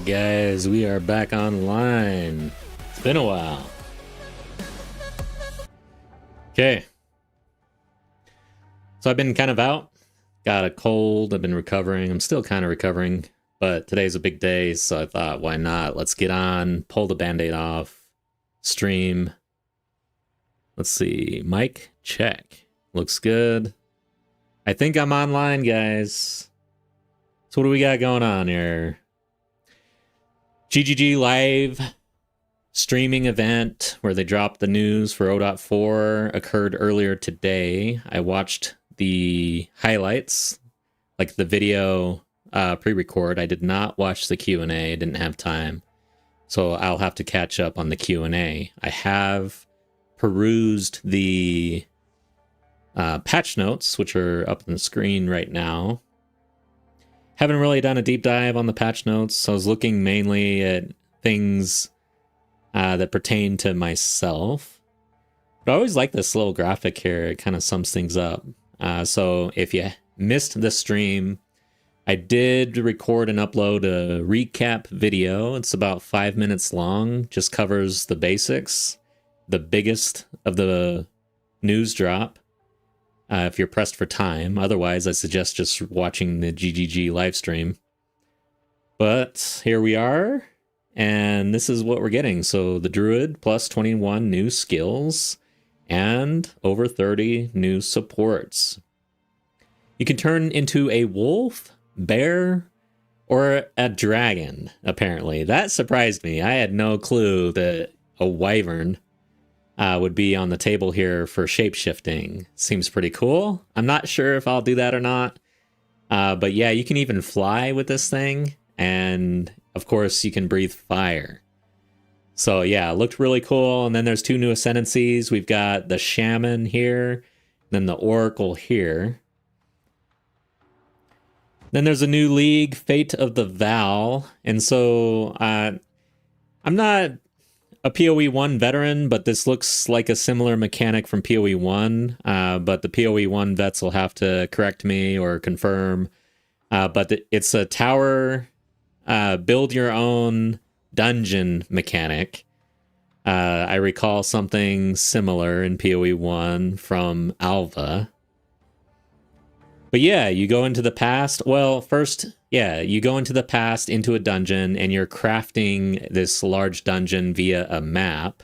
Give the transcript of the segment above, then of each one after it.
guys, we are back online. It's been a while. Okay. So I've been kind of out. Got a cold. I've been recovering. I'm still kind of recovering. But today's a big day, so I thought, why not? Let's get on, pull the band-aid off, stream. Let's see. Mic check. Looks good. I think I'm online, guys. So what do we got going on here? GGG live streaming event where they dropped the news for 0.4 occurred earlier today. I watched the highlights, like the video pre-record. I did not watch the Q&A. Didn't have time. So I'll have to catch up on the Q&A. I have perused the patch notes, which are up on the screen right now. Haven't really done a deep dive on the patch notes, so I was looking mainly at things that pertain to myself. But I always like this little graphic here. It kind of sums things up. So if you missed the stream, I did record and upload a recap video. It's about 5 minutes long, just covers the basics, the biggest of the news drop. If you're pressed for time. Otherwise, I suggest just watching the GGG live stream. But here we are, and this is what we're getting. So the Druid plus 21 new skills and over 30 new supports. You can turn into a wolf, bear, or a dragon, apparently. That surprised me. I had no clue that a wyvern would be on the table here for shape-shifting. Seems pretty cool. I'm not sure if I'll do that or not. But yeah, you can even fly with this thing. And of course, you can breathe fire. So yeah, it looked really cool. And then there's two new ascendancies. We've got the shaman here, then the oracle here. Then there's a new league, Fate of the Val. And so I'm not a POE 1 veteran, but this looks like a similar mechanic from POE 1. But the POE 1 vets will have to correct me or confirm. But it's a tower, build your own dungeon mechanic. I recall something similar in POE 1 from Alva. But yeah, you go into the past. Well, first, yeah, you go into the past into a dungeon and you're crafting this large dungeon via a map.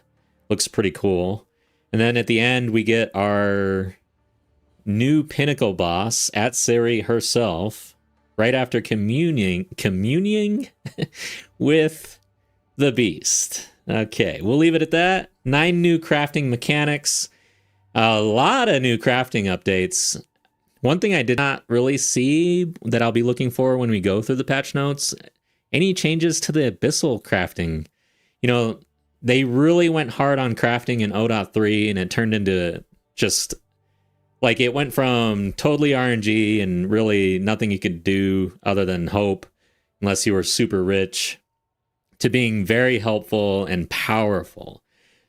Looks pretty cool. And then at the end, we get our new pinnacle boss at Ciri herself, right after communing with the beast. Okay, we'll leave it at that. 9 new crafting mechanics. A lot of new crafting updates. One thing I did not really see that I'll be looking for when we go through the patch notes, any changes to the abyssal crafting. You know, they really went hard on crafting in 0.3 and it turned into just, like, it went from totally RNG and really nothing you could do other than hope, unless you were super rich, to being very helpful and powerful.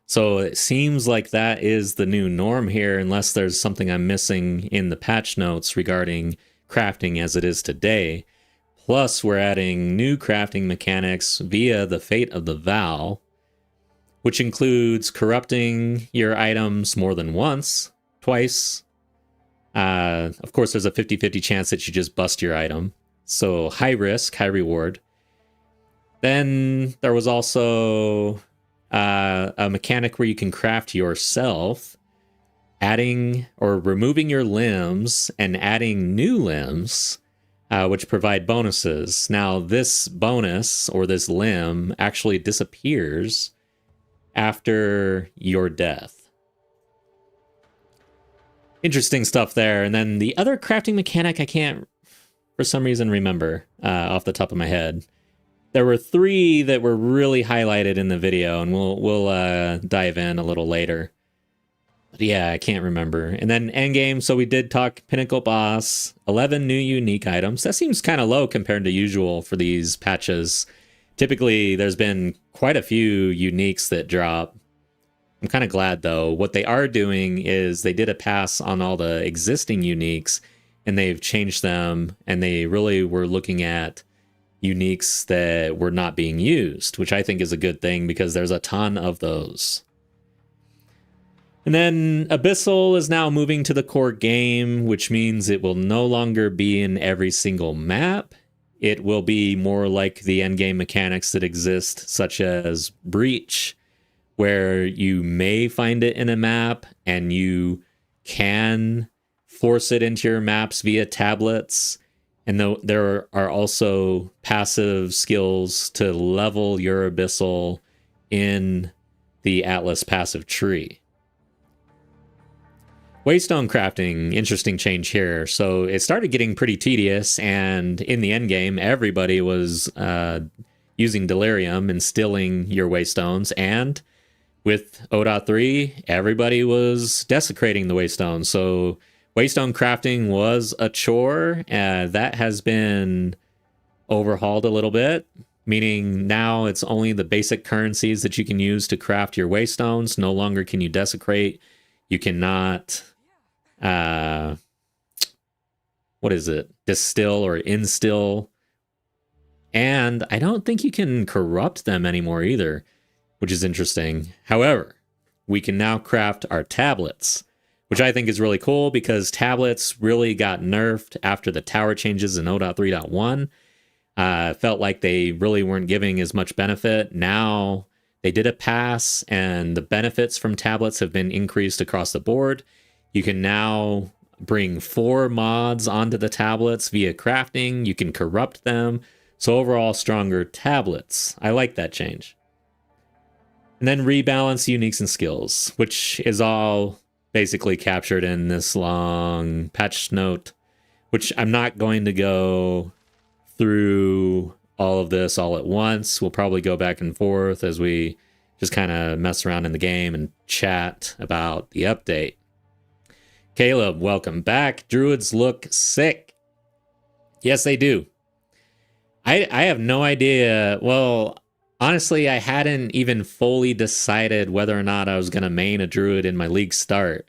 So it seems like that is the new norm here, unless there's something I'm missing in the patch notes regarding crafting as it is today. Plus, we're adding new crafting mechanics via the Fate of the Val, which includes corrupting your items more than once, twice. Of course, there's a 50-50 chance that you just bust your item. So high risk, high reward. Then there was also a mechanic where you can craft yourself, adding or removing your limbs and adding new limbs, which provide bonuses. Now, this bonus or this limb actually disappears after your death. Interesting stuff there. And then the other crafting mechanic I can't, for some reason, remember off the top of my head. There were 3 that were really highlighted in the video, and we'll dive in a little later. But yeah, I can't remember. And then endgame, so we did talk Pinnacle Boss, 11 new unique items. That seems kind of low compared to usual for these patches. Typically, there's been quite a few uniques that drop. I'm kind of glad, though. What they are doing is they did a pass on all the existing uniques, and they've changed them, and they really were looking at uniques that were not being used, which I think is a good thing because there's a ton of those. And then Abyssal is now moving to the core game, which means it will no longer be in every single map. It will be more like the endgame mechanics that exist, such as Breach, where you may find it in a map and you can force it into your maps via tablets. And there are also passive skills to level your Abyssal in the Atlas passive tree. Waystone crafting, interesting change here. So it started getting pretty tedious, and in the endgame, everybody was using Delirium and stilling your Waystones, and with 0.3, everybody was desecrating the Waystone. So Waystone crafting was a chore. That has been overhauled a little bit, meaning now it's only the basic currencies that you can use to craft your Waystones. No longer can you desecrate. You cannot, distill or instill. And I don't think you can corrupt them anymore either, which is interesting. However, we can now craft our tablets, which I think is really cool because tablets really got nerfed after the tower changes in 0.3.1. Felt like they really weren't giving as much benefit. Now they did a pass, and the benefits from tablets have been increased across the board. You can now bring 4 mods onto the tablets via crafting. You can corrupt them. So overall, stronger tablets. I like that change. And then rebalance uniques and skills, which is all basically captured in this long patch note, which I'm not going to go through all of this all at once. We'll probably go back and forth as we just kind of mess around in the game and chat about the update. Caleb, welcome back. Druids look sick. Yes, they do. I have no idea. Well, honestly, I hadn't even fully decided whether or not I was going to main a druid in my league start.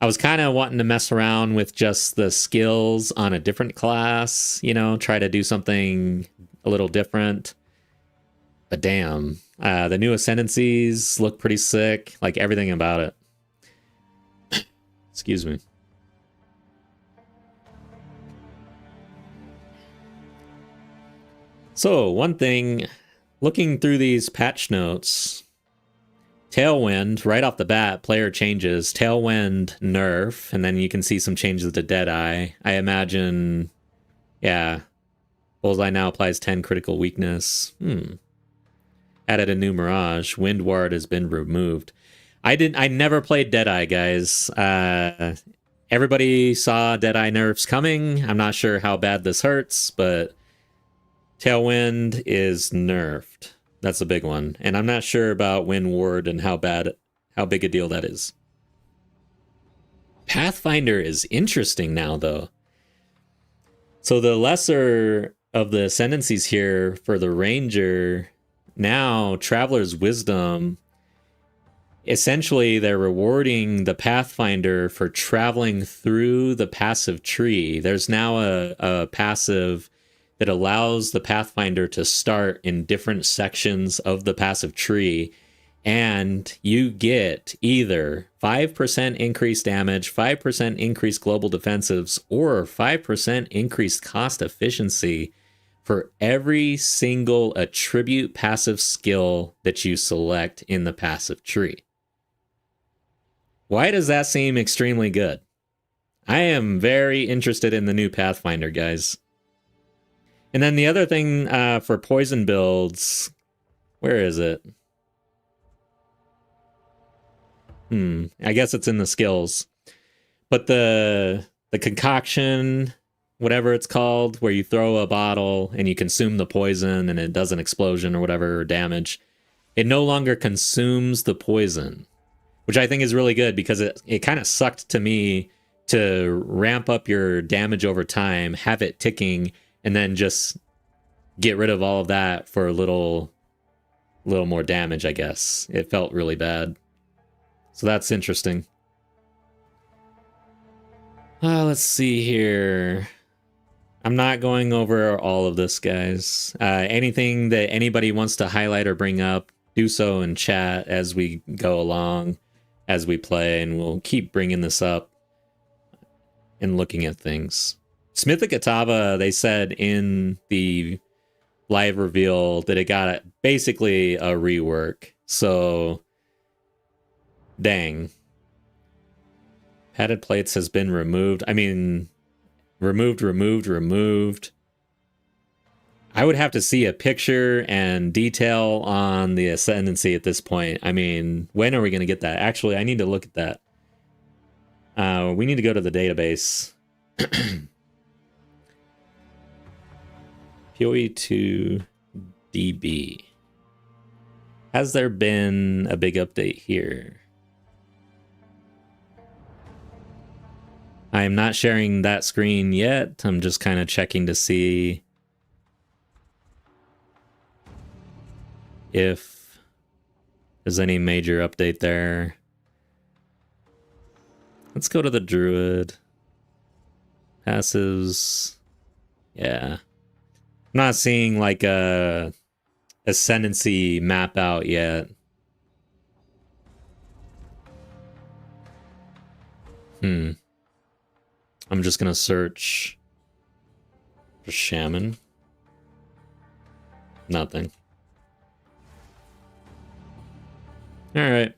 I was kind of wanting to mess around with just the skills on a different class, try to do something a little different. But damn, the new ascendancies look pretty sick, like everything about it. Excuse me. So, one thing, looking through these patch notes, Tailwind, right off the bat, player changes. Tailwind nerf, and then you can see some changes to Deadeye. I imagine, yeah, Bullseye now applies 10 critical weakness. Added a new Mirage. Wind Ward has been removed. I never played Deadeye, guys. Everybody saw Deadeye nerfs coming. I'm not sure how bad this hurts, but Tailwind is nerfed. That's a big one. And I'm not sure about Wind Ward and how big a deal that is. Pathfinder is interesting now, though. So the lesser of the ascendancies here for the Ranger, now Traveler's Wisdom, essentially they're rewarding the Pathfinder for traveling through the passive tree. There's now a passive that allows the Pathfinder to start in different sections of the passive tree, and you get either 5% increased damage, 5% increased global defensives, or 5% increased cost efficiency for every single attribute passive skill that you select in the passive tree. Why does that seem extremely good? I am very interested in the new Pathfinder, guys. And then the other thing for poison builds, where is it? I guess it's in the skills. But the concoction, whatever it's called, where you throw a bottle and you consume the poison and it does an explosion or whatever, or damage, it no longer consumes the poison, which I think is really good because it kind of sucked to me to ramp up your damage over time, have it ticking, and then just get rid of all of that for a little more damage, I guess. It felt really bad. So that's interesting. Let's see here. I'm not going over all of this, guys. Anything that anybody wants to highlight or bring up, do so in chat as we go along, as we play, and we'll keep bringing this up and looking at things. Smithic Atava, they said in the live reveal that it got basically a rework. So, dang. Padded plates has been removed. I mean, removed. I would have to see a picture and detail on the ascendancy at this point. I mean, when are we going to get that? Actually, I need to look at that. We need to go to the database. POE 2 DB. Has there been a big update here? I am not sharing that screen yet. I'm just kind of checking to see if there's any major update there. Let's go to the Druid. Passives. Yeah. I'm not seeing like a ascendancy map out yet. I'm just gonna search for Shaman. Nothing. Alright.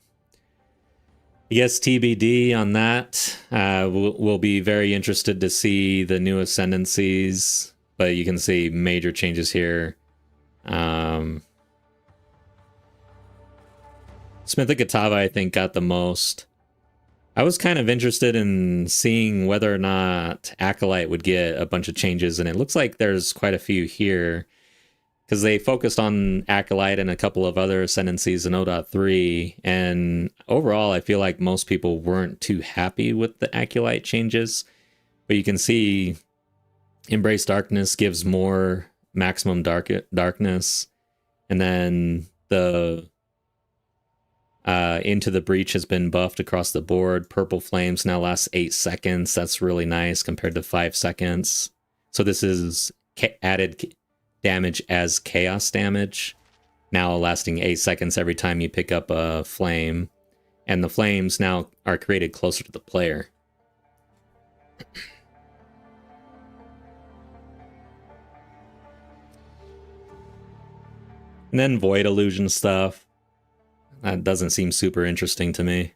I guess TBD on that. We'll be very interested to see the new ascendancies, but you can see major changes here. Smithic Atava, I think, got the most. I was kind of interested in seeing whether or not Acolyte would get a bunch of changes, and it looks like there's quite a few here, because they focused on Acolyte and a couple of other ascendancies in 0.3, and overall I feel like most people weren't too happy with the Acolyte changes, but you can see Embrace Darkness gives more maximum darkness, and then the Into the Breach has been buffed across the board. Purple Flames now lasts 8 seconds. That's really nice compared to 5 seconds. So this is added damage as chaos damage, now lasting 8 seconds every time you pick up a flame. And the flames now are created closer to the player. And then Void Illusion stuff. That doesn't seem super interesting to me.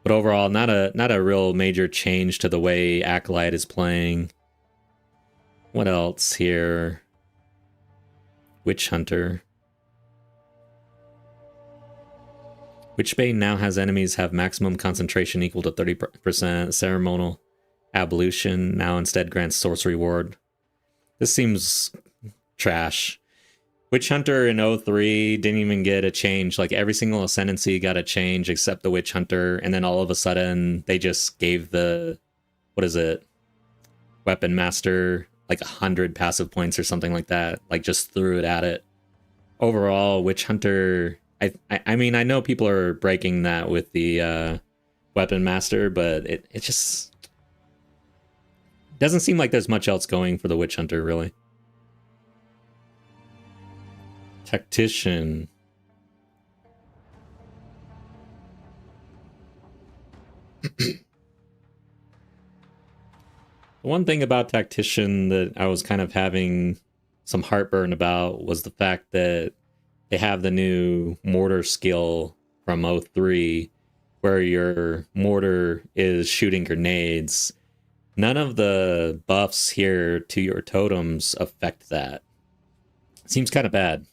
But overall, not a real major change to the way Acolyte is playing. What else here? Witch Hunter. Witchbane now has enemies have maximum concentration equal to 30%. Ceremonial Ablution now instead grants sorcery ward. This seems trash. Witch Hunter in 03 didn't even get a change. Like every single ascendancy got a change except the Witch Hunter, and then all of a sudden they just gave the, what is it, Weapon Master like 100 passive points or something like that. Like just threw it at it. Overall, Witch Hunter, I mean, I know people are breaking that with the Weapon Master, but it just doesn't seem like there's much else going for the Witch Hunter, really. Tactician. The one thing about Tactician that I was kind of having some heartburn about was the fact that they have the new mortar skill from 03, where your mortar is shooting grenades. None of the buffs here to your totems affect that. Seems kind of bad.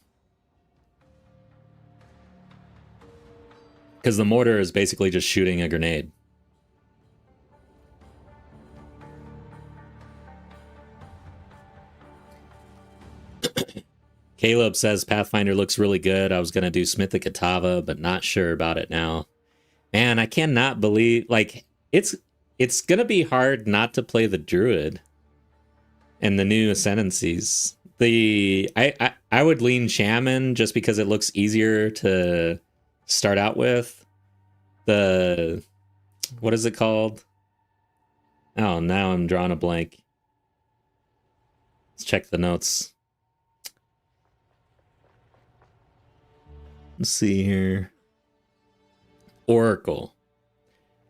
Because the mortar is basically just shooting a grenade. Caleb says Pathfinder looks really good. I was going to do Smithic Atava, but not sure about it now. Man, I cannot believe... Like, it's going to be hard not to play the Druid and the new Ascendancies. I would lean Shaman just because it looks easier to start out with. The, what is it called? Oh, now I'm drawing a blank. Let's check the notes. Let's see here. Oracle.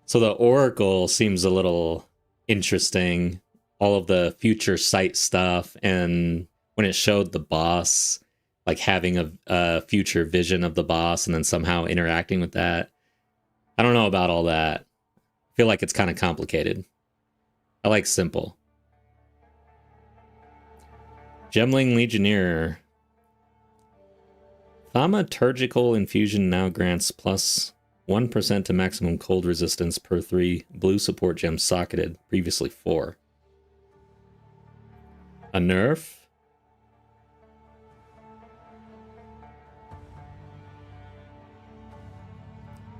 So the Oracle seems a little interesting. All of the future sight stuff, and when it showed the boss, like having a future vision of the boss and then somehow interacting with that. I don't know about all that. I feel like it's kind of complicated. I like simple. Gemling Legionnaire. Thaumaturgical infusion now grants plus 1% to maximum cold resistance per 3 blue support gems socketed, previously 4. A nerf?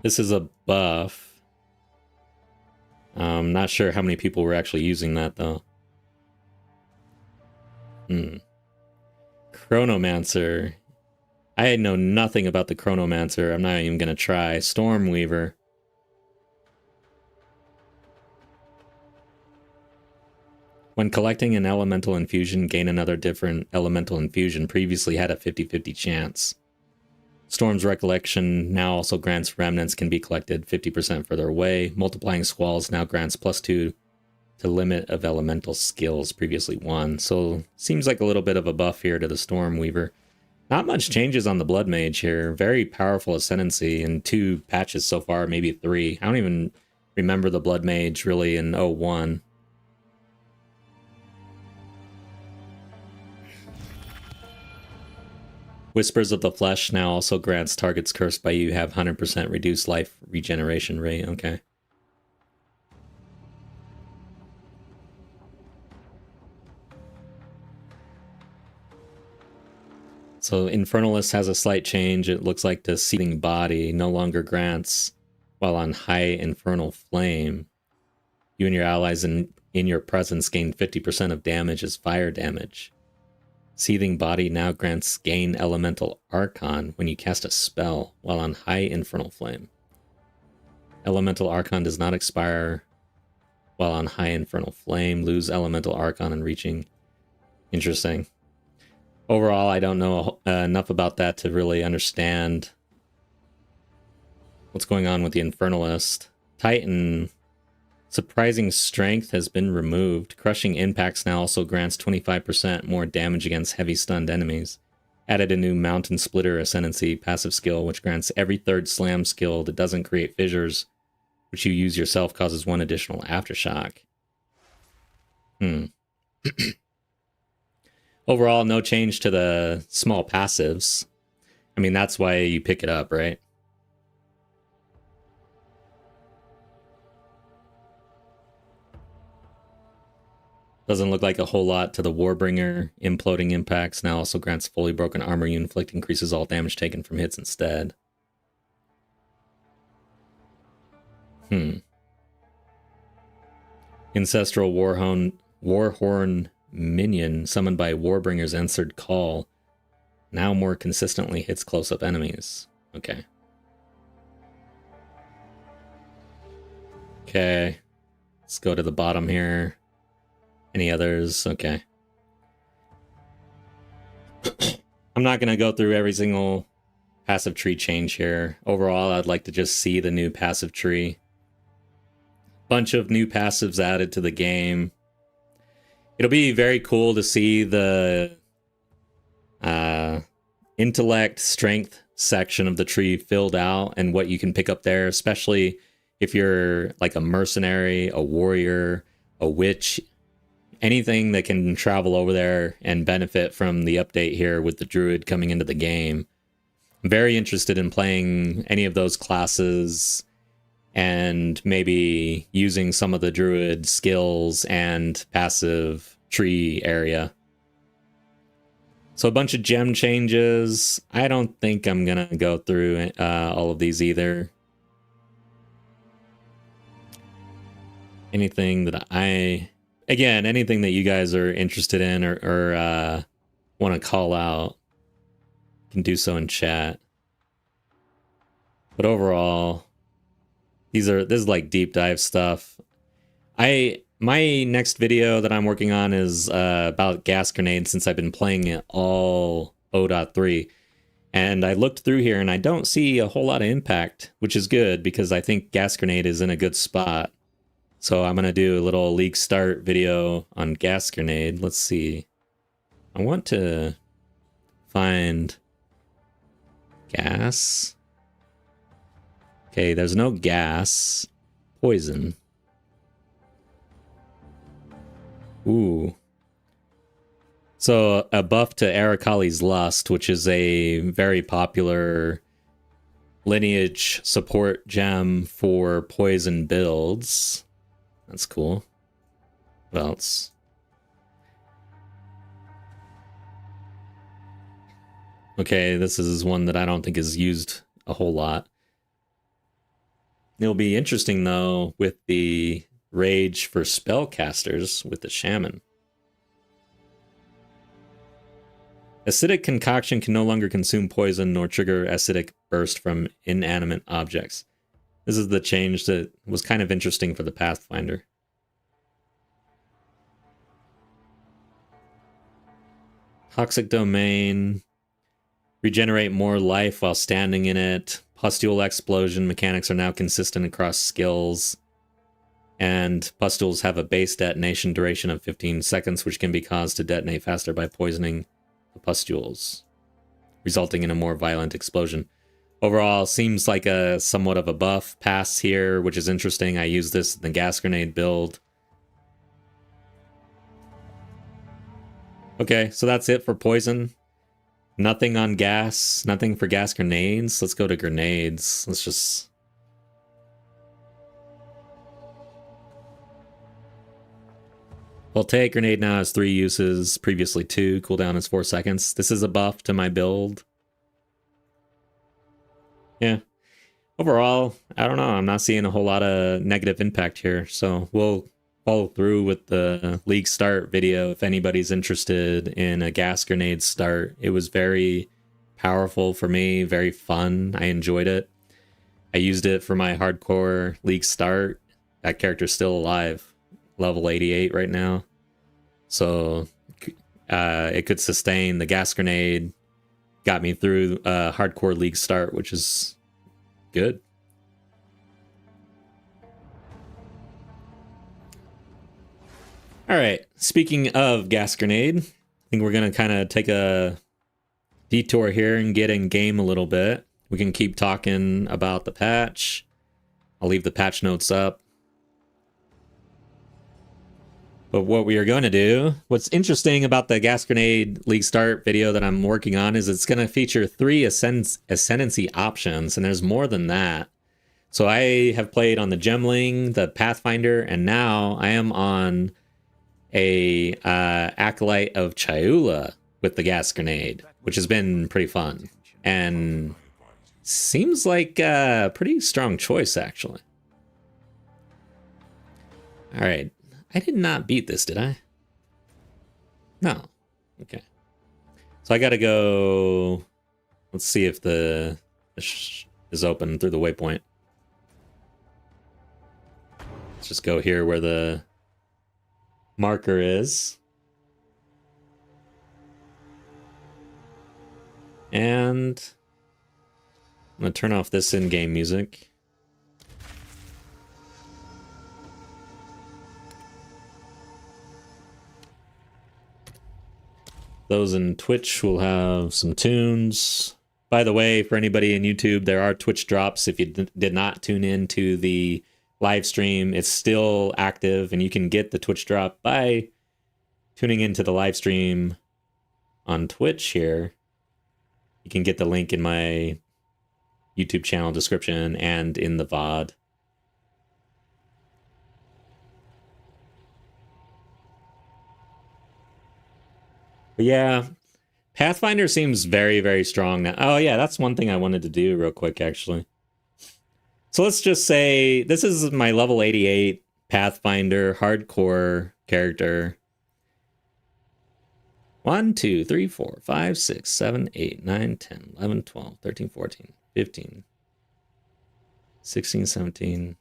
This is a buff. I'm not sure how many people were actually using that, though. Chronomancer. I know nothing about the Chronomancer. I'm not even going to try. Stormweaver. When collecting an elemental infusion, gain another different elemental infusion. Previously had a 50-50 chance. Storm's Recollection now also grants remnants can be collected 50% further away. Multiplying Squalls now grants +2 to limit of elemental skills, previously 1. So seems like a little bit of a buff here to the Stormweaver. Not much changes on the Blood Mage here. Very powerful Ascendancy in 2 patches so far, maybe 3. I don't even remember the Blood Mage really in 01. Whispers of the Flesh now also grants targets cursed by you have 100% reduced life regeneration rate. Okay. So Infernalist has a slight change. It looks like the Seething Body no longer grants while on high Infernal Flame. You and your allies in your presence gain 50% of damage as fire damage. Seething Body now grants gain Elemental Archon when you cast a spell while on high Infernal Flame. Elemental Archon does not expire while on high Infernal Flame. Lose Elemental Archon and reaching. Interesting. Overall, I don't know enough about that to really understand what's going on with the Infernalist. Titan. Surprising Strength has been removed. Crushing Impacts now also grants 25% more damage against heavy stunned enemies. Added a new Mountain Splitter Ascendancy passive skill, which grants every 3rd slam skill that doesn't create fissures, which you use yourself, causes 1 additional aftershock. Overall, no change to the small passives. I mean, that's why you pick it up, right? Doesn't look like a whole lot to the Warbringer. Imploding Impacts now also grants fully broken armor you inflict, increases all damage taken from hits instead. Ancestral Warhorn Minion summoned by Warbringer's answered call now more consistently hits close-up enemies. Okay. Okay. Let's go to the bottom here. Any others? Okay. I'm not going to go through every single passive tree change here. Overall, I'd like to just see the new passive tree. Bunch of new passives added to the game. It'll be very cool to see the intellect strength section of the tree filled out and what you can pick up there, especially if you're like a mercenary, a warrior, a witch, anything that can travel over there and benefit from the update here with the druid coming into the game. I'm very interested in playing any of those classes and maybe using some of the druid skills and passive tree area. So a bunch of gem changes. I don't think I'm going to go through all of these either. Anything that anything that you guys are interested in or want to call out, can do so in chat. But overall, this is like deep dive stuff. My my next video that I'm working on is about gas grenades, since I've been playing it all 0.3. And I looked through here and I don't see a whole lot of impact, which is good because I think gas grenade is in a good spot. So I'm going to do a little league start video on gas grenade. Let's see. I want to find gas. Okay, there's no gas. Poison. Ooh. So a buff to Arakali's Lust, which is a very popular lineage support gem for poison builds. That's cool. What else? Okay, this is one that I don't think is used a whole lot. It'll be interesting, though, with the rage for spellcasters with the shaman. Acidic concoction can no longer consume poison nor trigger acidic burst from inanimate objects. This is the change that was kind of interesting for the Pathfinder. Toxic Domain. Regenerate more life while standing in it. Pustule explosion mechanics are now consistent across skills. And pustules have a base detonation duration of 15 seconds, which can be caused to detonate faster by poisoning the pustules, resulting in a more violent explosion. Overall, seems like a somewhat of a buff pass here, which is interesting. I use this in the gas grenade build. Okay, so that's it for poison. Nothing on gas, nothing for gas grenades. Let's go to grenades. Let's just... Voltaic grenade now has 3 uses, previously 2. Cooldown is 4 seconds. This is a buff to my build. Yeah. Overall, I don't know. I'm not seeing a whole lot of negative impact here. So we'll follow through with the league start video if anybody's interested in a gas grenade start. It was very powerful for me, very fun. I enjoyed it. I used it for my hardcore league start. That character's still alive. Level 88 right now. So it could sustain. The gas grenade got me through hardcore league start, which is good. All right, speaking of gas grenade, I think we're going to kind of take a detour here and get in game a little bit. We can keep talking about the patch. I'll leave the patch notes up. But what we are going to do, what's interesting about the gas grenade league start video that I'm working on is it's going to feature 3 ascendancy options, and there's more than that. So I have played on the Gemling, the Pathfinder, and now I am on a Acolyte of Chaiula with the gas grenade, which has been pretty fun. And seems like a pretty strong choice, actually. All right. I did not beat this, did I? No. Okay. So I gotta go... Let's see if the is open through the waypoint. Let's just go here where the marker is. And I'm gonna turn off this in-game music. Those in Twitch will have some tunes. By the way, for anybody in YouTube, there are Twitch drops. If you did not tune in to the live stream, it's still active, and you can get the Twitch drop by tuning into the live stream on Twitch here. You can get the link in my YouTube channel description and in the VOD. But yeah, Pathfinder seems very, very strong now. Oh yeah, that's one thing I wanted to do real quick, actually. So let's just say this is my level 88 Pathfinder hardcore character. 1, 2, 3, 4, 5, 6, 7, 8, 9, 10, 11, 12, 13, 14, 15, 16, 17.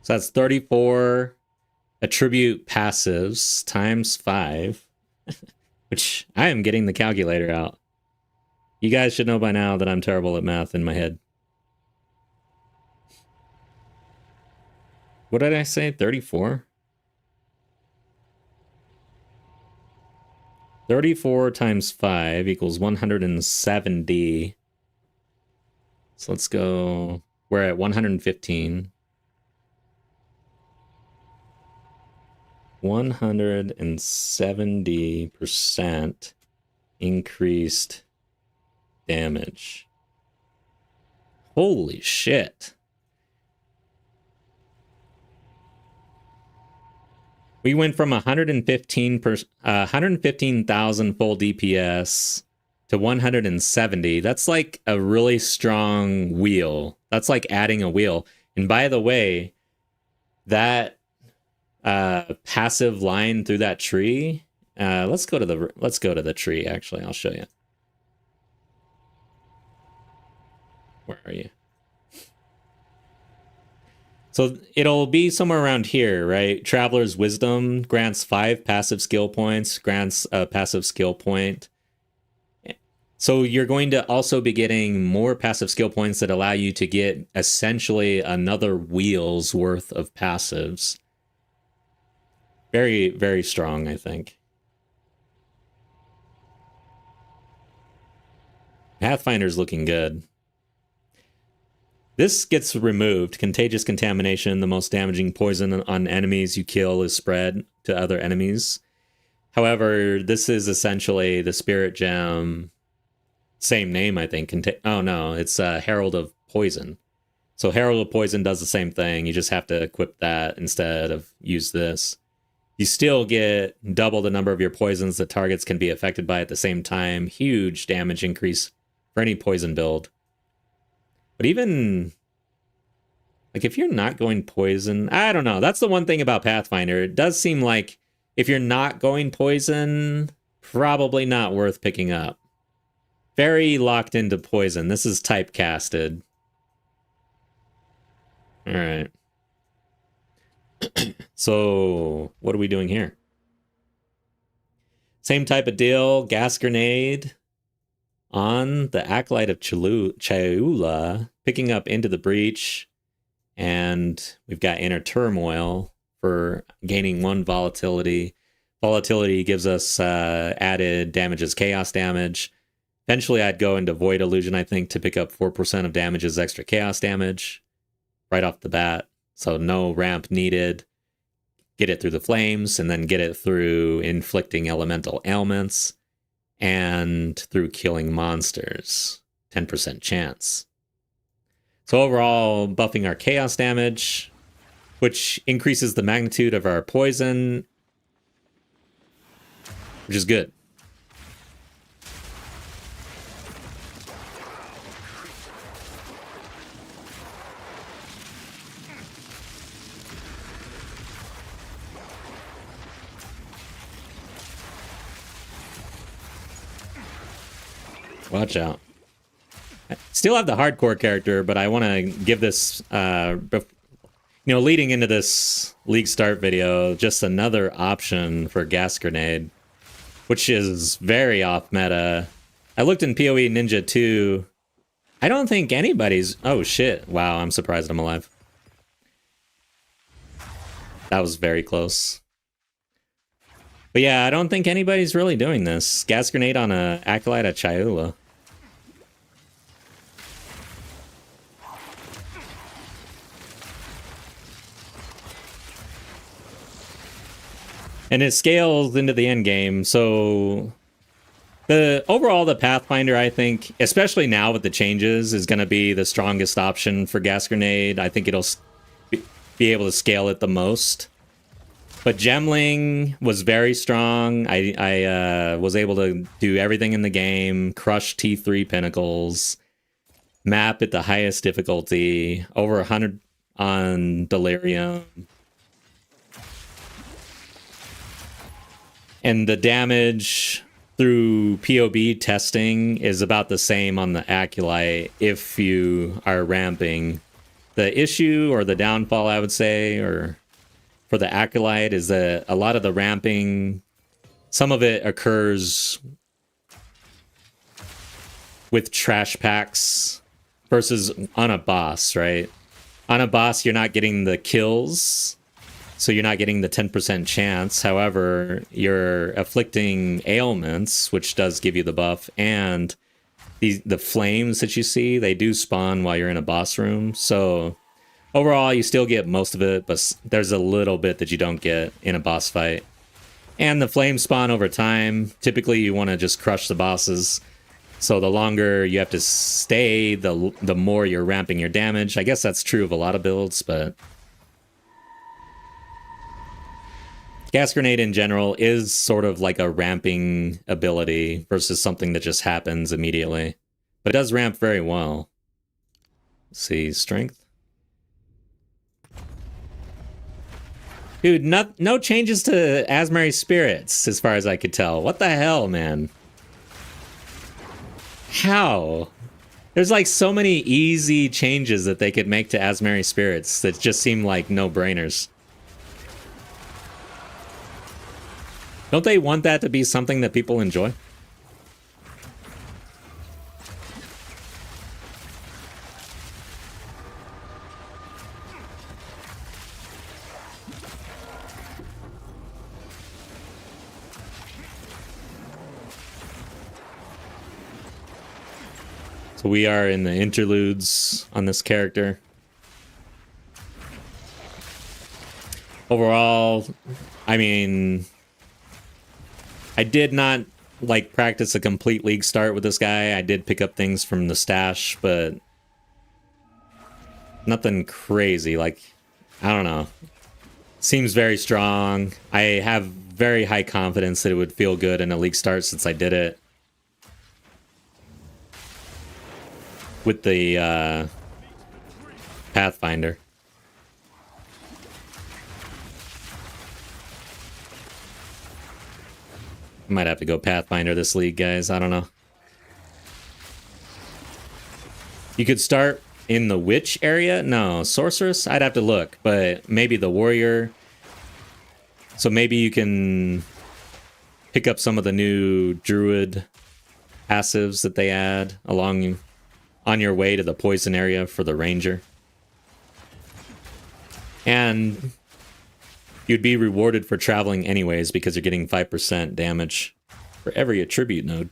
So that's 34 attribute passives times 5, which I am getting the calculator out. You guys should know by now that I'm terrible at math in my head. What did I say? 34? 34 times 5 equals 170. So let's go. We're at 115. 170% increased damage. Holy shit. We went from 115,000 full DPS to 170. That's like a really strong wheel. That's like adding a wheel. And by the way, that passive line through that tree. Let's go to the tree. Actually, I'll show you. Where are you? So it'll be somewhere around here, right? Traveler's Wisdom grants 5 passive skill points, grants a passive skill point. So you're going to also be getting more passive skill points that allow you to get essentially another wheel's worth of passives. Very, very strong, I think. Pathfinder's looking good. This gets removed. Contagious contamination, the most damaging poison on enemies you kill is spread to other enemies. However, this is essentially the Spirit Gem, same name, I think. Oh no, it's Herald of Poison. So Herald of Poison does the same thing. You just have to equip that instead of use this. You still get double the number of your poisons that targets can be affected by at the same time. Huge damage increase for any poison build. But even, like, if you're not going poison, I don't know. That's the one thing about Pathfinder. It does seem like if you're not going poison, probably not worth picking up. Very locked into poison. This is typecasted. All right. So, what are we doing here? Same type of deal. Gas grenade on the Acolyte of Chayula, picking up Into the Breach, and we've got Inner Turmoil for gaining 1 volatility. Volatility gives us added damage as chaos damage. Eventually I'd go into Void Illusion, I think, to pick up 4% of damage as extra chaos damage right off the bat. So no ramp needed. Get it through the flames, and then get it through inflicting elemental ailments, and through killing monsters. 10% chance. So overall, buffing our chaos damage, which increases the magnitude of our poison, which is good. Watch out. I still have the hardcore character, but I want to give this, leading into this League Start video, just another option for Gas Grenade, which is very off meta. I looked in POE Ninja 2. I don't think anybody's... Oh, shit. Wow, I'm surprised I'm alive. That was very close. But yeah, I don't think anybody's really doing this. Gas Grenade on a Acolyte of Chayula. And it scales into the end game, so the Pathfinder, I think, especially now with the changes, is going to be the strongest option for Gas Grenade. I think it'll be able to scale it the most. But Gemling was very strong. I was able to do everything in the game, crush T3 pinnacles, map at the highest difficulty, over 100 on Delirium. And the damage through POB testing is about the same on the Acolyte if you are ramping. The issue or the downfall, I would say, or for the Acolyte, is that a lot of the ramping, some of it occurs with trash packs versus on a boss, right? On a boss, you're not getting the kills, so you're not getting the 10% chance. However, you're afflicting ailments, which does give you the buff, and the flames that you see, they do spawn while you're in a boss room. So overall, you still get most of it, but there's a little bit that you don't get in a boss fight. And the flames spawn over time. Typically, you want to just crush the bosses. So the longer you have to stay, the more you're ramping your damage. I guess that's true of a lot of builds, but Gas Grenade in general is sort of like a ramping ability versus something that just happens immediately. But it does ramp very well. Let's see, Strength. Dude, no changes to Asmari Spirits, as far as I could tell. What the hell, man? How? There's like so many easy changes that they could make to Asmari Spirits that just seem like no-brainers. Don't they want that to be something that people enjoy? So we are in the interludes on this character. Overall, I mean, I did not like practice a complete league start with this guy. I did pick up things from the stash, but nothing crazy. Like, I don't know. Seems very strong. I have very high confidence that it would feel good in a league start since I did it with the Pathfinder. Might have to go Pathfinder this league, guys. I don't know. You could start in the witch area? No, sorceress? I'd have to look, but maybe the warrior. So maybe you can pick up some of the new druid passives that they add along on your way to the poison area for the ranger. And you'd be rewarded for traveling anyways because you're getting 5% damage for every attribute node.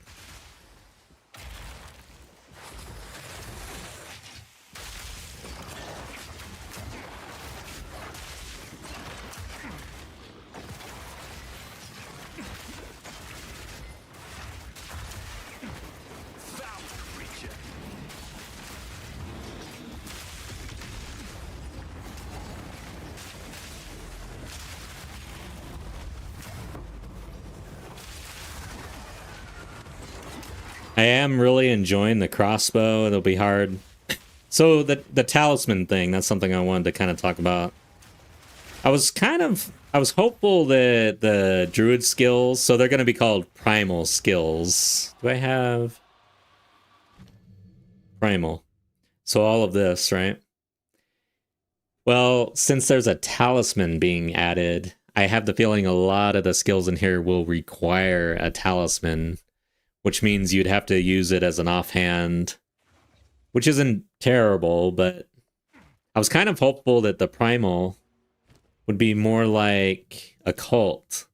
I am really enjoying the crossbow. It'll be hard. So the talisman thing, that's something I wanted to kind of talk about. I was hopeful that the druid skills, so they're going to be called primal skills. Do I have primal? So all of this, right? Well, since there's a talisman being added, I have the feeling a lot of the skills in here will require a talisman, which means you'd have to use it as an offhand, which isn't terrible, but I was kind of hopeful that the primal would be more like a cult,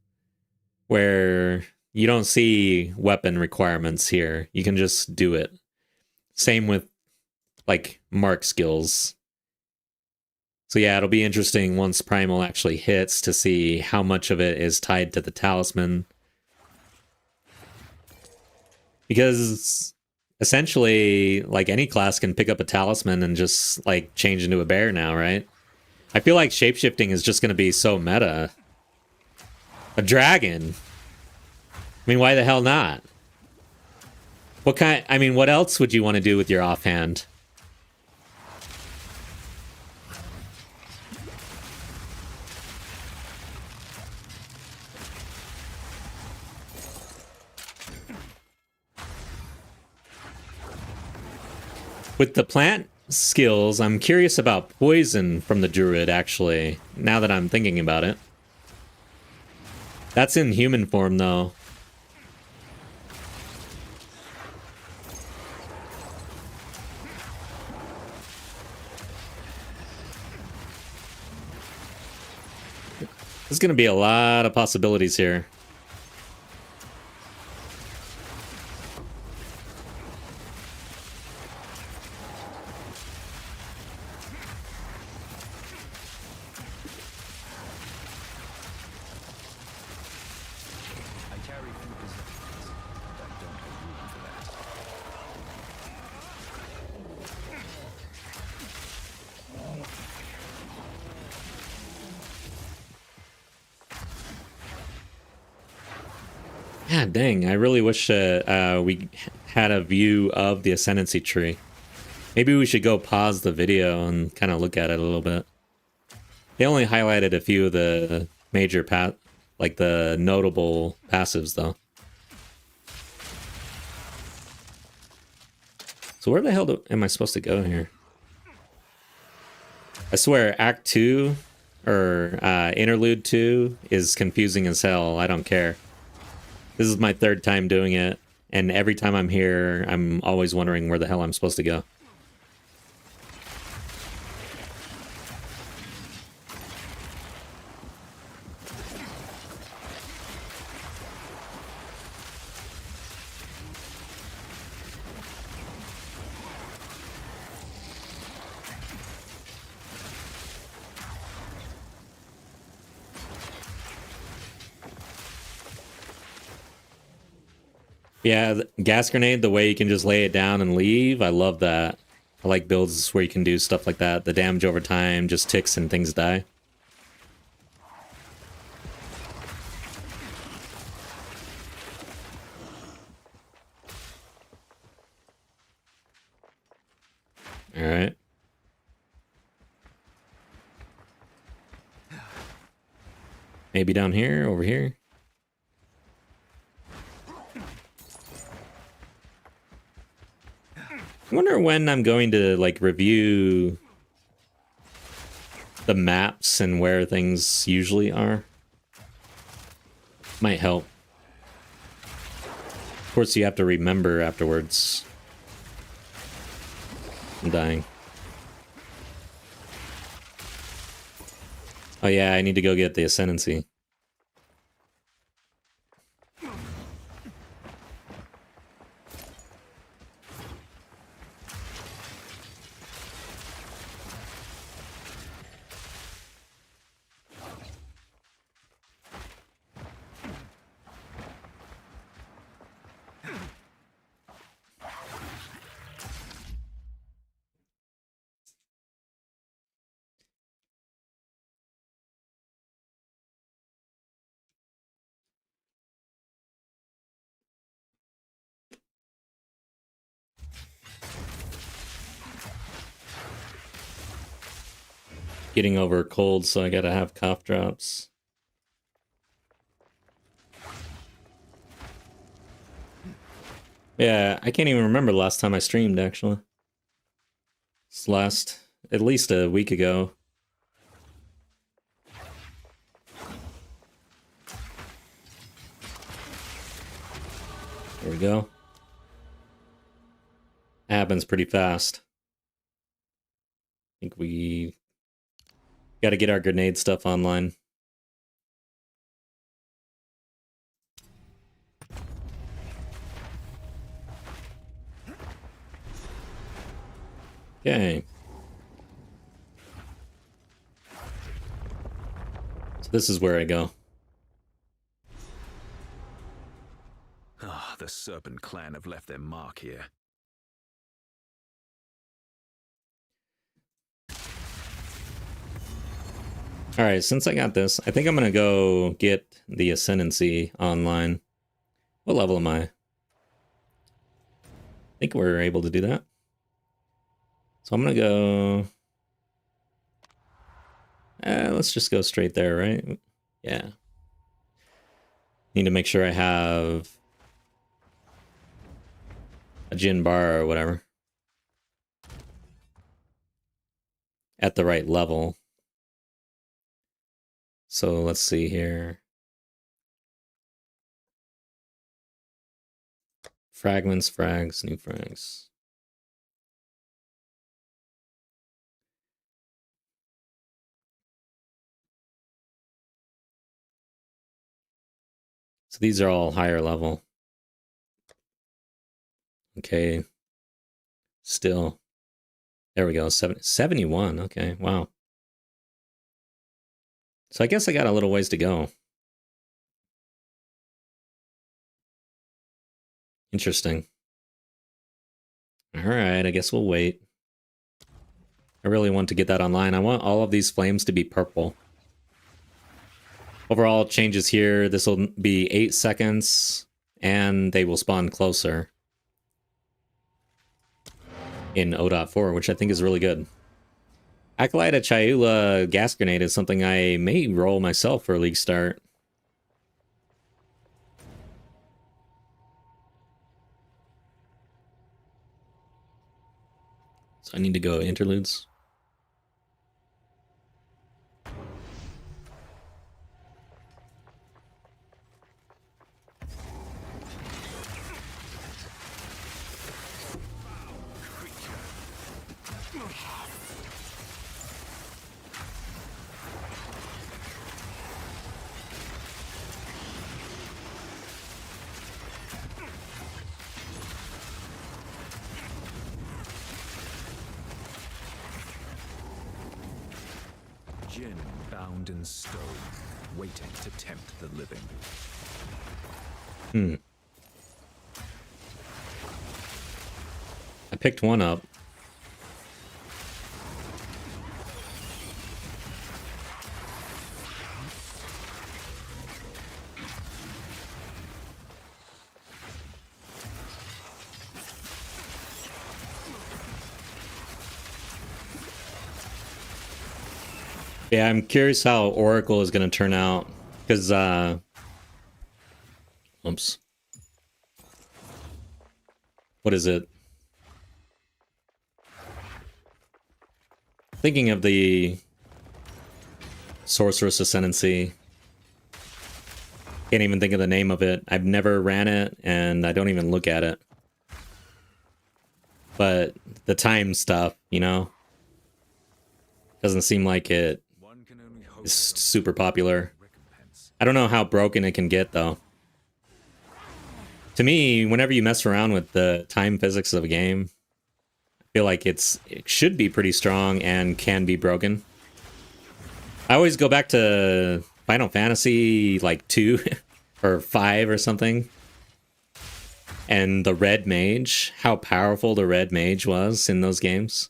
where you don't see weapon requirements here. You can just do it. Same with, like, mark skills. So yeah, it'll be interesting once primal actually hits to see how much of it is tied to the talisman. Because essentially, like, any class can pick up a talisman and just, like, change into a bear now, right? I feel like shapeshifting is just going to be so meta. A dragon? I mean, why the hell not? What else would you want to do with your offhand? With the plant skills. I'm curious about poison from the druid, actually, now that I'm thinking about it. That's in human form, though. There's going to be a lot of possibilities here. Yeah, dang. I really wish we had a view of the Ascendancy tree. Maybe we should go pause the video and kind of look at it a little bit. They only highlighted a few of the major like the notable passives, though. So where the hell am I supposed to go here? I swear, Act 2 or Interlude 2 is confusing as hell. I don't care. This is my third time doing it, and every time I'm here, I'm always wondering where the hell I'm supposed to go. Yeah, gas grenade, the way you can just lay it down and leave, I love that. I like builds where you can do stuff like that. The damage over time just ticks and things die. Alright. Maybe down here, over here. I wonder when I'm going to, like, review the maps and where things usually are. Might help. Of course, you have to remember afterwards. I'm dying. Oh yeah, I need to go get the Ascendancy. Getting over a cold, so I gotta have cough drops. Yeah, I can't even remember the last time I streamed, actually. It's at least a week ago. There we go. Happens pretty fast. I think we gotta get our grenade stuff online. Okay. So this is where I go. Ah, the Serpent Clan have left their mark here. Alright, since I got this, I think I'm gonna go get the Ascendancy online. What level am I? I think we're able to do that. So I'm gonna go... let's just go straight there, right? Yeah. Need to make sure I have a gin bar or whatever. at the right level. So let's see here. Fragments, frags, new frags. So these are all higher level. Okay. Still. There we go. 71. Okay. Wow. So I guess I got a little ways to go. Interesting. All right. I guess we'll wait. I really want to get that online. I want all of these flames to be purple. Overall changes here. This will be 8 seconds, and they will spawn closer in 0.4, which I think is really good. Acolyte at Chayula gas grenade is something I may roll myself for a league start. So I need to go interludes. Jinn bound in stone, waiting to tempt the living. I picked one up. Yeah, I'm curious how Oracle is going to turn out, because, oops. What is it? Thinking of the Sorceress Ascendancy. Can't even think of the name of it. I've never ran it, and I don't even look at it. But the time stuff, you know? Doesn't seem like it is super popular. I don't know how broken it can get, though. To me, whenever you mess around with the time physics of a game, I feel like it should be pretty strong and can be broken. I always go back to Final Fantasy, like, 2 or 5 or something. And the Red Mage, how powerful the Red Mage was in those games.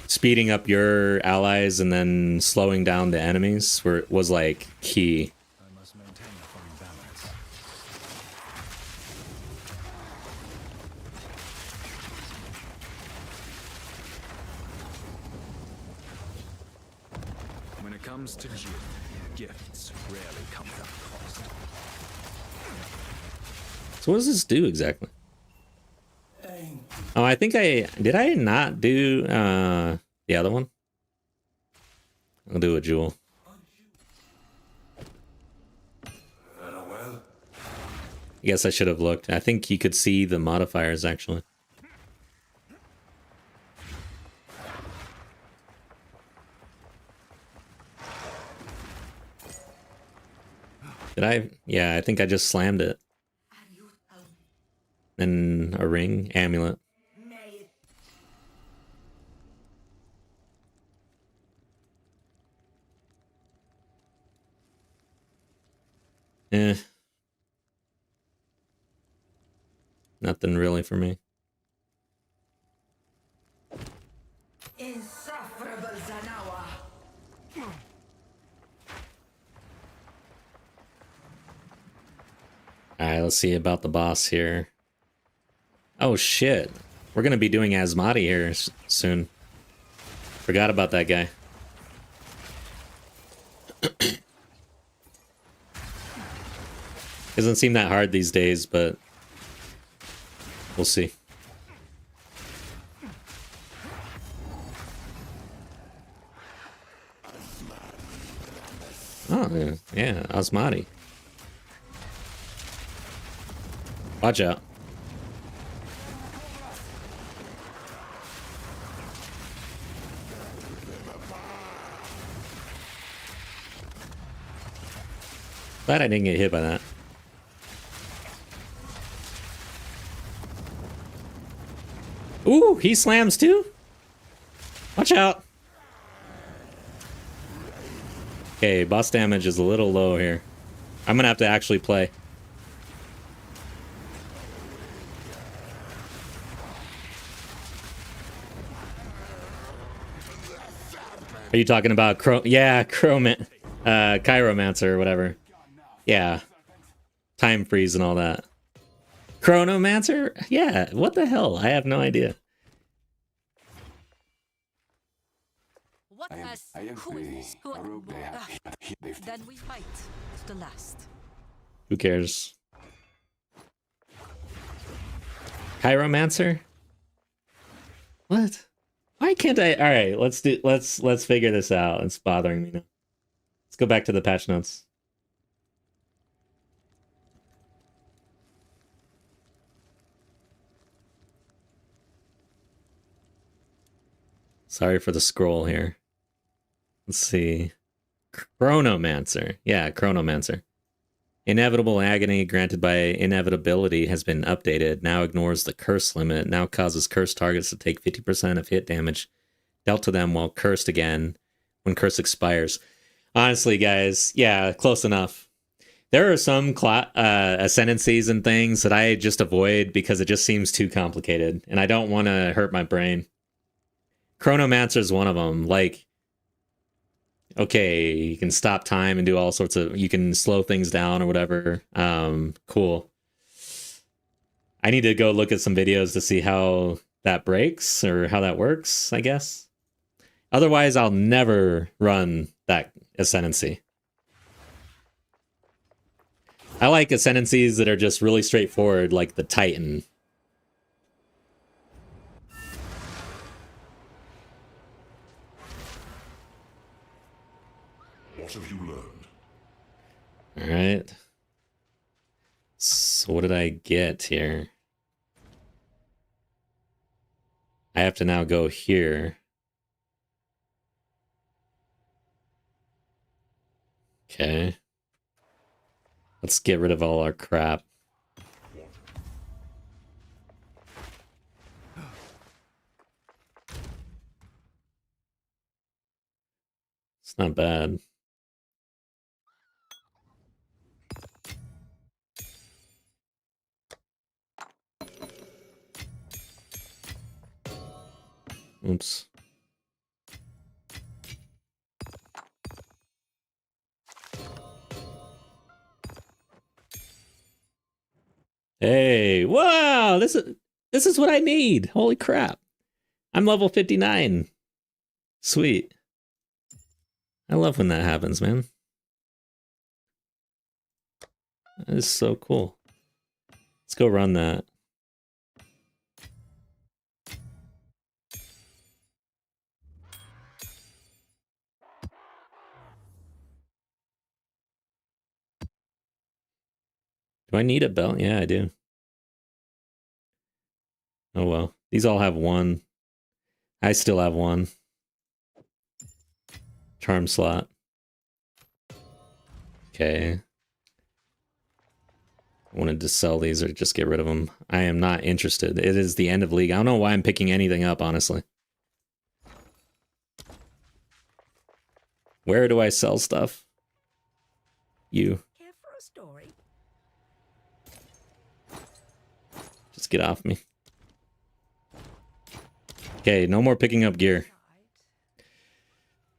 Speeding up your allies and then slowing down the enemies was like key. I must maintain a fine balance. When it comes to Jinn, gifts rarely come without cost. So what does this do exactly? Oh, I think did I not do the other one? I'll do a jewel. I guess I should have looked. I think you could see the modifiers actually. Did I? Yeah, I think I just slammed it. And a ring, amulet. Eh. Nothing really for me. Insufferable Zanawa. Alright, let's see about the boss here. Oh shit. We're gonna be doing Asmati here soon. Forgot about that guy. Doesn't seem that hard these days, but we'll see. Oh, yeah, Osmati. Watch out. Glad I didn't get hit by that. Ooh, he slams too? Watch out. Okay, boss damage is a little low here. I'm gonna have to actually play. Are you talking about Chiromancer or whatever? Yeah. Time freeze and all that. Chronomancer? Yeah, what the hell? I have no idea. Then we fight to the last. Who cares? Chiromancer? What? Why can't I? All right, let's figure this out. It's bothering me now. Let's go back to the patch notes. Sorry for the scroll here. Let's see. Chronomancer. Yeah, Chronomancer. Inevitable agony granted by inevitability has been updated. Now ignores the curse limit. Now causes cursed targets to take 50% of hit damage dealt to them while cursed again when curse expires. Honestly, guys, yeah, close enough. There are some ascendancies and things that I just avoid because it just seems too complicated, and I don't want to hurt my brain. Chronomancer is one of them. Like, okay, you can stop time and do all sorts of, you can slow things down or whatever. Cool. I need to go look at some videos to see how that breaks or how that works, I guess. Otherwise, I'll never run that ascendancy. I like ascendancies that are just really straightforward, like the Titan. What have you learned? All right. So what did I get here? I have to now go here. Okay. Let's get rid of all our crap. It's not bad. Oops. Hey, wow, this is what I need. Holy crap. I'm level 59. Sweet. I love when that happens, man. That is so cool. Let's go run that. Do I need a belt? Yeah, I do. Oh well. These all have one. I still have one. Charm slot. Okay. I wanted to sell these or just get rid of them. I am not interested. It is the end of league. I don't know why I'm picking anything up, honestly. Where do I sell stuff? You. Care for a story? Just get off me. Okay, no more picking up gear.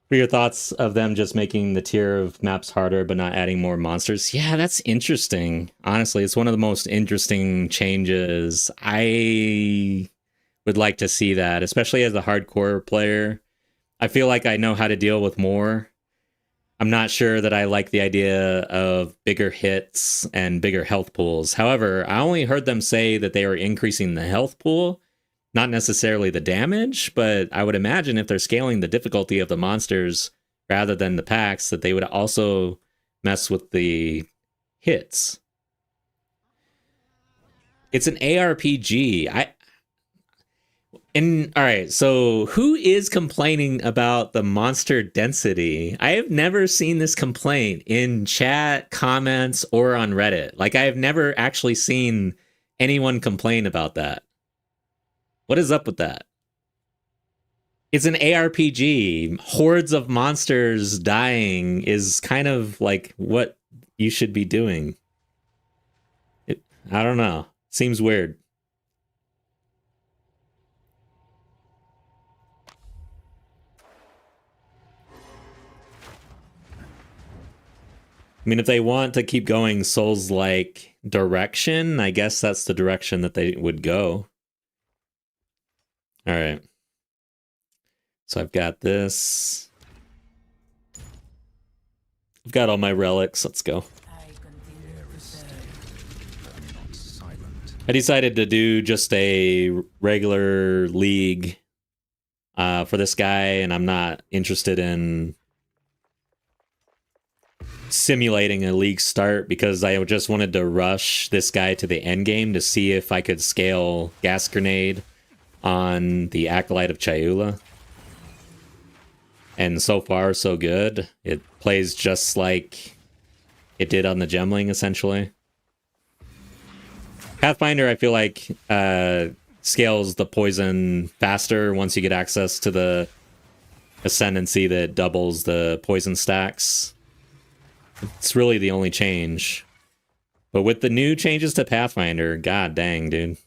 What are your thoughts of them just making the tier of maps harder but not adding more monsters? Yeah, that's interesting. Honestly, it's one of the most interesting changes. I would like to see that, especially as a hardcore player. I feel like I know how to deal with more. I'm not sure that I like the idea of bigger hits and bigger health pools. However, I only heard them say that they were increasing the health pool, not necessarily the damage, but I would imagine if they're scaling the difficulty of the monsters rather than the packs, that they would also mess with the hits. It's an ARPG. All right, so who is complaining about the monster density? I have never seen this complaint in chat, comments, or on Reddit. Like, I have never actually seen anyone complain about that. What is up with that? It's an ARPG. Hordes of monsters dying is kind of like what you should be doing. I don't know. Seems weird. I mean, if they want to keep going Souls-like direction, I guess that's the direction that they would go. All right. So I've got this. I've got all my relics. Let's go. I decided to do just a regular league for this guy, and I'm not interested in simulating a league start because I just wanted to rush this guy to the end game to see if I could scale Gas Grenade on the Acolyte of Chayula. And so far, so good. It plays just like it did on the Gemling, essentially. Pathfinder, I feel like, scales the poison faster once you get access to the Ascendancy that doubles the poison stacks. It's really the only change. But with the new changes to Pathfinder, god dang, dude.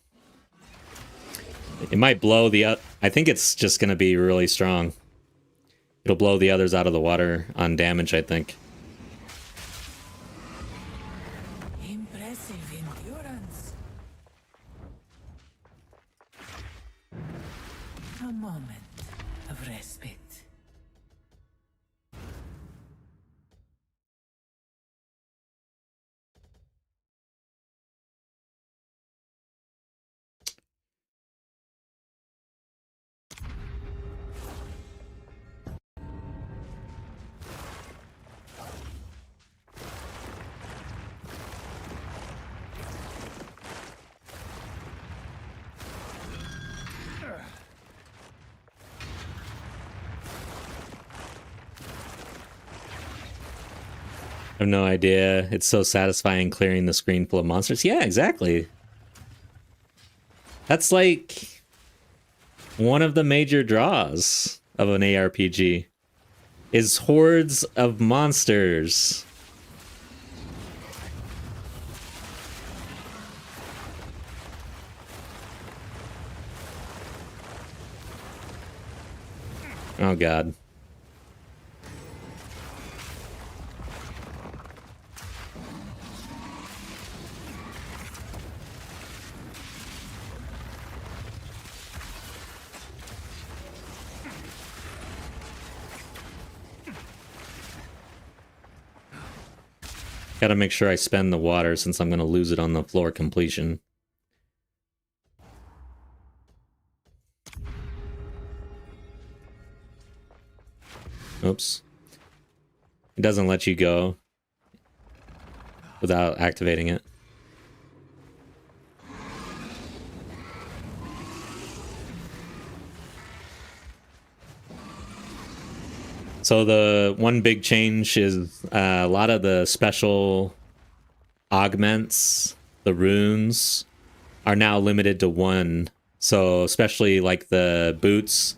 It might blow the... I think it's just going to be really strong. It'll blow the others out of the water on damage, I think. Impressive endurance. A moment of respite. I have no idea. It's so satisfying clearing the screen full of monsters. Yeah, exactly. That's like one of the major draws of an ARPG is hordes of monsters. Oh god. Gotta make sure I spend the water since I'm gonna lose it on the floor completion. Oops. It doesn't let you go without activating it. So the one big change is a lot of the special augments, the runes, are now limited to one. So especially like the boots,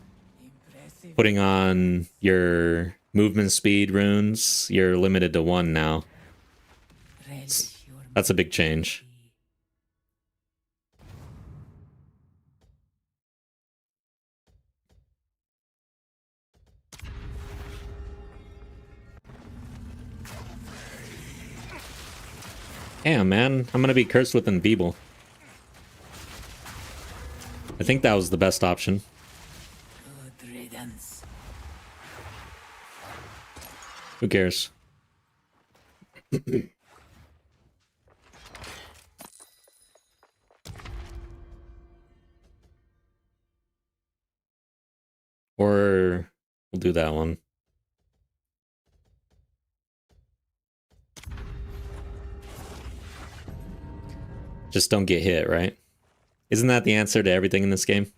putting on your movement speed runes, you're limited to one now. That's a big change. Damn, man. I'm gonna be cursed with Enfeeble. I think that was the best option. Good riddance. Who cares? Or we'll do that one. Just don't get hit, right? Isn't that the answer to everything in this game?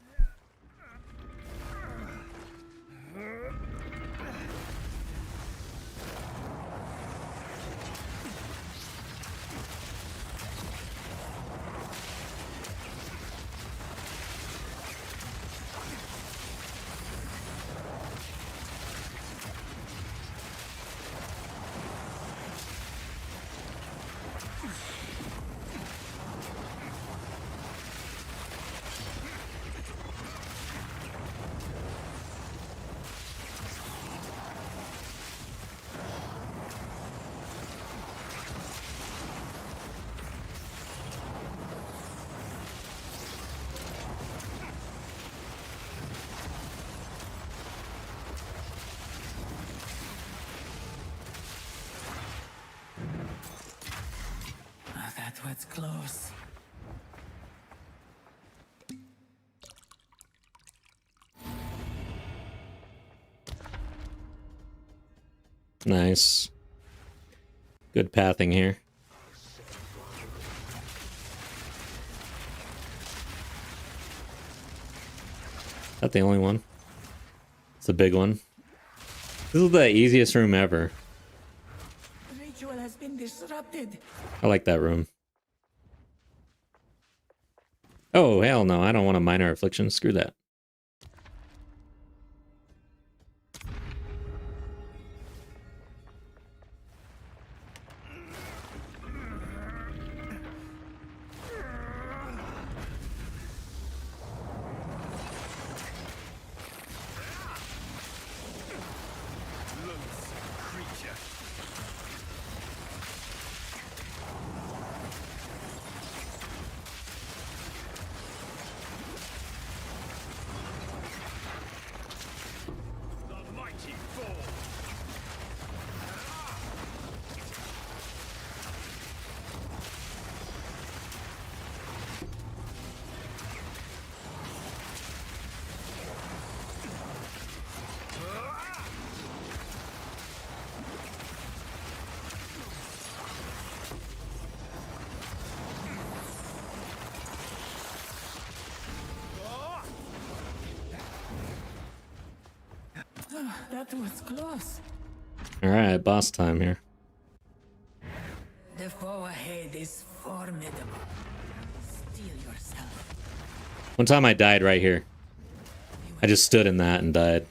Ah, that was close. Nice. Good pathing here. Is that the only one? It's a big one. This is the easiest room ever. The ritual has been disrupted. I like that room. Oh, hell no. I don't want a minor affliction. Screw that. That was close. Alright, boss time here. The foe ahead is formidable. Steel yourself. One time I died right here. I just stood in that and died.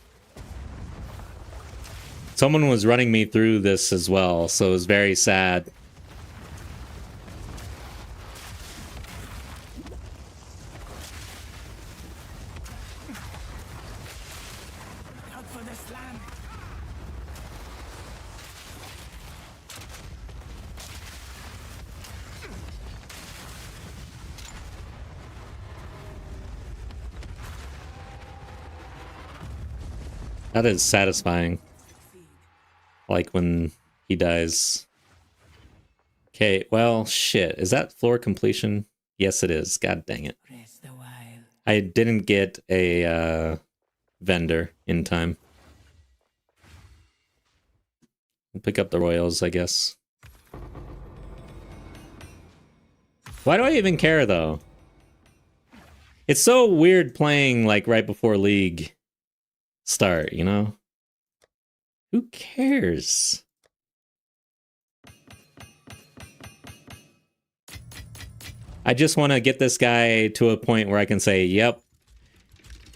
Someone was running me through this as well, so it was very sad. Out for the slam. That is satisfying. Like when he dies. Okay, well, shit. Is that floor completion? Yes, it is. God dang it. Rest a while. I didn't get a vendor in time. We'll pick up the royals, I guess. Why do I even care, though? It's so weird playing, like, right before League start, you know? Who cares? I just want to get this guy to a point where I can say, yep,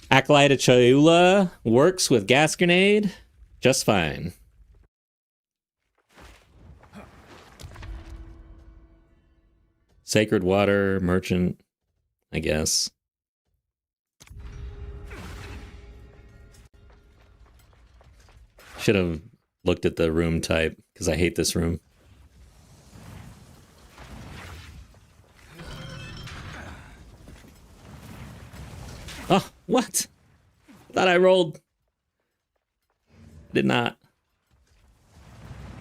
Acolyte of Cholula works with gas grenade just fine. Sacred Water Merchant, I guess. Should have looked at the room type, because I hate this room. Oh, what? Thought I rolled. Did not.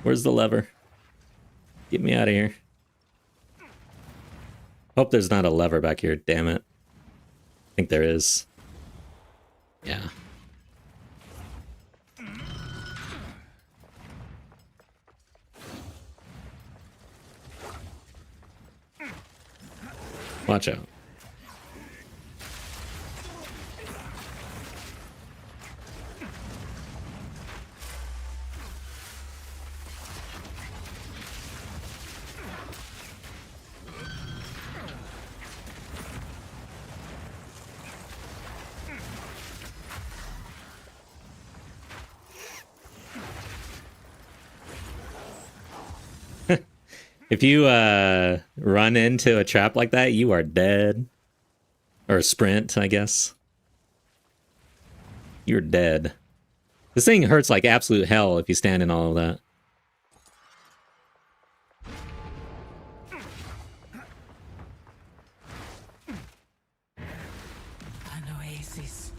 Where's the lever? Get me out of here. Hope there's not a lever back here, damn it. I think there is. Yeah. Watch out. If you run into a trap like that, you are dead. Or a sprint, I guess. You're dead. This thing hurts like absolute hell if you stand in all of that. An oasis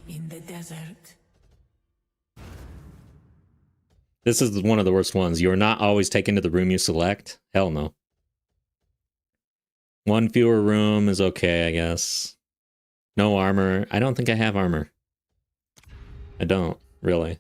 in the desert. This is one of the worst ones. You're not always taken to the room you select. Hell no. One fewer room is okay, I guess. No armor. I don't think I have armor. I don't, really.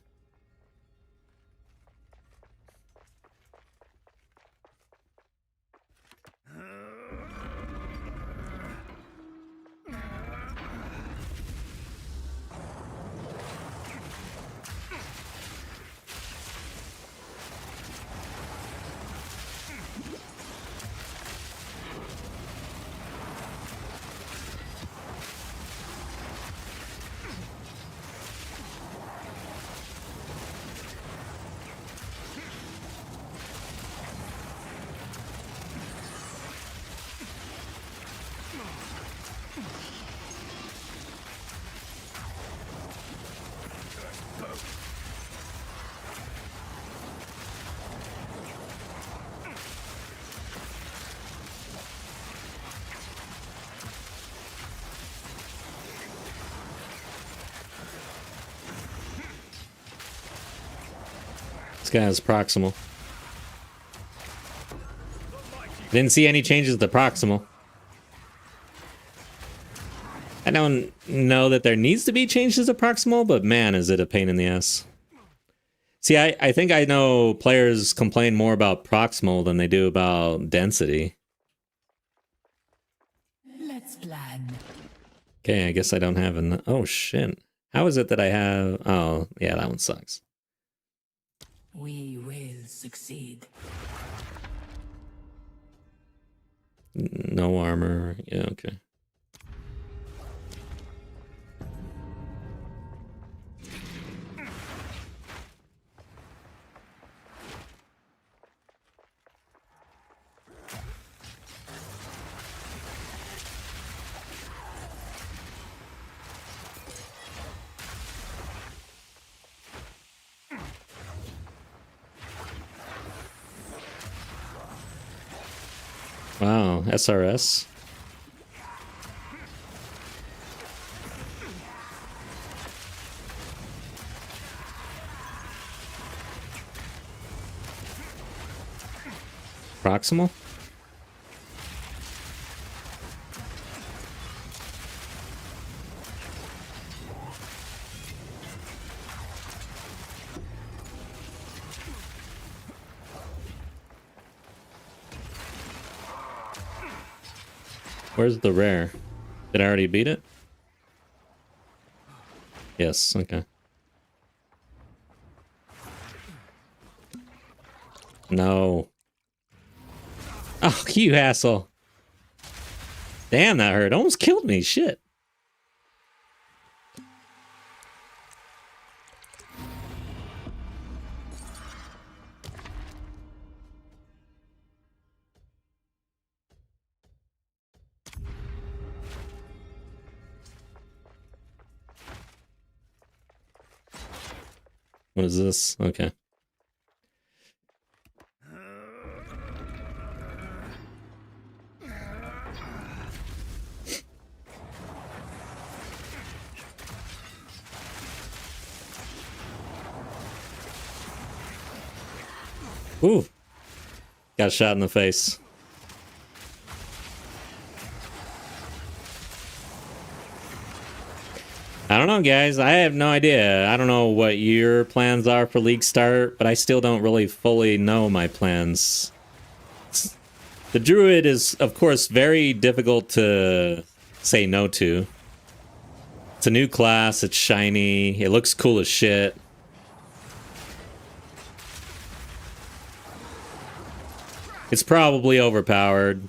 This guy has proximal. Didn't see any changes to proximal. I don't know that there needs to be changes to proximal, but man, is it a pain in the ass. See, I think I know players complain more about proximal than they do about density. Let's plan. Okay, I guess I don't have an... Oh, shit. How is it that I have... Oh, yeah, that one sucks. We will succeed. No armor. Yeah, okay. Wow, SRS. Proximal? Where's the rare? Did I already beat it? Yes, okay. No. Oh, you asshole. Damn, that hurt. Almost killed me. Shit. What is this? Okay. Ooh. Got shot in the face. I don't know, guys. I have no idea. I don't know what your plans are for League Start, but I still don't really fully know my plans. The druid is, of course, very difficult to say no to. It's a new class, it's shiny, it looks cool as shit. It's probably overpowered.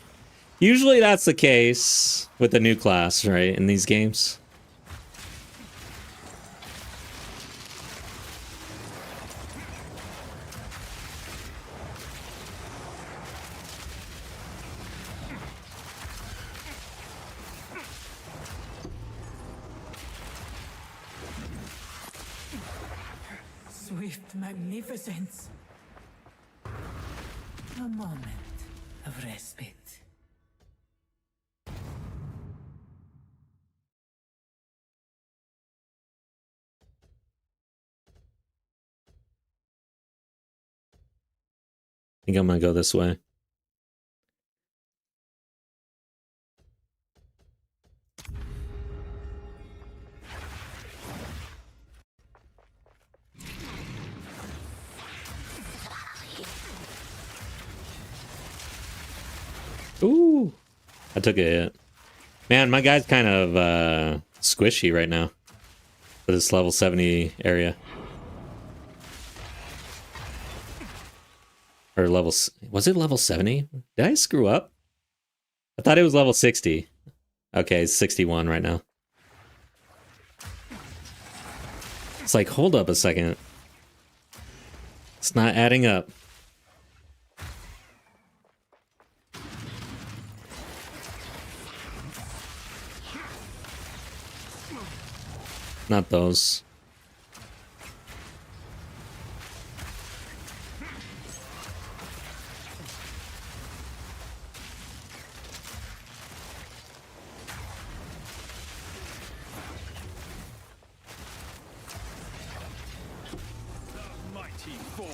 Usually that's the case with the new class, right, in these games. Swift magnificence. A moment of respite. I think I'm gonna go this way. Ooh, I took a hit. Man, my guy's kind of squishy right now for this level 70 area. Or level... Was it level 70? Did I screw up? I thought it was level 60. Okay, it's 61 right now. It's like, hold up a second. It's not adding up. Not those. Mighty fall.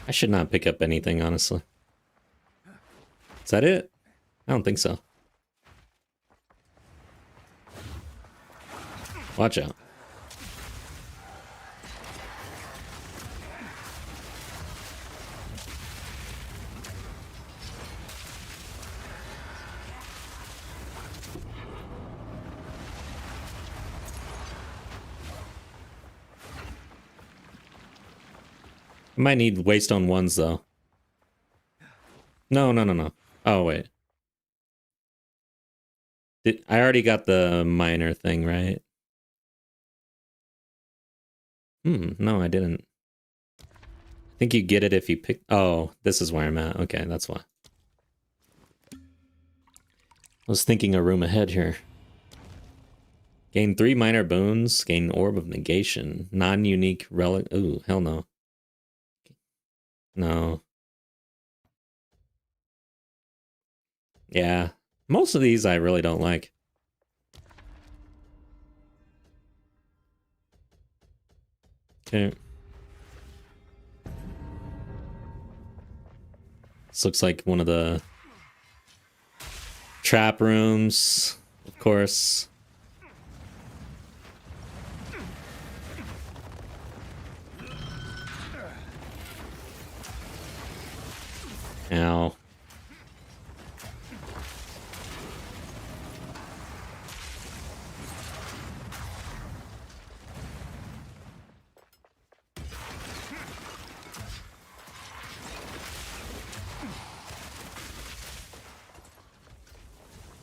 I should not pick up anything, honestly. Is that it? I don't think so. Watch out. I might need waystone ones, though. No. Oh, wait. I already got the minor thing, right? No, I didn't. I think you get it if you pick... Oh, this is where I'm at. Okay, that's why. I was thinking a room ahead here. Gain 3 minor boons. Gain Orb of Negation. Non-unique relic... Ooh, hell no. No. Yeah. Most of these I really don't like. Okay. This looks like one of the trap rooms, of course. Ow.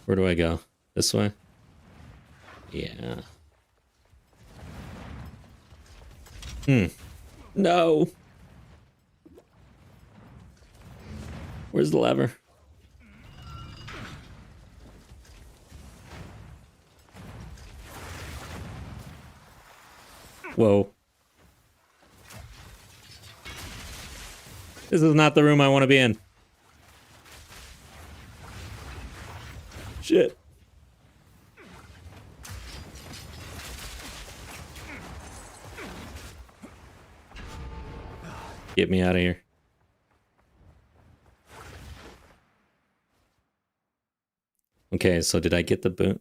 Where do I go? This way? Yeah. No. Where's the lever? Whoa. This is not the room I want to be in. Shit. Get me out of here. Okay, so did I get the boon?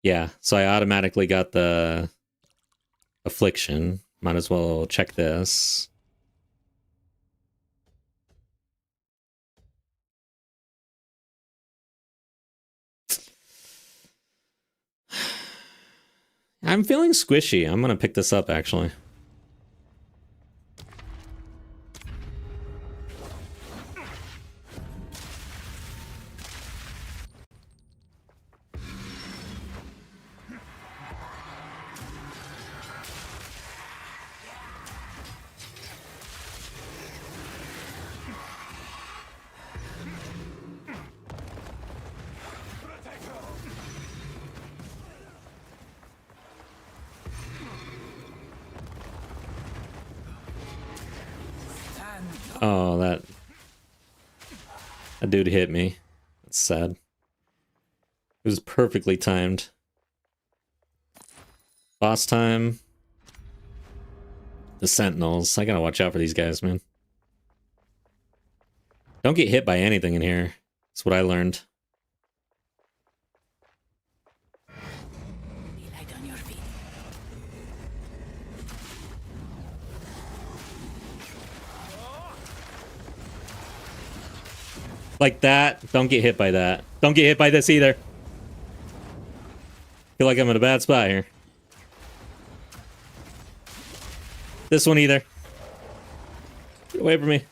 Yeah, so I automatically got the affliction. Might as well check this. I'm feeling squishy. I'm gonna pick this up, actually. Oh, that dude hit me. That's sad. It was perfectly timed. Boss time. The Sentinels. I gotta watch out for these guys, man. Don't get hit by anything in here. That's what I learned. Be light on your feet. Like that. Don't get hit by that. Don't get hit by this either. Feel like I'm in a bad spot here. This one either. Get away from me.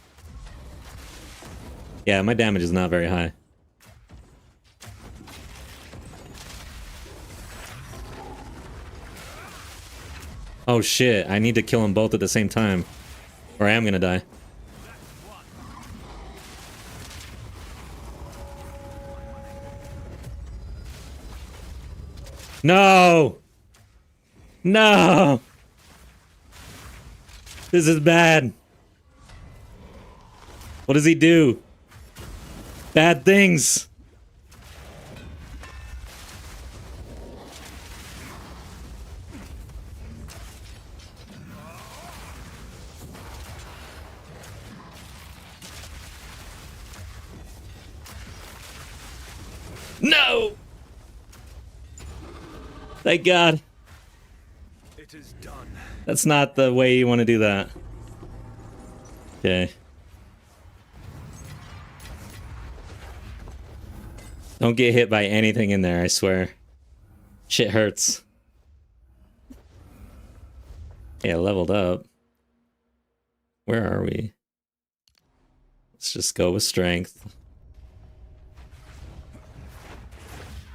Yeah, my damage is not very high. Oh shit, I need to kill them both at the same time, or I am gonna die. No! No! This is bad. What does he do? Bad things. No! Thank God. It is done. That's not the way you want to do that. Okay. Don't get hit by anything in there, I swear. Shit hurts. Yeah, leveled up. Where are we? Let's just go with strength.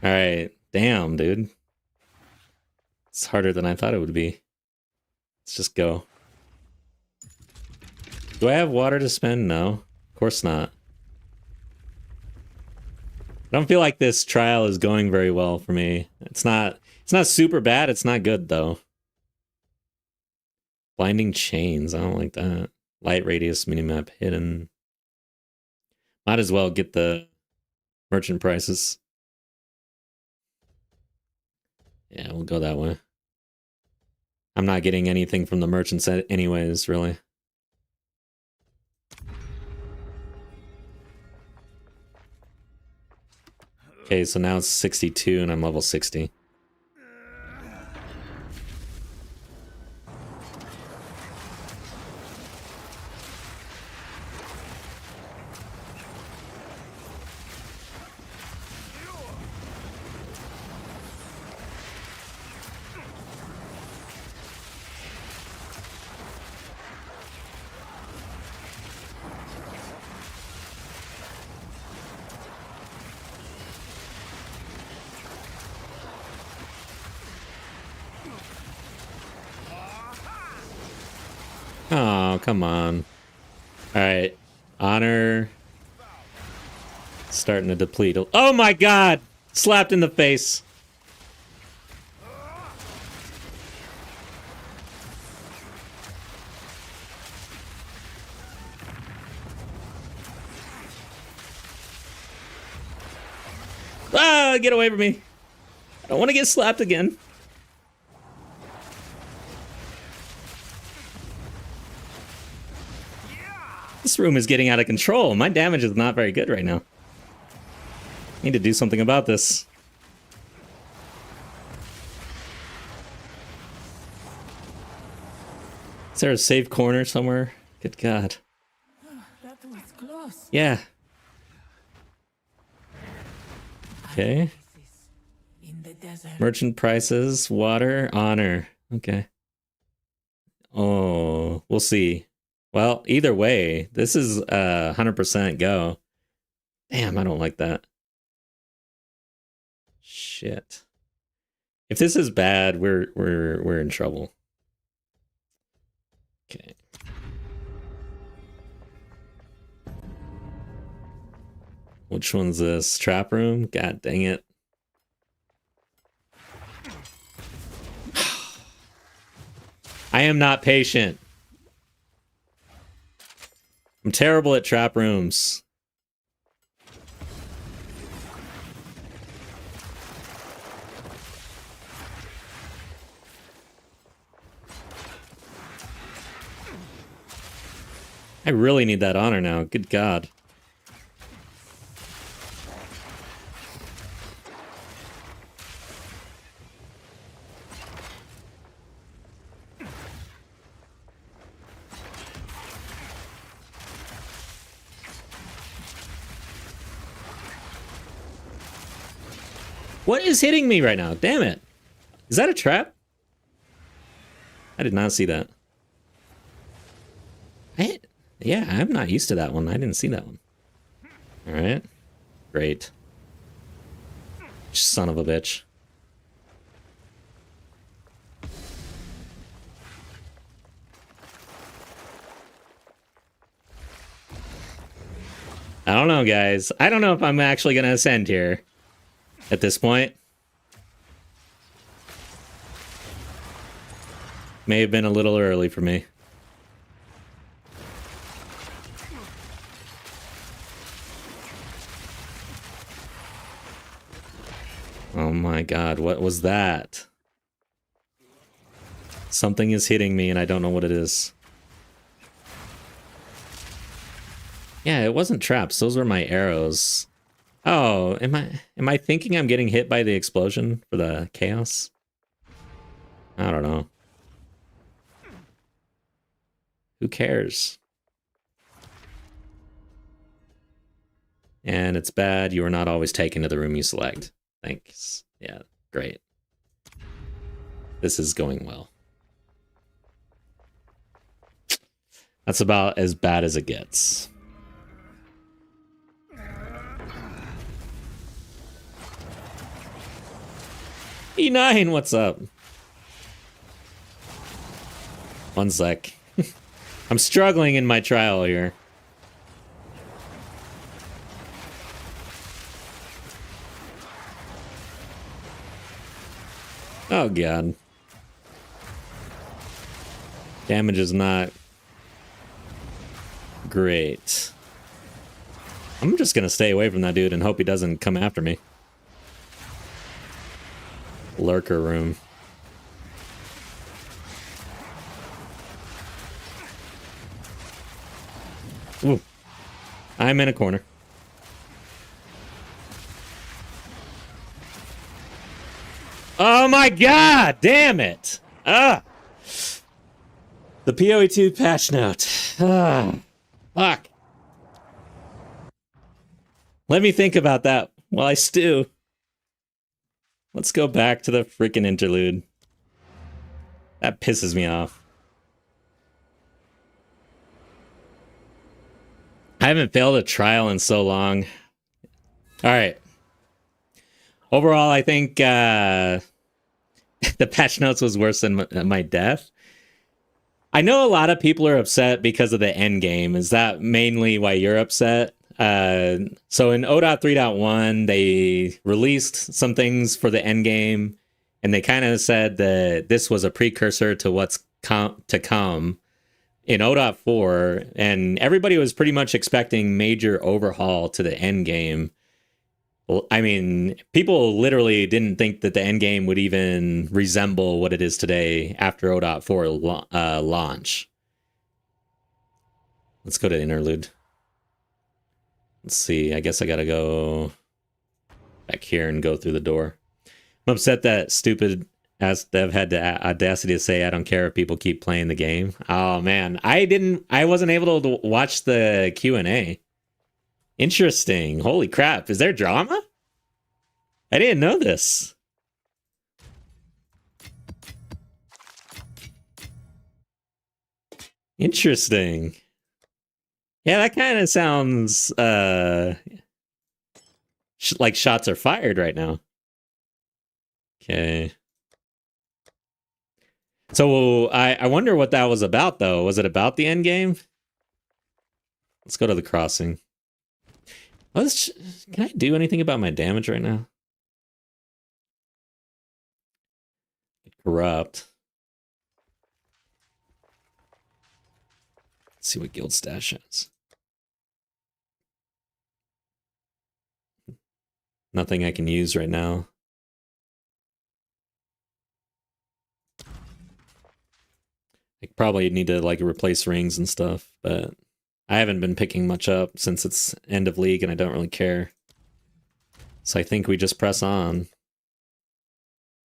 Alright. Damn, dude. It's harder than I thought it would be. Let's just go. Do I have water to spend? No. Of course not. I don't feel like this trial is going very well for me. It's not super bad, it's not good though. Blinding chains, I don't like that. Light radius minimap hidden. Might as well get the merchant prices. Yeah, we'll go that way. I'm not getting anything from the merchants anyways, really. Okay, so now it's 62 and I'm level 60. Oh, come on. Alright. Honor. Starting to deplete. Oh my god! Slapped in the face. Ah, get away from me. I don't want to get slapped again. This room is getting out of control. My damage is not very good right now. Need to do something about this. Is there a safe corner somewhere? Good God. That was close. Yeah. Okay. In the desert. Merchant prices, water, honor. Okay. Oh, we'll see. Well, either way, this is 100% go. Damn, I don't like that. Shit. If this is bad, we're in trouble. Okay. Which one's this? Trap room? God dang it. I am not patient. I'm terrible at trap rooms. I really need that honor now. Good God. What is hitting me right now? Damn it. Is that a trap? I did not see that. Yeah, I'm not used to that one. I didn't see that one. All right. Great. Son of a bitch. I don't know, guys. I don't know if I'm actually going to ascend here at this point. May have been a little early for me. Oh my God, what was that? Something is hitting me and I don't know what it is. Yeah, it wasn't traps. Those were my arrows. Oh, am I thinking I'm getting hit by the explosion for the chaos? I don't know. Who cares? And it's bad. You are not always taken to the room you select. Thanks. Yeah, great. This is going well. That's about as bad as it gets. E9, what's up? One sec. I'm struggling in my trial here. Oh God. Damage is not great. I'm just gonna stay away from that dude and hope he doesn't come after me. Lurker room. Ooh. I'm in a corner. Oh my God! Damn it! Ah! The POE 2 patch note. Ah. Fuck. Let me think about that while I stew. Let's go back to the freaking interlude. That pisses me off. I haven't failed a trial in so long. All right. Overall, I think the patch notes was worse than my death. I know a lot of people are upset because of the end game. Is that mainly why you're upset? So in 0.3.1, they released some things for the end game, and they kind of said that this was a precursor to what's to come in 0.4, and everybody was pretty much expecting major overhaul to the end game. Well, I mean, people literally didn't think that the end game would even resemble what it is today after 0.4 launch. Let's go to interlude. Let's see. I guess I gotta go back here and go through the door. I'm upset that stupid ass dev had the audacity to say, I don't care if people keep playing the game. Oh man, I wasn't able to watch the Q&A. Interesting. Holy crap. Is there drama? I didn't know this. Interesting. Yeah, that kind of sounds like shots are fired right now. Okay. So I wonder what that was about, though. Was it about the end game? Let's go to the crossing. Can I do anything about my damage right now? Corrupt. Let's see what guild stash has. Nothing I can use right now. I probably need to like replace rings and stuff, but I haven't been picking much up since it's end of league and I don't really care. So I think we just press on.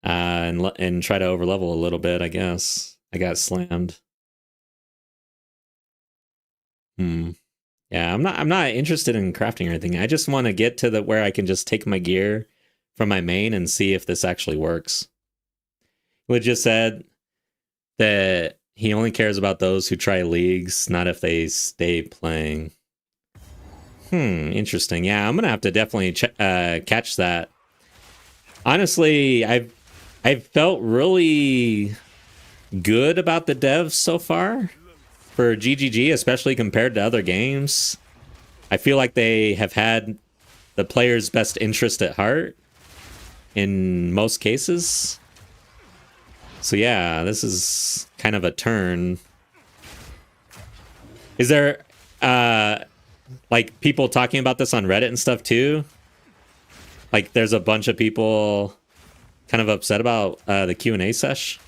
And try to overlevel a little bit, I guess. I got slammed. Yeah, I'm not interested in crafting or anything. I just want to get to where I can just take my gear from my main and see if this actually works. Would just said that he only cares about those who try leagues, not if they stay playing. Interesting. Yeah, I'm gonna have to definitely catch that. Honestly, I've felt really good about the devs so far for GGG, especially compared to other games. I feel like they have had the player's best interest at heart in most cases. So yeah, this is kind of a turn. Is there like people talking about this on Reddit and stuff too? Like there's a bunch of people kind of upset about the Q&A sesh.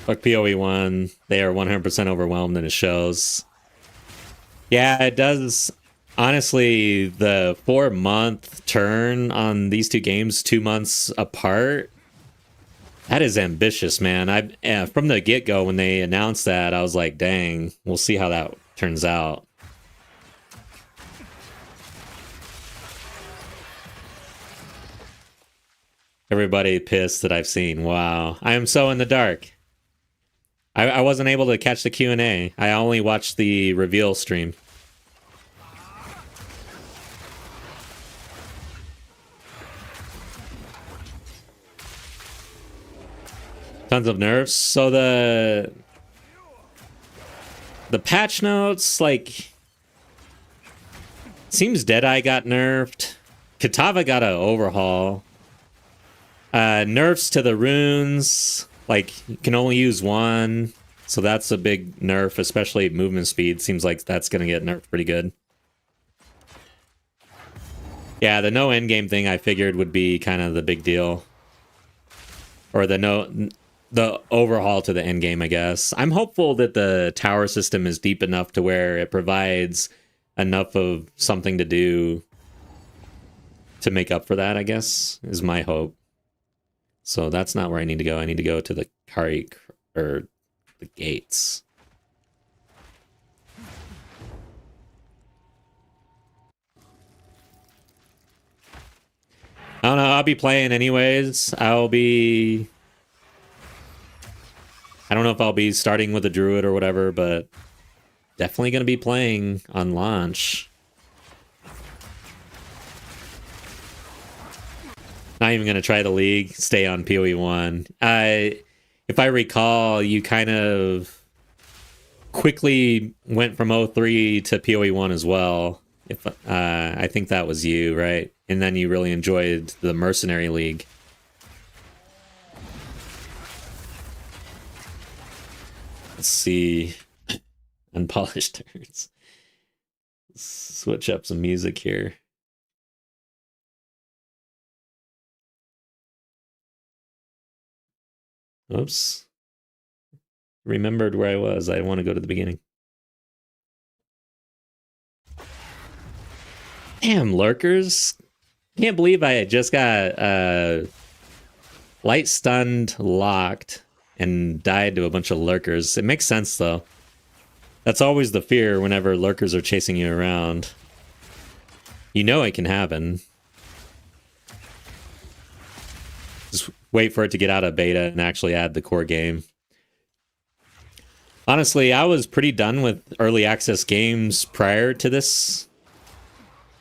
Like POE 1, they are 100% overwhelmed and it shows. Yeah, it does. Honestly, the 4-month turn on these two games, 2 months apart, that is ambitious, man. From the get-go when they announced that, I was like, dang, we'll see how that turns out. Everybody pissed that I've seen. Wow. I am so in the dark. I wasn't able to catch the Q&A. I only watched the reveal stream. Tons of nerfs. So the patch notes, like, seems Deadeye got nerfed. Kitava got an overhaul. Nerfs to the runes, like you can only use one, so that's a big nerf, especially movement speed. Seems like that's gonna get nerfed pretty good. Yeah, the no endgame thing I figured would be kind of the big deal, or the overhaul to the endgame, I guess. I'm hopeful that the tower system is deep enough to where it provides enough of something to do to make up for that, I guess, is my hope. So that's not where I need to go. I need to go to the Kari, or the gates. I don't know. I'll be playing anyways. I don't know if I'll be starting with a druid or whatever, but definitely going to be playing on launch. Not even going to try the league, stay on POE 1. If I recall, you kind of quickly went from 03 to POE 1 as well. I think that was you, right? And then you really enjoyed the Mercenary League. Let's see. Unpolished turns. Switch up some music here. Oops. Remembered where I was. I want to go to the beginning. Damn, lurkers. Can't believe I just got light stunned, locked, and died to a bunch of lurkers. It makes sense, though. That's always the fear whenever lurkers are chasing you around. You know it can happen. wait for it to get out of beta and actually add the core game. Honestly, I was pretty done with early access games prior to this,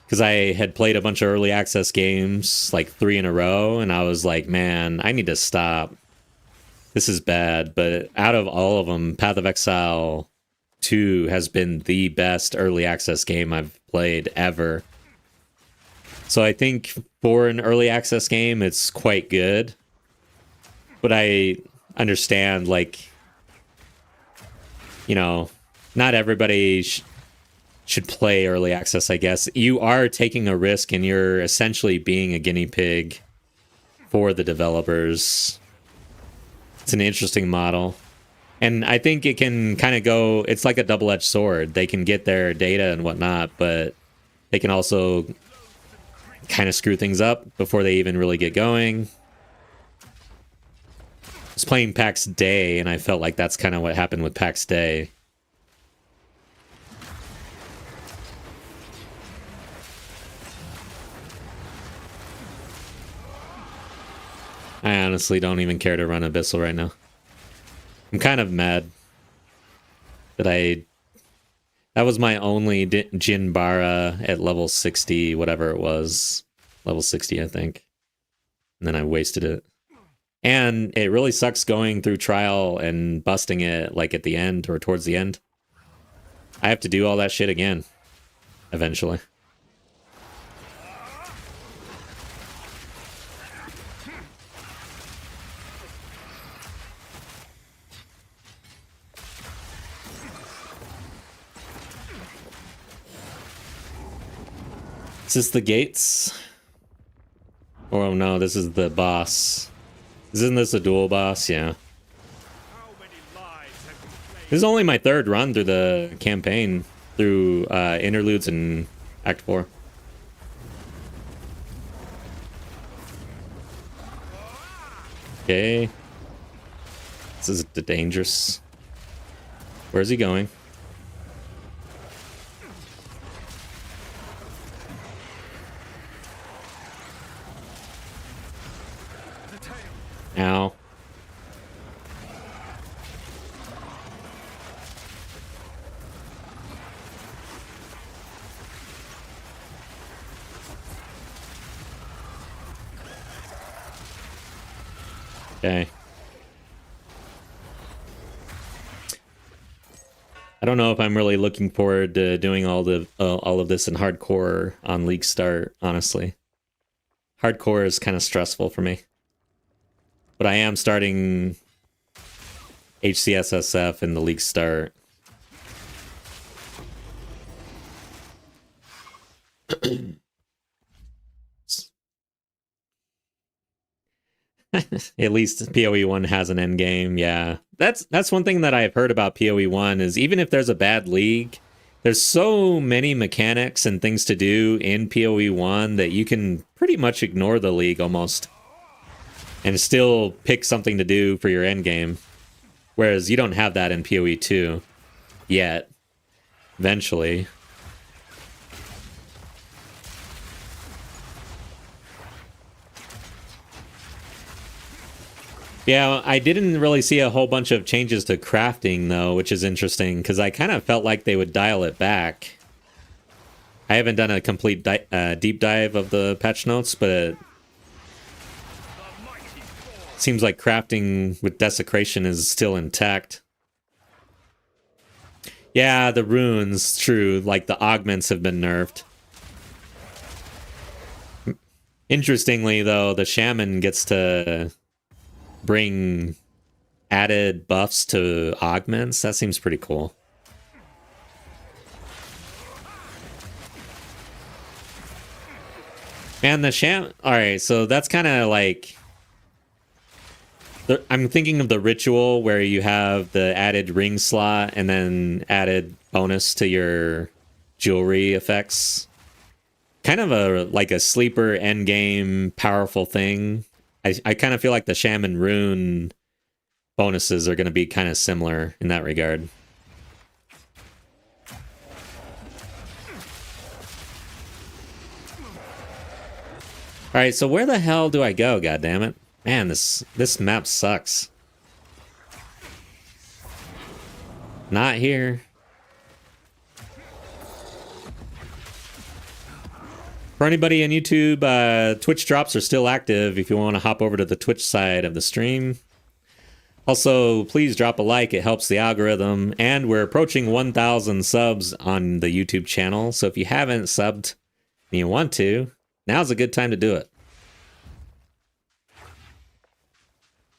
because I had played a bunch of early access games, like 3 in a row, and I was like, man, I need to stop. This is bad. But out of all of them, Path of Exile 2 has been the best early access game I've played ever. So I think for an early access game, it's quite good. But I understand, like, you know, not everybody should play early access, I guess. You are taking a risk and you're essentially being a guinea pig for the developers. It's an interesting model. And I think it can kind of go, it's like a double-edged sword. They can get their data and whatnot, but they can also kind of screw things up before they even really get going. I was playing PAX Day, and I felt like that's kind of what happened with PAX Day. I honestly don't even care to run Abyssal right now. I'm kind of mad that that was my only Jinbara at level 60, whatever it was. Level 60, I think. And then I wasted it. And it really sucks going through trial and busting it like at the end or towards the end. I have to do all that shit again eventually. Is this the gates? Oh no, this is the boss. Isn't this a dual boss? Yeah. This is only my third run through the campaign, through interludes and Act 4. Okay. This is dangerous. Where's he going? Ow. Okay. I don't know if I'm really looking forward to doing all of this in hardcore on League Start, honestly. Hardcore is kind of stressful for me. But I am starting HCSSF in the League Start. At least POE 1 has an end game. Yeah, that's one thing that I've heard about POE 1 is even if there's a bad league, there's so many mechanics and things to do in POE 1 that you can pretty much ignore the league almost and still pick something to do for your end game. Whereas you don't have that in POE 2 yet. Eventually. Yeah, I didn't really see a whole bunch of changes to crafting, though, which is interesting, because I kind of felt like they would dial it back. I haven't done a complete deep dive of the patch notes, but it seems like crafting with desecration is still intact. Yeah, the runes, true, like the augments have been nerfed. Interestingly, though, the shaman gets to bring added buffs to augments. That seems pretty cool. And the shaman... Alright, so that's kind of like... I'm thinking of the ritual where you have the added ring slot and then added bonus to your jewelry effects. Kind of like a sleeper endgame powerful thing. I kind of feel like the Shaman Rune bonuses are going to be kind of similar in that regard. Alright, so where the hell do I go, goddammit? Man, this map sucks. Not here. For anybody on YouTube, Twitch drops are still active if you want to hop over to the Twitch side of the stream. Also, please drop a like. It helps the algorithm. And we're approaching 1,000 subs on the YouTube channel. So if you haven't subbed and you want to, now's a good time to do it.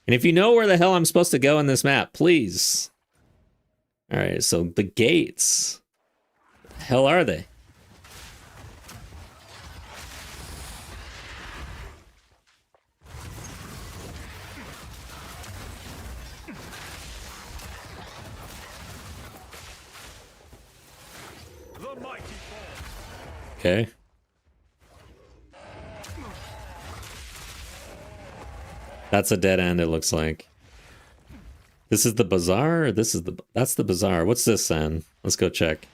And if you know where the hell I'm supposed to go in this map, please. All right, so the gates. What the hell are they? Okay. That's a dead end, it looks like. This is the bazaar? Or this is the... That's the bazaar. What's this then? Let's go check.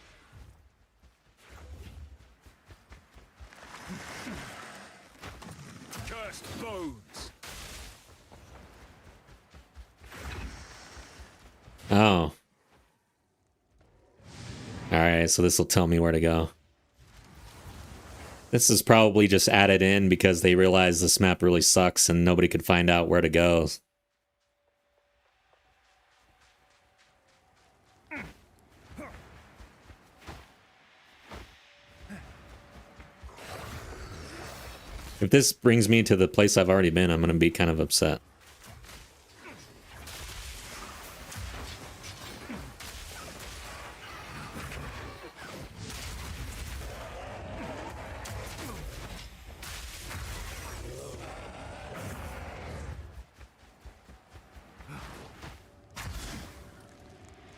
Cursed bones. Oh. Alright, so this will tell me where to go. This is probably just added in because they realized this map really sucks and nobody could find out where to go. If this brings me to the place I've already been, I'm going to be kind of upset.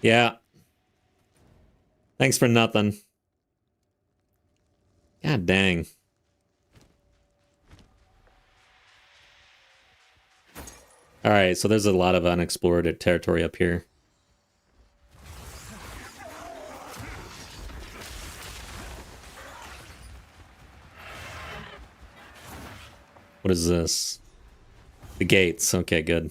Yeah. Thanks for nothing. God dang. Alright, so there's a lot of unexplored territory up here. What is this? The gates. Okay, good.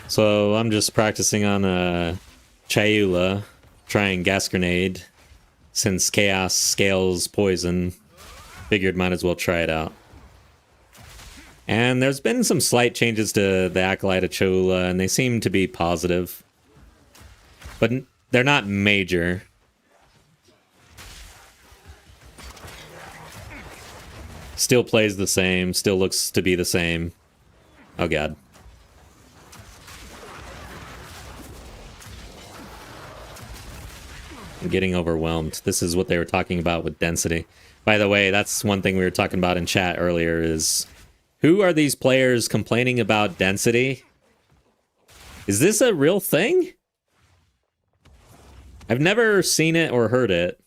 So I'm just practicing on a Chayula, trying gas grenade. Since chaos scales poison, figured might as well try it out. And there's been some slight changes to the Acolyte of Chayula, and they seem to be positive. But they're not major. Still plays the same, still looks to be the same. Oh god. I'm getting overwhelmed. This is what they were talking about with density. By the way, that's one thing we were talking about in chat earlier is... Who are these players complaining about density? Is this a real thing? I've never seen it or heard it.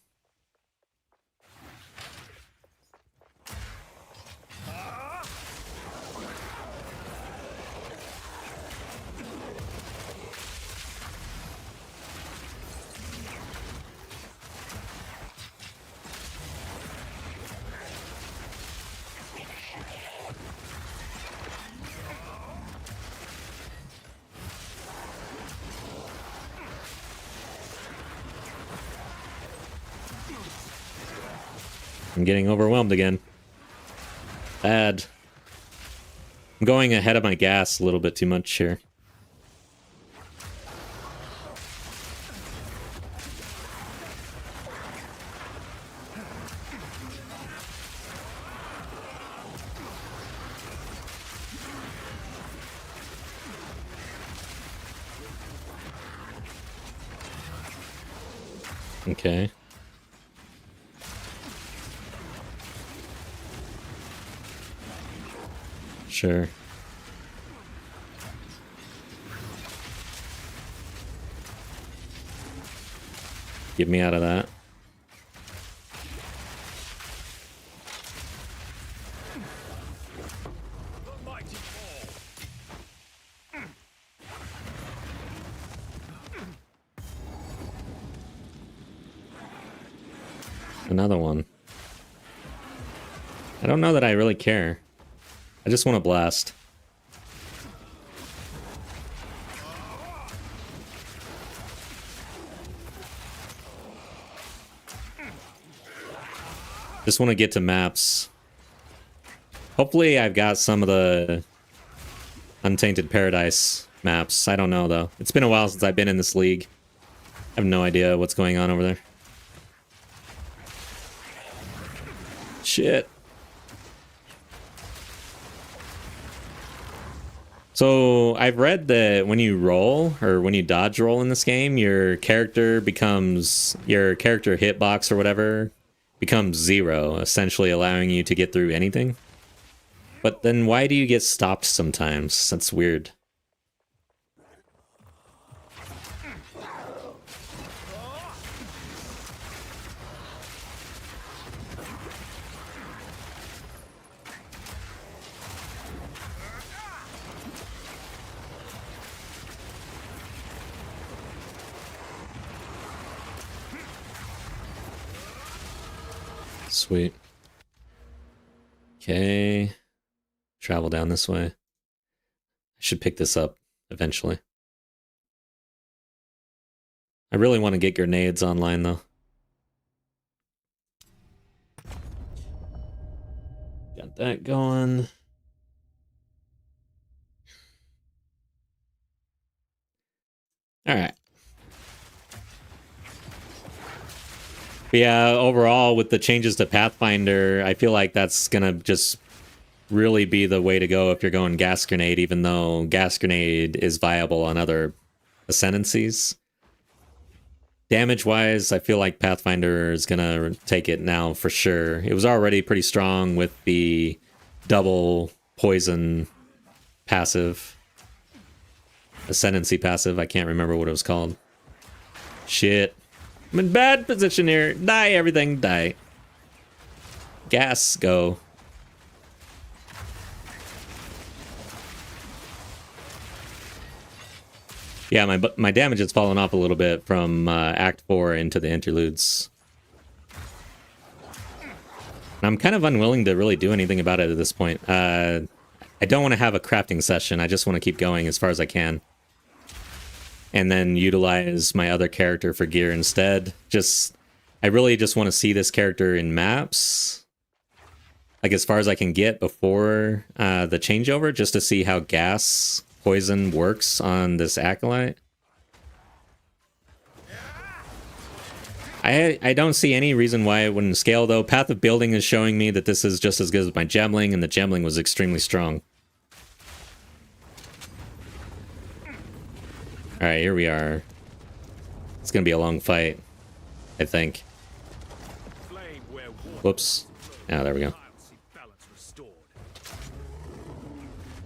I'm getting overwhelmed again. Bad. I'm going ahead of my gas a little bit too much here. Okay. Sure. Get me out of that. Another one. I don't know that I really care. I just want to blast. Just want to get to maps. Hopefully I've got some of the Untainted Paradise maps. I don't know though. It's been a while since I've been in this league. I have no idea what's going on over there. Shit. So I've read that when you roll or when you dodge roll in this game, your character hitbox or whatever becomes 0, essentially allowing you to get through anything. But then why do you get stopped sometimes? That's weird. Sweet. Okay. Travel down this way. I should pick this up eventually. I really want to get grenades online though. Got that going. All right. But yeah, overall, with the changes to Pathfinder, I feel like that's gonna just really be the way to go if you're going gas grenade, even though gas grenade is viable on other ascendancies. Damage-wise, I feel like Pathfinder is gonna take it now for sure. It was already pretty strong with the double poison passive. Ascendancy passive, I can't remember what it was called. Shit. I'm in bad position here. Die, everything, die. Gas, go. Yeah, my damage has fallen off a little bit from Act 4 into the interludes. And I'm kind of unwilling to really do anything about it at this point. I don't want to have a crafting session. I just want to keep going as far as I can. And then utilize my other character for gear instead. I really just want to see this character in maps. Like as far as I can get before the changeover, just to see how gas poison works on this Acolyte. I don't see any reason why it wouldn't scale though. Path of Building is showing me that this is just as good as my Gemling, and the Gemling was extremely strong. Alright, here we are. It's gonna be a long fight, I think. Whoops. Ah, there we go.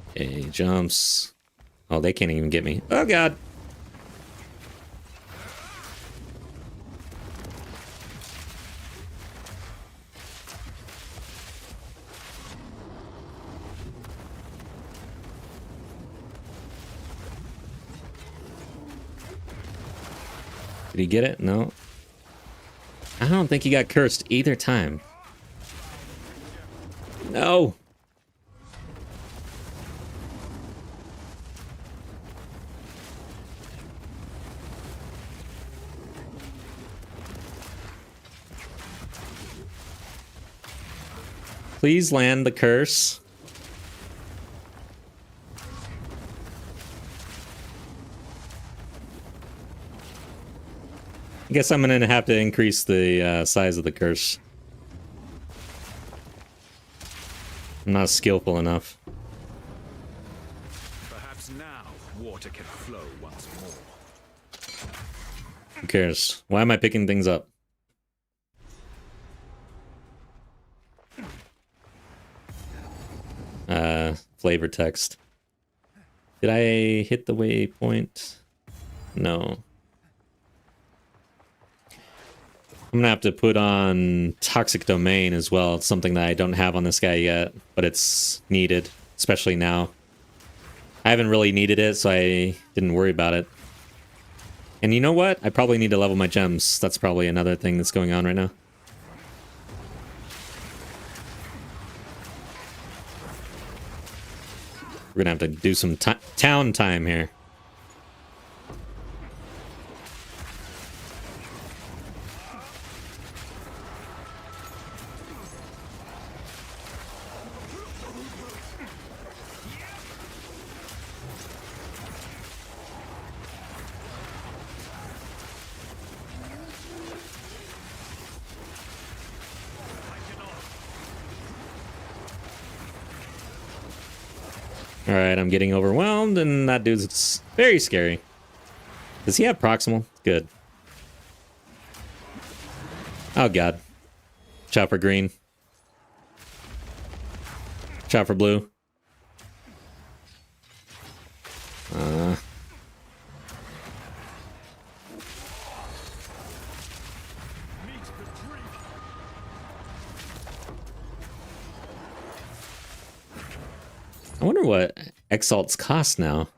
Okay, jumps. Oh, they can't even get me. Oh, God. Did he get it? No. I don't think he got cursed either time. No. Please land the curse. I guess I'm gonna have to increase the size of the curse. I'm not skillful enough. Perhaps now water can flow once more. Who cares? Why am I picking things up? Flavor text. Did I hit the waypoint? No. I'm gonna have to put on Toxic Domain as well. It's something that I don't have on this guy yet, but it's needed, especially now. I haven't really needed it, so I didn't worry about it. And you know what? I probably need to level my gems. That's probably another thing that's going on right now. We're gonna have to do some town time here. Alright, I'm getting overwhelmed, and that dude's very scary. Does he have proximal? Good. Oh god. Chopper green. Chopper blue. I wonder what Exalt's cost now.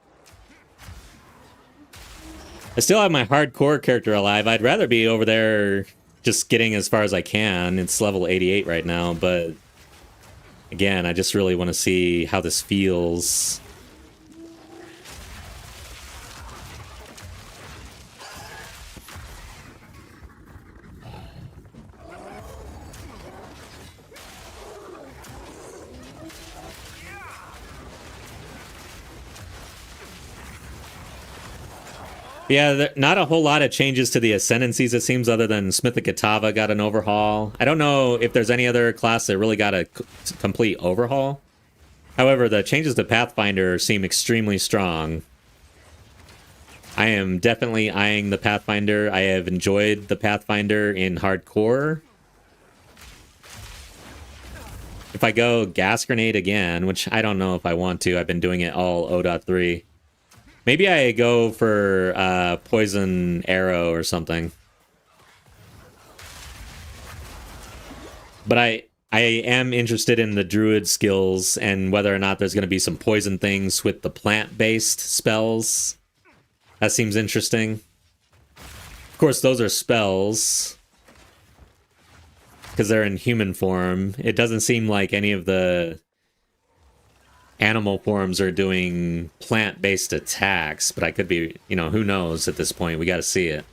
I still have my hardcore character alive. I'd rather be over there just getting as far as I can. It's level 88 right now, but again, I just really want to see how this feels. Yeah, not a whole lot of changes to the Ascendancies, it seems, other than Smith and Katava got an overhaul. I don't know if there's any other class that really got a complete overhaul. However, the changes to Pathfinder seem extremely strong. I am definitely eyeing the Pathfinder. I have enjoyed the Pathfinder in hardcore. If I go Gas Grenade again, which I don't know if I want to, I've been doing it all 0.3. Maybe I go for Poison Arrow or something. But I am interested in the Druid skills and whether or not there's going to be some poison things with the plant-based spells. That seems interesting. Of course, those are spells, because they're in human form. It doesn't seem like any of the animal forms are doing plant-based attacks, but I could be, you know, who knows at this point. We got to see it.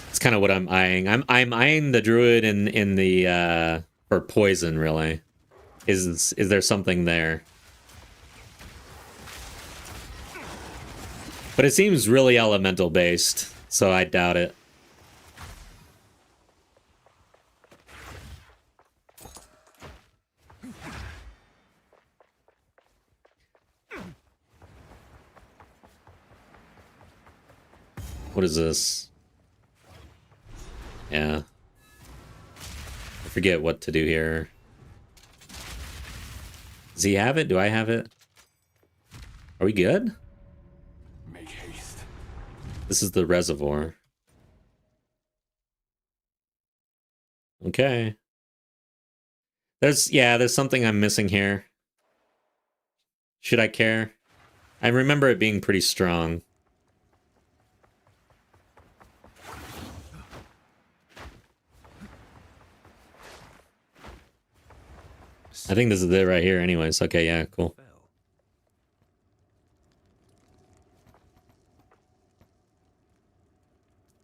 It's kind of what I'm eyeing. I'm eyeing the druid in the for poison, really. Is there something there? But it seems really elemental based, so I doubt it. What is this? Yeah. I forget what to do here. Does he have it? Do I have it? Are we good? Make haste. This is the reservoir. Okay. There's something I'm missing here. Should I care? I remember it being pretty strong. I think this is it right here anyways. Okay, yeah, cool.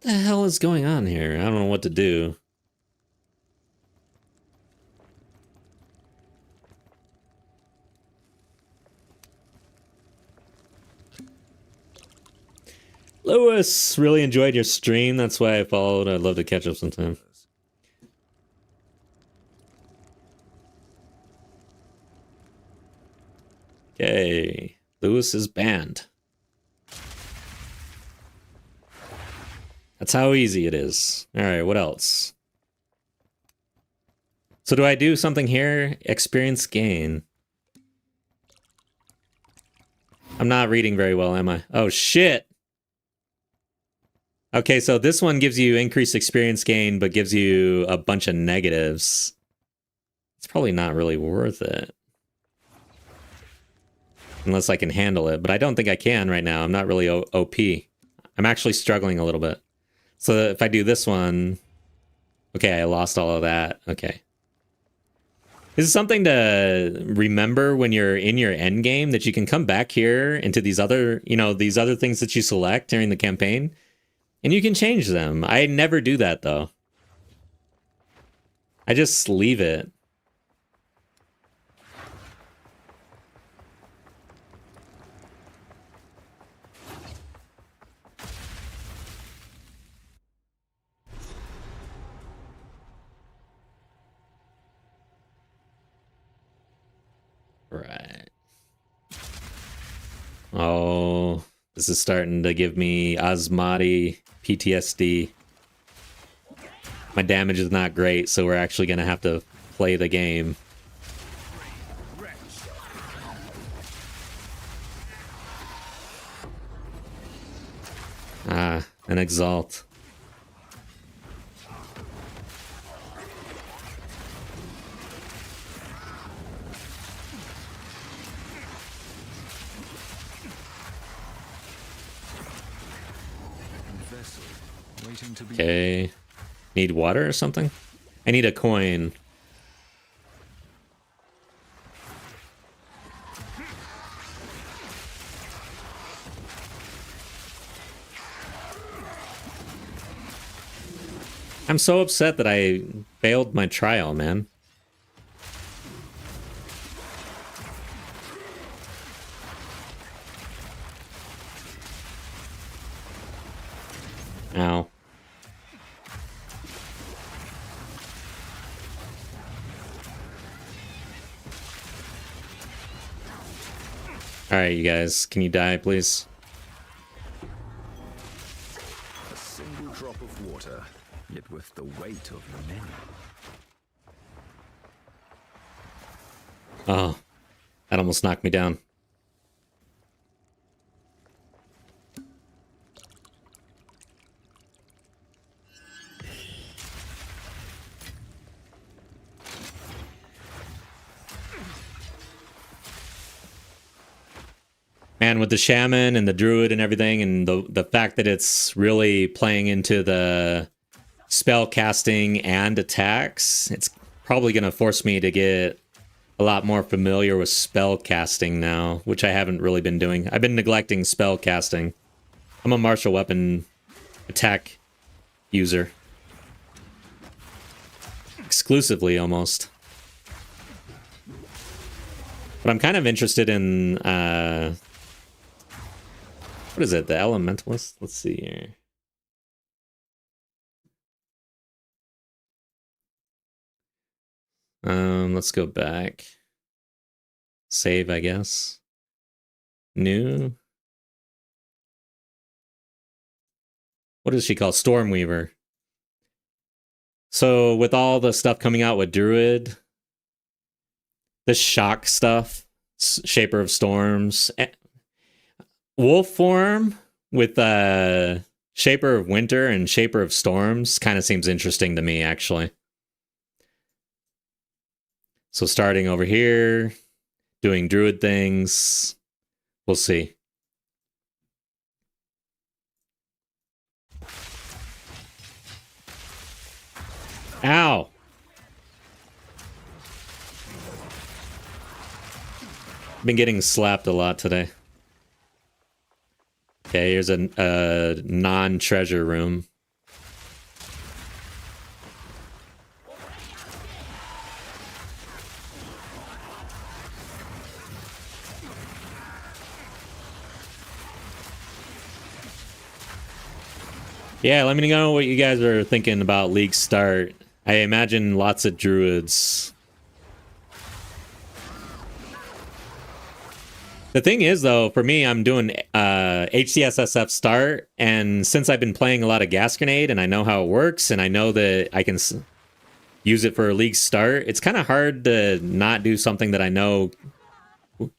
What the hell is going on here? I don't know what to do. Lewis, really enjoyed your stream. That's why I followed. I'd love to catch up sometime. Okay, Lewis is banned. That's how easy it is. All right, what else? So do I do something here? Experience gain. I'm not reading very well, am I? Oh, shit. Okay, so this one gives you increased experience gain, but gives you a bunch of negatives. It's probably not really worth it. Unless I can handle it, but I don't think I can right now. I'm not really OP. I'm actually struggling a little bit. So if I do this one... Okay, I lost all of that. Okay. This is something to remember when you're in your end game, that you can come back here into these other, these other things that you select during the campaign, and you can change them. I never do that though. I just leave it. Right. Oh, this is starting to give me Asmati PTSD. My damage is not great, so we're actually going to have to play the game. Ah, an Exalt. Okay. Need water or something? I need a coin. I'm so upset that I failed my trial, man. Ow. Alright, you guys, can you die, please? A single drop of water, yet with the weight of many. Oh, that almost knocked me down. Man, with the shaman and the druid and everything, and the fact that it's really playing into the spell casting and attacks, it's probably going to force me to get a lot more familiar with spell casting now, which I haven't really been doing. I've been neglecting spell casting. I'm a martial weapon attack user. Exclusively, almost. But I'm kind of interested in... what is it? The Elementalist? Let's see here. Let's go back. Save, I guess. New. What does she call? Stormweaver. So with all the stuff coming out with Druid, the shock stuff, Shaper of Storms, Wolf form with Shaper of Winter and Shaper of Storms kind of seems interesting to me, actually. So starting over here, doing Druid things, we'll see. Ow! Been getting slapped a lot today. Okay, here's a non-treasure room. Yeah, let me know what you guys are thinking about League start. I imagine lots of druids. The thing is, though, for me, I'm doing HCSSF start, and since I've been playing a lot of Gas Grenade, and I know how it works, and I know that I can use it for a League start, it's kind of hard to not do something that I know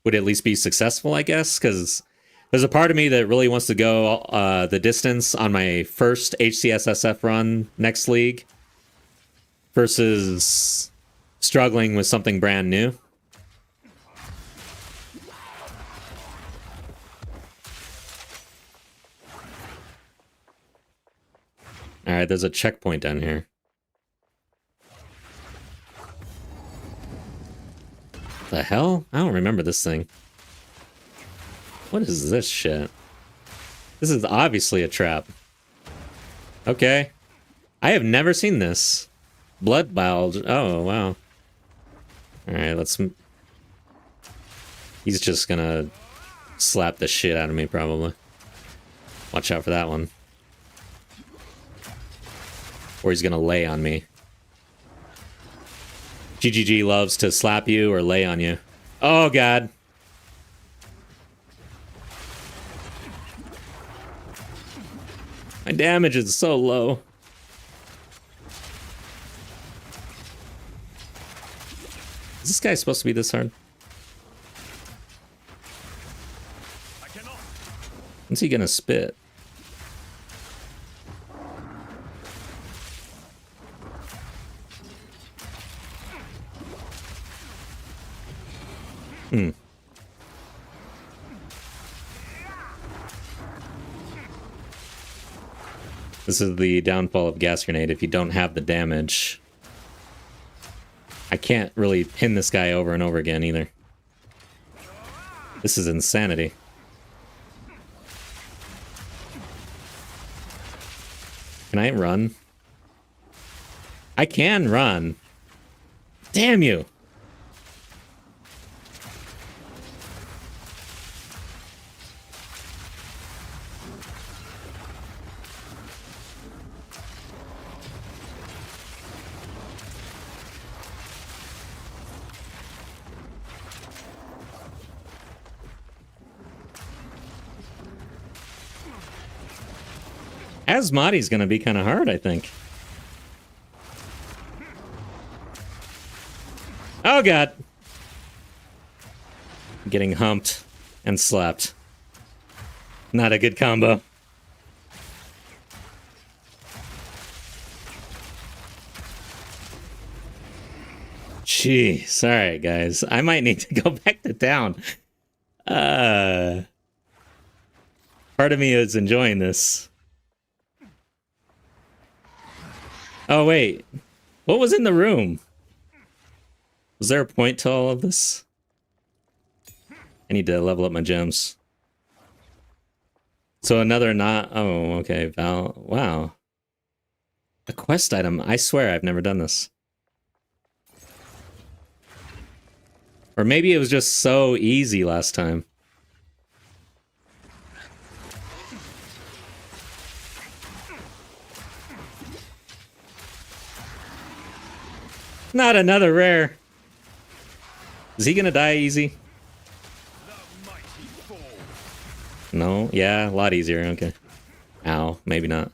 would at least be successful, I guess, because there's a part of me that really wants to go the distance on my first HCSSF run next League versus struggling with something brand new. All right, there's a checkpoint down here. The hell? I don't remember this thing. What is this shit? This is obviously a trap. Okay. I have never seen this. Blood bulge. Oh, wow. Alright, let's... He's just gonna slap the shit out of me, probably. Watch out for that one. Or he's gonna lay on me. GGG loves to slap you or lay on you. Oh, God. My damage is so low. Is this guy supposed to be this hard? When's he gonna spit? This is the downfall of gas grenade. If you don't have the damage, I can't really pin this guy over and over again either. This is insanity. Can I run? I can run. Damn you. Asmati's gonna be kind of hard, I think. Oh, God. Getting humped and slapped. Not a good combo. Jeez. Alright, guys. I might need to go back to town. Part of me is enjoying this. Oh, wait. What was in the room? Was there a point to all of this? I need to level up my gems. So another not... Oh, okay. Val... Wow. A quest item. I swear I've never done this. Or maybe it was just so easy last time. Not another rare. Is he gonna die easy? No? Yeah, a lot easier. Okay. Ow. Maybe not.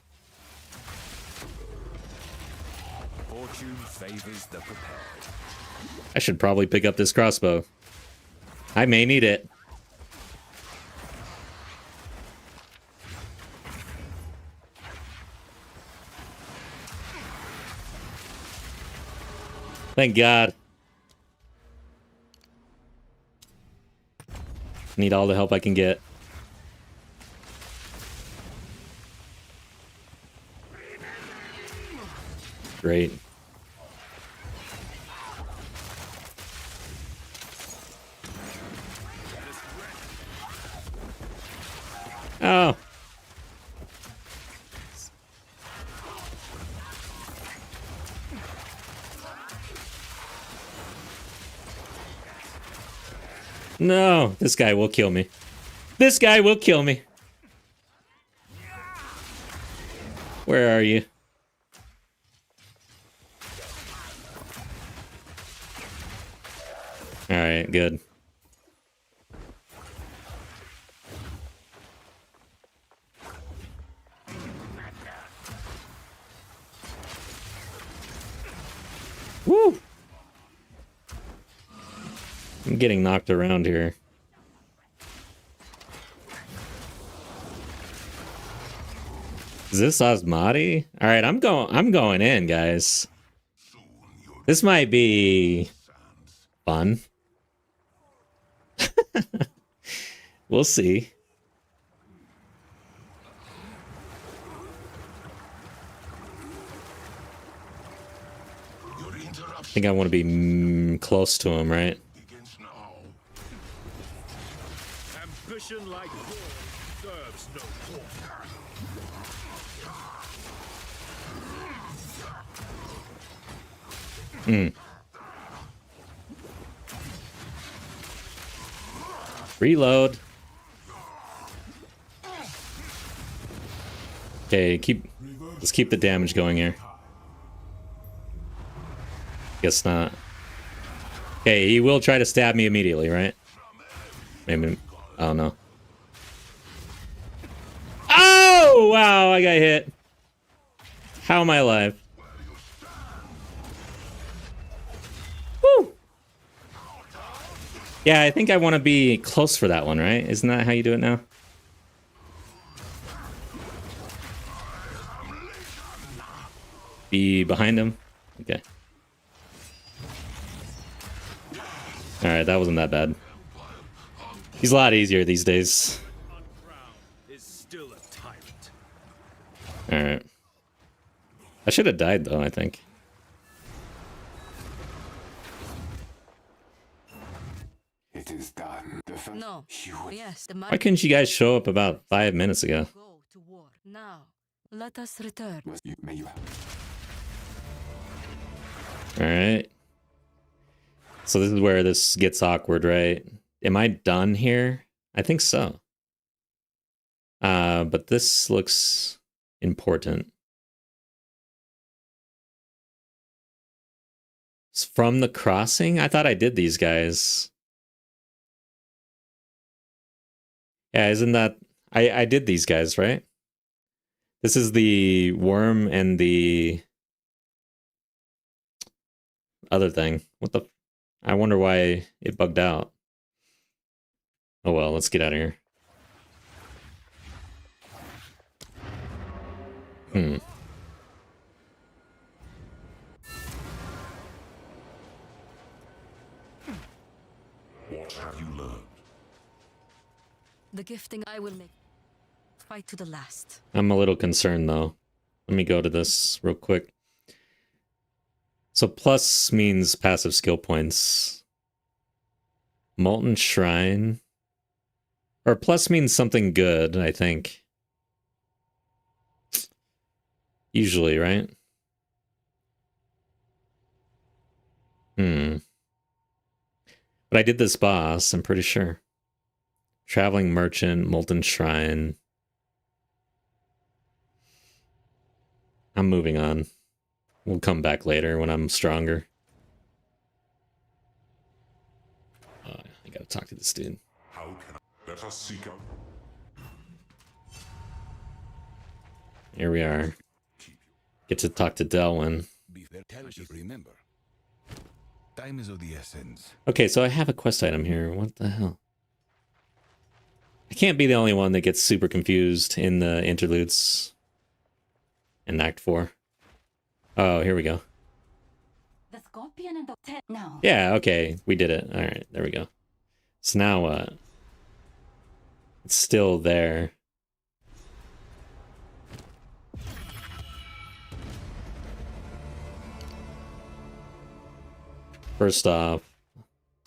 Fortune favors the prepared. I should probably pick up this crossbow. I may need it. Thank God. Need all the help I can get. Great. Oh. No, this guy will kill me. This guy will kill me. Where are you? All right, good. Woo! I'm getting knocked around here. Is this Asmati? All right, I'm going in, guys. This might be fun. We'll see. I think I want to be close to him, right? Hmm. Reload. Okay, let's keep the damage going here. Guess not. Okay, he will try to stab me immediately, right? Maybe. I don't know. Oh, wow, I got hit. How am I alive? Woo! Yeah, I think I want to be close for that one, right? Isn't that how you do it now? Be behind him? Okay. Alright, that wasn't that bad. He's a lot easier these days. Alright. I should have died, though, I think. It is done. No. Yes, the Why couldn't you guys show up about 5 minutes ago? go to war. Now, let us return. Alright. So this is where this gets awkward, right? Am I done here? I think so. But this looks important. It's from the crossing? I thought I did these guys. Yeah, isn't that... I did these guys, right? This is the worm and the other thing. What the... I wonder why it bugged out. Oh well, let's get out of here. Hmm. What have you learned? The gifting I will make. Fight to the last. I'm a little concerned though. Let me go to this real quick. So plus means passive skill points. Molten Shrine. Or plus means something good, I think. Usually, right? But I did this boss, I'm pretty sure. Traveling Merchant, Molten Shrine. I'm moving on. We'll come back later when I'm stronger. I gotta talk to this dude. How can I? Let us seek out. Here we are. Get to talk to Delwyn. Be very talented, remember. Time is of the essence. Okay, so I have a quest item here. What the hell? I can't be the only one that gets super confused in the interludes in Act 4. Oh, here we go. The scorpion and the no. Yeah, okay, we did it. All right, there we go. So now what? It's still there. First off,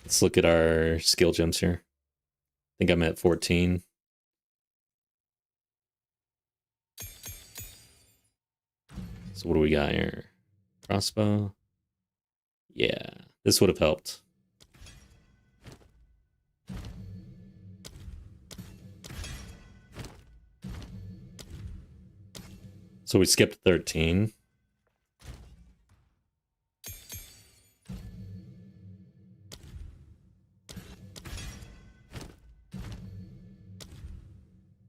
let's look at our skill gems here. I think I'm at 14. So what do we got here? Crossbow. Yeah, this would have helped. So we skipped 13.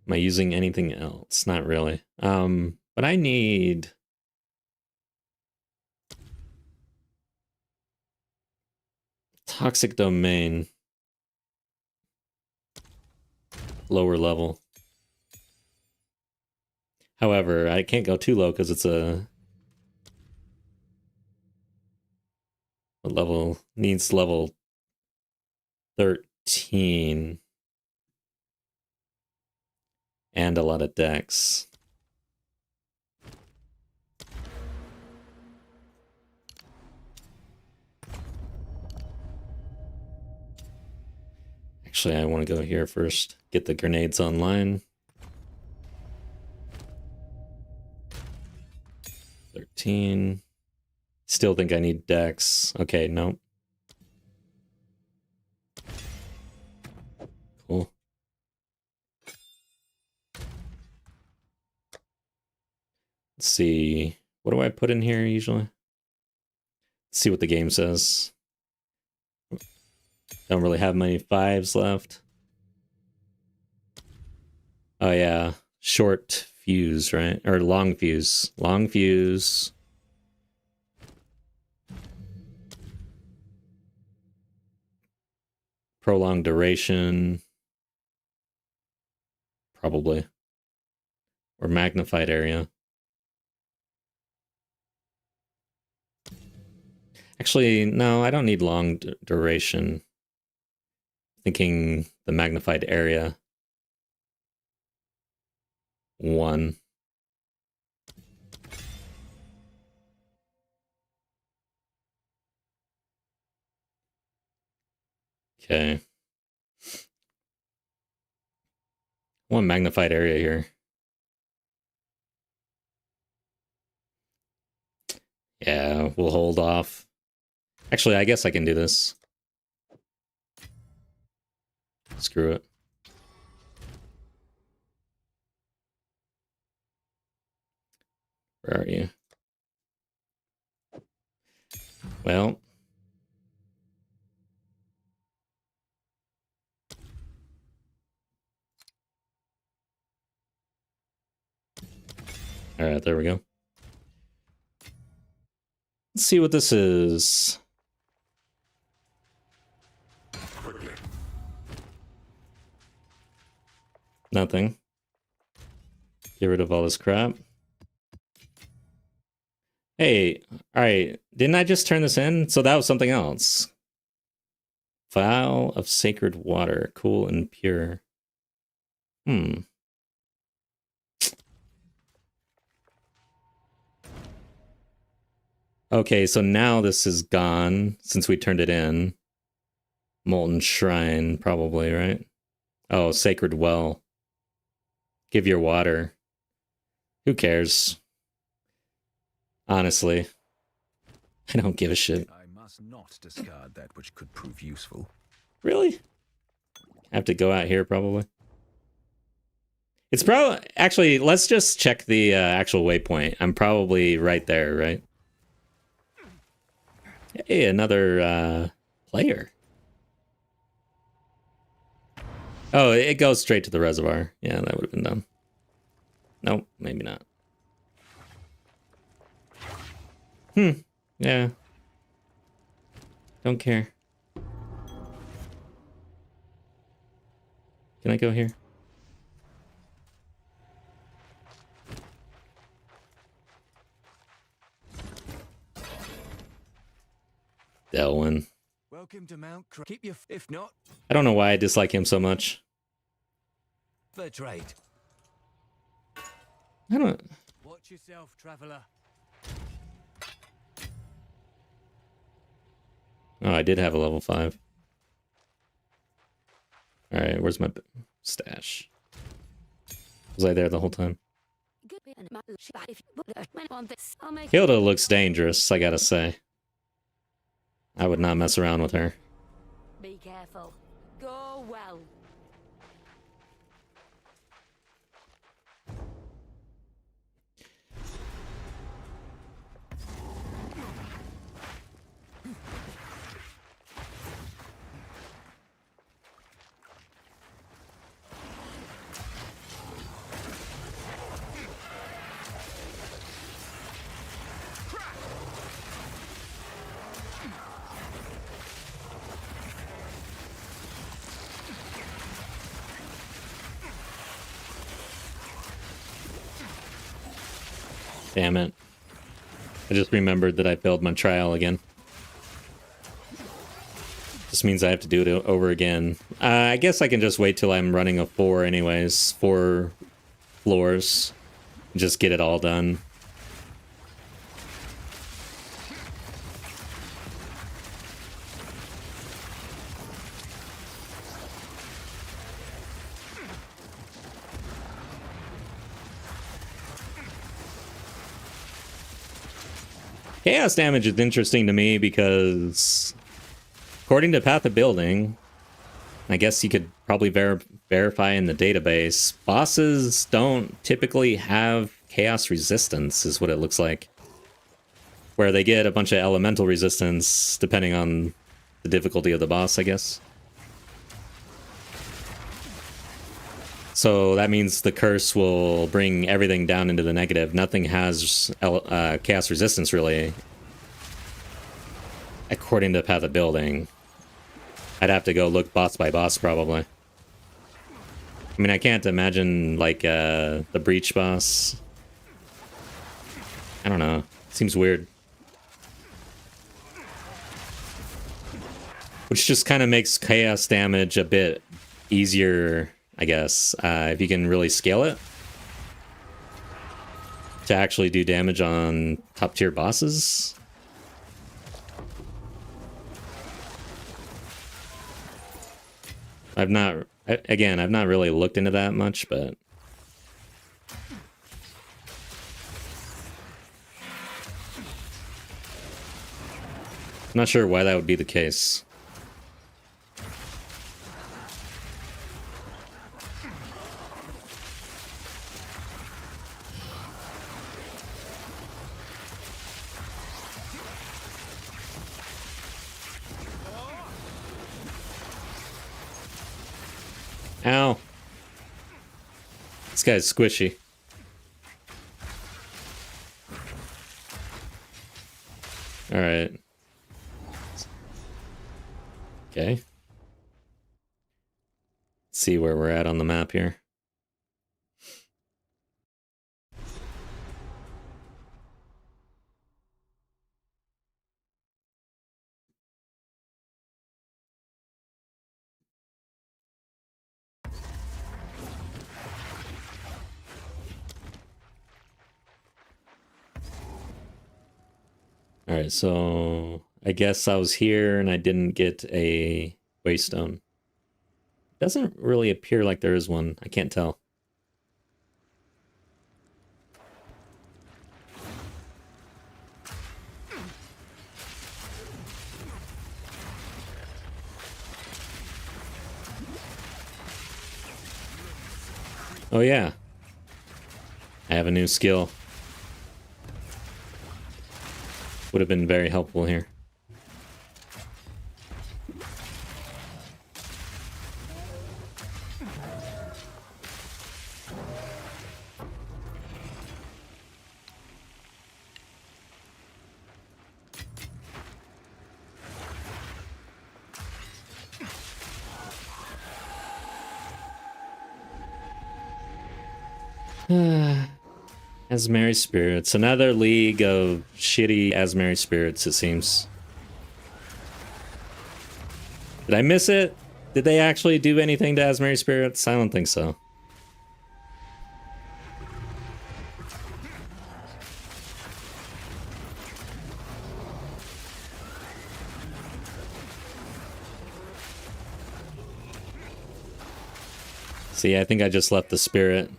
Am I using anything else? Not really. But I need... Toxic Domain. Lower level. However, I can't go too low because it's a... What level? Needs level 13. And a lot of dex. Actually, I want to go here first. Get the grenades online. 13. Still think I need Dex. Okay, nope. Cool. Let's see. What do I put in here usually? Let's see what the game says. Don't really have many 5s left. Oh yeah, short fuse, right? Or long fuse. Long fuse. Prolonged duration. Probably. Or magnified area. Actually, no, I don't need long duration. Thinking the magnified area. 1. Okay. One magnified area here. Yeah, we'll hold off. Actually, I guess I can do this. Screw it. Where are you? Well. Alright, there we go. Let's see what this is. Quickly. Nothing. Get rid of all this crap. Hey, alright. Didn't I just turn this in? So that was something else. Vial of sacred water. Cool and pure. Okay, so now this is gone since we turned it in. Molten Shrine, probably, right? Oh, Sacred Well. Give your water. Who cares? Honestly. I don't give a shit. I must not discard that which could prove useful. Really? I have to go out here, probably. It's probably... Actually, let's just check the actual waypoint. I'm probably right there, right? Hey, another player. Oh, it goes straight to the reservoir. Yeah, that would have been done. Nope, maybe not. Yeah. Don't care. Can I go here? Delwyn. Welcome to Mount Keep your if not I don't know why I dislike him so much. fair trade. I don't... Watch yourself, traveler. Oh, I did have a level 5. Alright, where's my stash? Was I there the whole time? Hilda looks dangerous, I gotta say. I would not mess around with her. Be careful. Go well. Damn it. I just remembered that I failed my trial again. This means I have to do it over again. I guess I can just wait till I'm running a 4 anyways. 4 floors. Just get it all done. Chaos damage is interesting to me because, according to Path of Building, I guess you could probably verify in the database, bosses don't typically have chaos resistance, is what it looks like. Where they get a bunch of elemental resistance, depending on the difficulty of the boss, I guess. So that means the curse will bring everything down into the negative. Nothing has chaos resistance, really. According to Path of Building. I'd have to go look boss by boss, probably. I mean, I can't imagine, like, the Breach boss. I don't know. Seems weird. Which just kind of makes chaos damage a bit easier, I guess, if you can really scale it to actually do damage on top tier bosses. I've not really looked into that much, but I'm not sure why that would be the case. Ow. This guy's squishy. Alright. Okay. Let's see where we're at on the map here. Alright, so I guess I was here and I didn't get a waystone. Doesn't really appear like there is one. I can't tell. Oh yeah. I have a new skill. Would have been very helpful here. Asmeri Spirits. Another league of shitty Asmeri Spirits, it seems. Did I miss it? Did they actually do anything to Asmeri Spirits? I don't think so. See, I think I just left the spirit.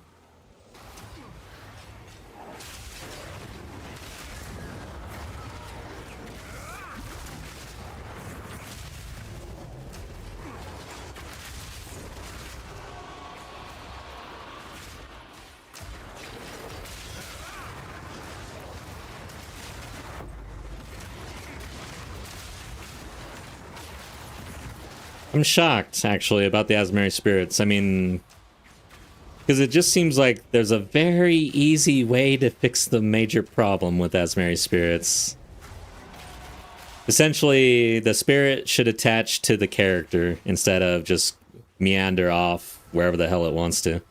I'm shocked, actually, about the Asmeri Spirits. I mean, because it just seems like there's a very easy way to fix the major problem with Asmeri Spirits. Essentially, the spirit should attach to the character instead of just meander off wherever the hell it wants to.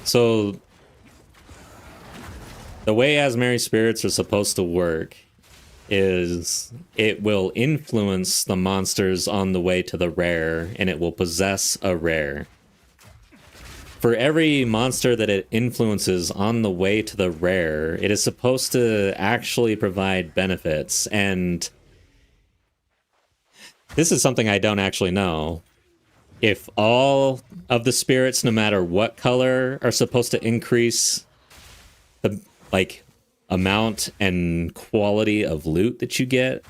So, the way Asmeri Spirits are supposed to work is it will influence the monsters on the way to the rare, and it will possess a rare. For every monster that it influences on the way to the rare, it is supposed to actually provide benefits. And this is something I don't actually know. If all of the spirits, no matter what color, are supposed to increase the amount and quality of loot that you get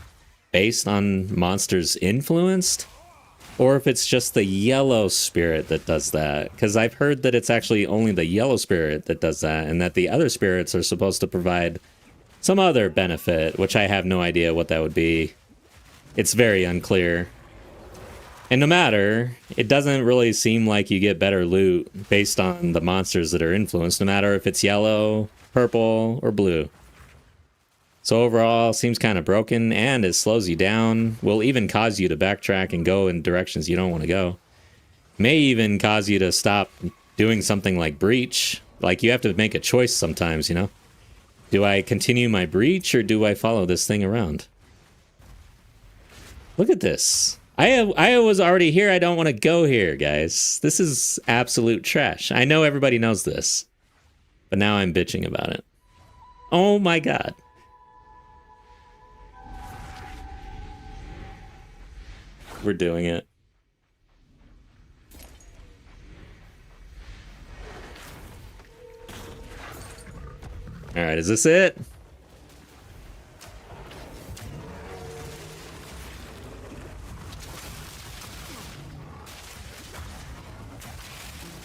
based on monsters influenced, or if it's just the yellow spirit that does that. Because I've heard that it's actually only the yellow spirit that does that, and that the other spirits are supposed to provide some other benefit, which I have no idea what that would be. It's very unclear. And no matter, it doesn't really seem like you get better loot based on the monsters that are influenced, no matter if it's yellow, purple, or blue. So overall, seems kind of broken, and it slows you down. Will even cause you to backtrack and go in directions you don't want to go. May even cause you to stop doing something like breach. Like, you have to make a choice sometimes, you know? Do I continue my breach, or do I follow this thing around? Look at this. I was already here. I don't want to go here, guys. This is absolute trash. I know everybody knows this, but now I'm bitching about it. Oh my god. We're doing it. All right, is this it?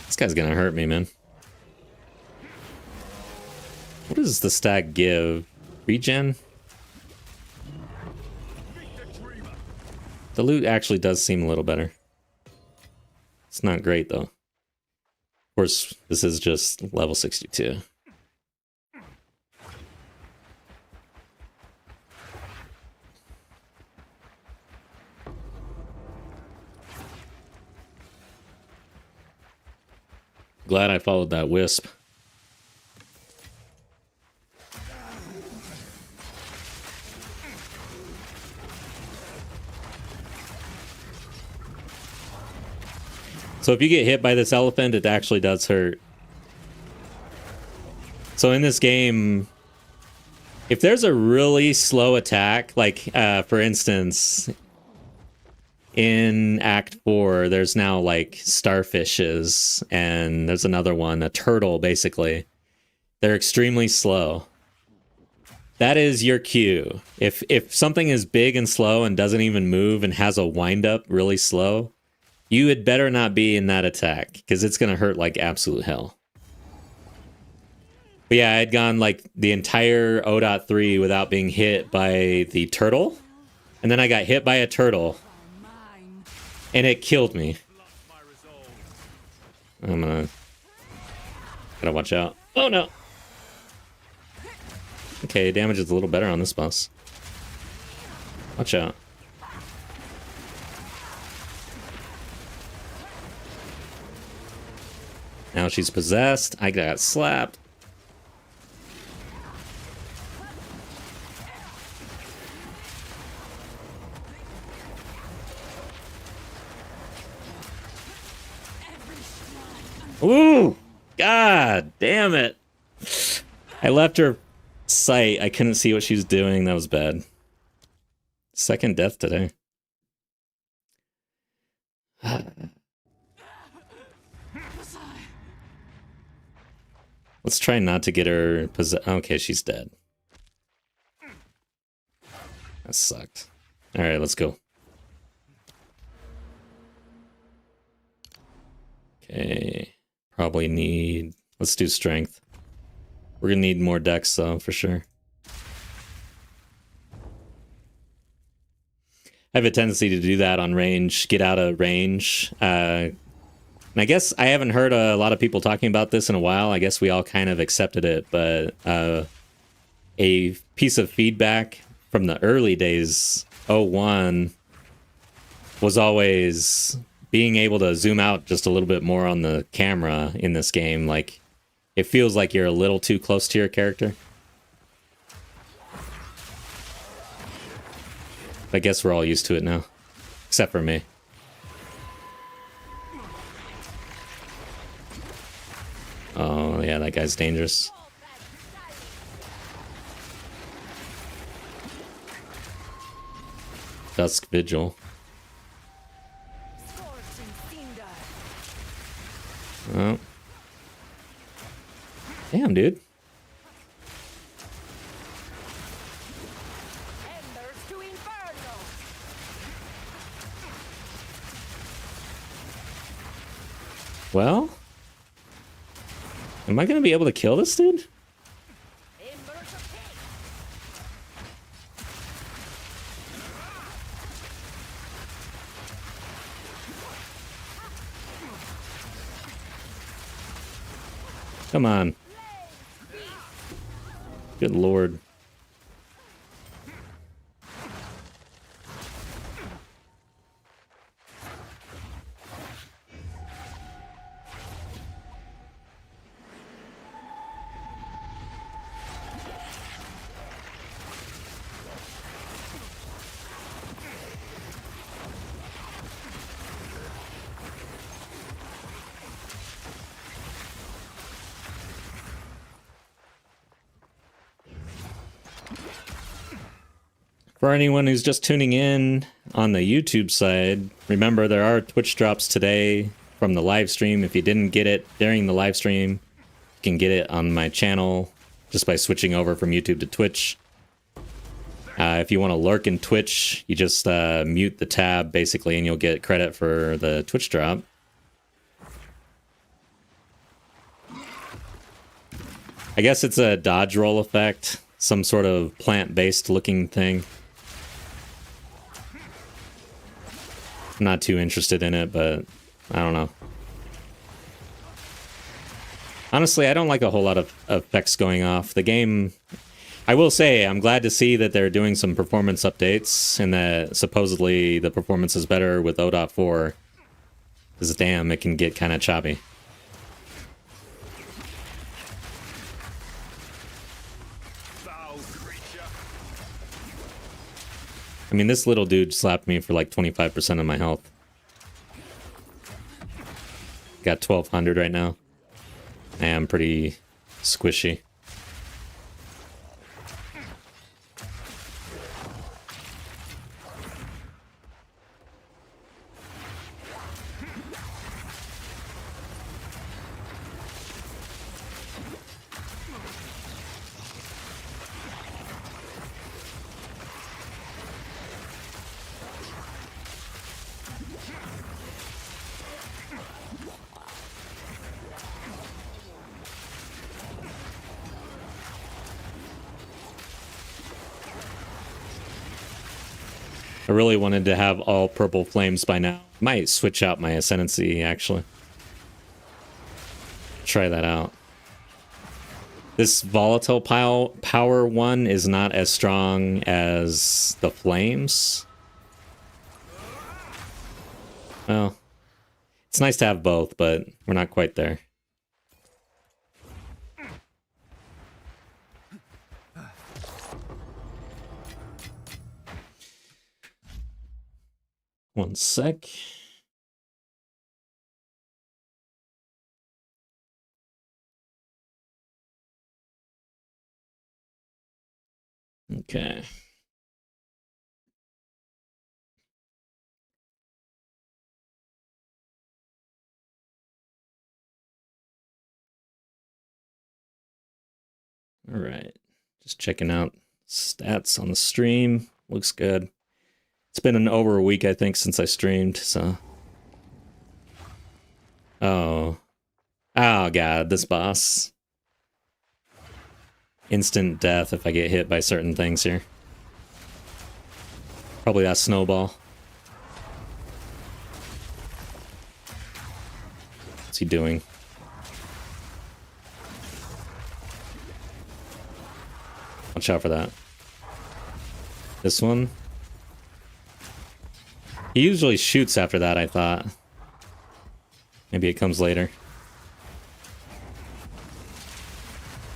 This guy's gonna hurt me, man. What does the stack give? Regen? The loot actually does seem a little better. It's not great, though. Of course, this is just level 62. Glad I followed that wisp. So if you get hit by this elephant, it actually does hurt. So in this game, if there's a really slow attack, like for instance, in Act 4, there's now like starfishes, and there's another one, a turtle, basically. They're extremely slow. That is your cue. If something is big and slow and doesn't even move and has a wind-up really slow, you had better not be in that attack, because it's going to hurt like absolute hell. But yeah, I had gone like the entire 0.3 without being hit by the turtle, and then I got hit by a turtle, and it killed me. Gotta watch out. Oh no! Okay, damage is a little better on this boss. Watch out. Now she's possessed. I got slapped. Ooh! God damn it! I left her sight. I couldn't see what she was doing. That was bad. Second death today. Let's try not to get her possessed. Okay, she's dead. That sucked. Alright, let's go. Okay. Probably need... Let's do strength. We're gonna need more dex, though, for sure. I have a tendency to do that on range, get out of range. And I guess I haven't heard a lot of people talking about this in a while. I guess we all kind of accepted it, but a piece of feedback from the early days, 01, was always being able to zoom out just a little bit more on the camera in this game. Like, it feels like you're a little too close to your character. I guess we're all used to it now. Except for me. Oh, yeah, that guy's dangerous. Dusk Vigil. Oh. Damn, dude. Well, am I gonna be able to kill this dude? Come on. Good lord. For anyone who's just tuning in on the YouTube side, remember there are Twitch drops today from the live stream. If you didn't get it during the live stream, you can get it on my channel just by switching over from YouTube to Twitch. If you want to lurk in Twitch, you just mute the tab basically and you'll get credit for the Twitch drop. I guess it's a dodge roll effect, some sort of plant-based looking thing. I'm not too interested in it, but I don't know. Honestly, I don't like a whole lot of effects going off. The game, I will say, I'm glad to see that they're doing some performance updates and that supposedly the performance is better with 0.4. Because damn, it can get kind of choppy. I mean, this little dude slapped me for like 25% of my health. Got 1200 right now. I am pretty squishy. I really wanted to have all purple flames by now. Might switch out my ascendancy, actually. Try that out. This volatile power one is not as strong as the flames. Well, it's nice to have both, but we're not quite there. One sec. Okay. All right. Just checking out stats on the stream. Looks good. It's been over a week, I think, since I streamed, so... Oh. Oh, God, this boss. Instant death if I get hit by certain things here. Probably that snowball. What's he doing? Watch out for that. This one? He usually shoots after that, I thought. Maybe it comes later.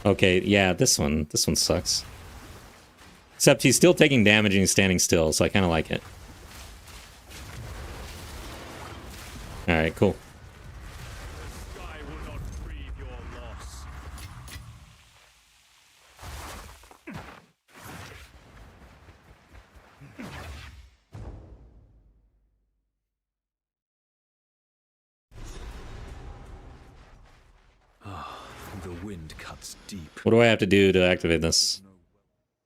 Okay, yeah, this one sucks. Except he's still taking damage and he's standing still, so I kind of like it. Alright, cool. I will not grieve your loss. Ah, the wind cuts deep. What do I have to do to activate this?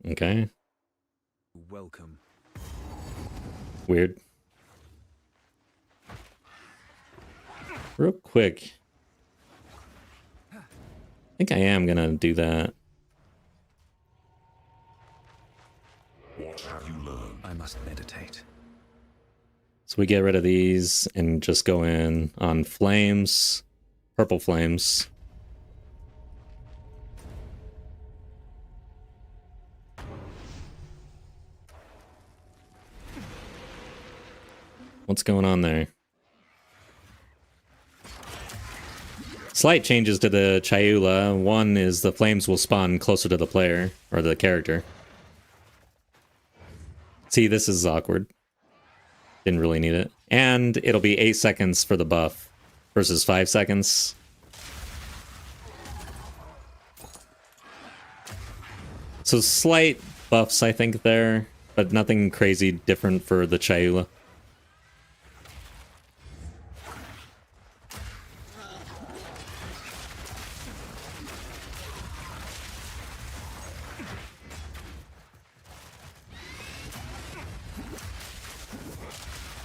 Okay. Welcome. Weird. Real quick. I think I am gonna do that. What have you learned? I must meditate. So we get rid of these and just go in on flames. Purple flames. What's going on there? Slight changes to the Chayula. One is the flames will spawn closer to the player, or the character. See, this is awkward. Didn't really need it. And it'll be 8 seconds for the buff versus 5 seconds. So slight buffs, I think, there, but nothing crazy different for the Chayula.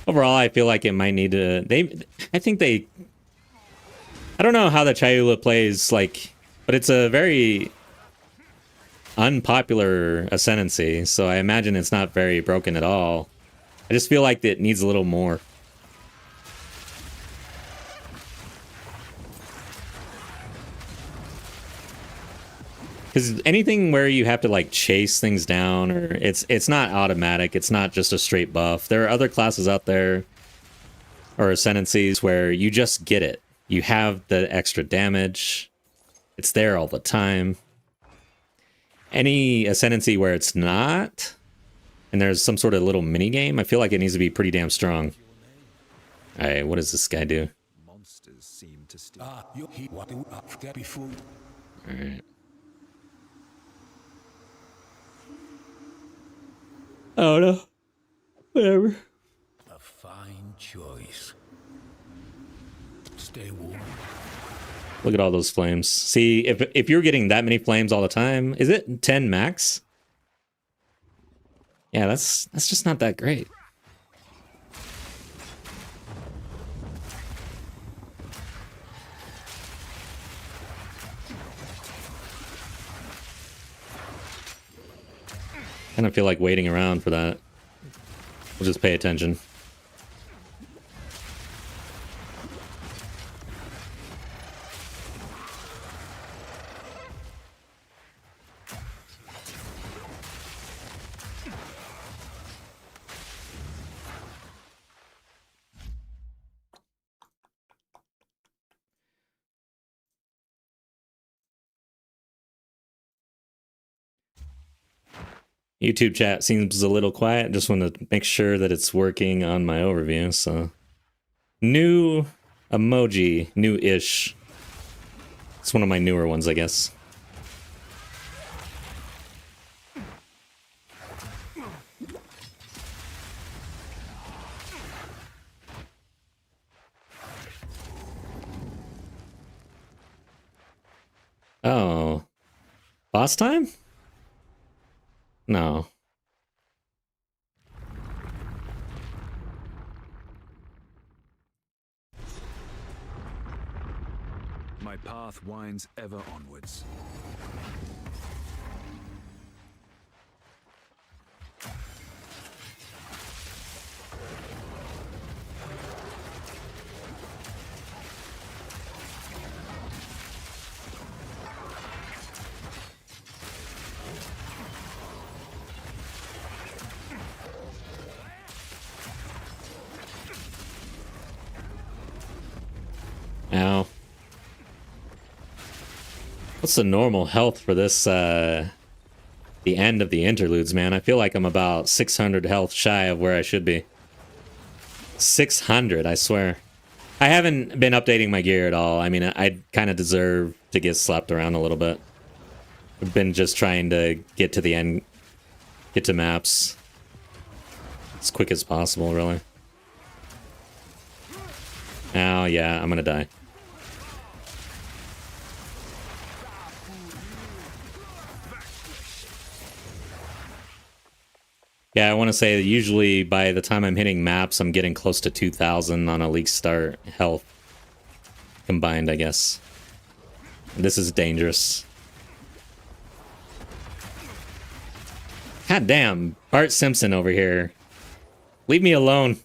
Overall, I feel like it might need to... I think they... I don't know how the Chayula plays, like... But it's a very unpopular ascendancy, so I imagine it's not very broken at all. I just feel like it needs a little more. Because anything where you have to like chase things down, or it's not automatic, it's not just a straight buff. There are other classes out there, or ascendancies, where you just get it. You have the extra damage. It's there all the time. Any ascendancy where it's not, and there's some sort of little mini game, I feel like it needs to be pretty damn strong. Alright, what does this guy do? Monsters seem to steal. Alright. I don't know. Whatever. A fine choice. Stay warm. Look at all those flames. See, if you're getting that many flames all the time, is it 10 max? Yeah, that's just not that great. I don't feel like waiting around for that. We'll just pay attention. YouTube chat seems a little quiet. Just want to make sure that it's working on my overview. So, new emoji, new-ish. It's one of my newer ones, I guess. Oh, boss time? No. My path winds ever onwards. Ow. What's the normal health for this the end of the interludes, man. I feel like I'm about 600 health shy of where I should be. 600, I swear. I haven't been updating my gear at all. I mean, I kind of deserve to get slapped around a little bit. I've been just trying to get to the end, get to maps as quick as possible, really. Oh, yeah, I'm gonna die. Yeah, I want to say that usually by the time I'm hitting maps, I'm getting close to 2,000 on a league start health combined, I guess. This is dangerous. God damn, Bart Simpson over here. Leave me alone.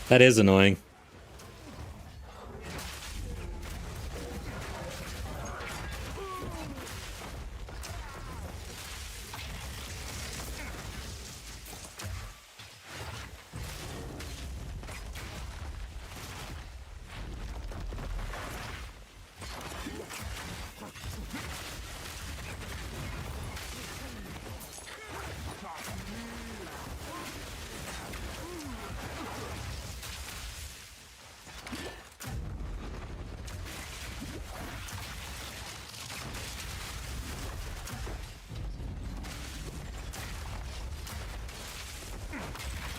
That is annoying.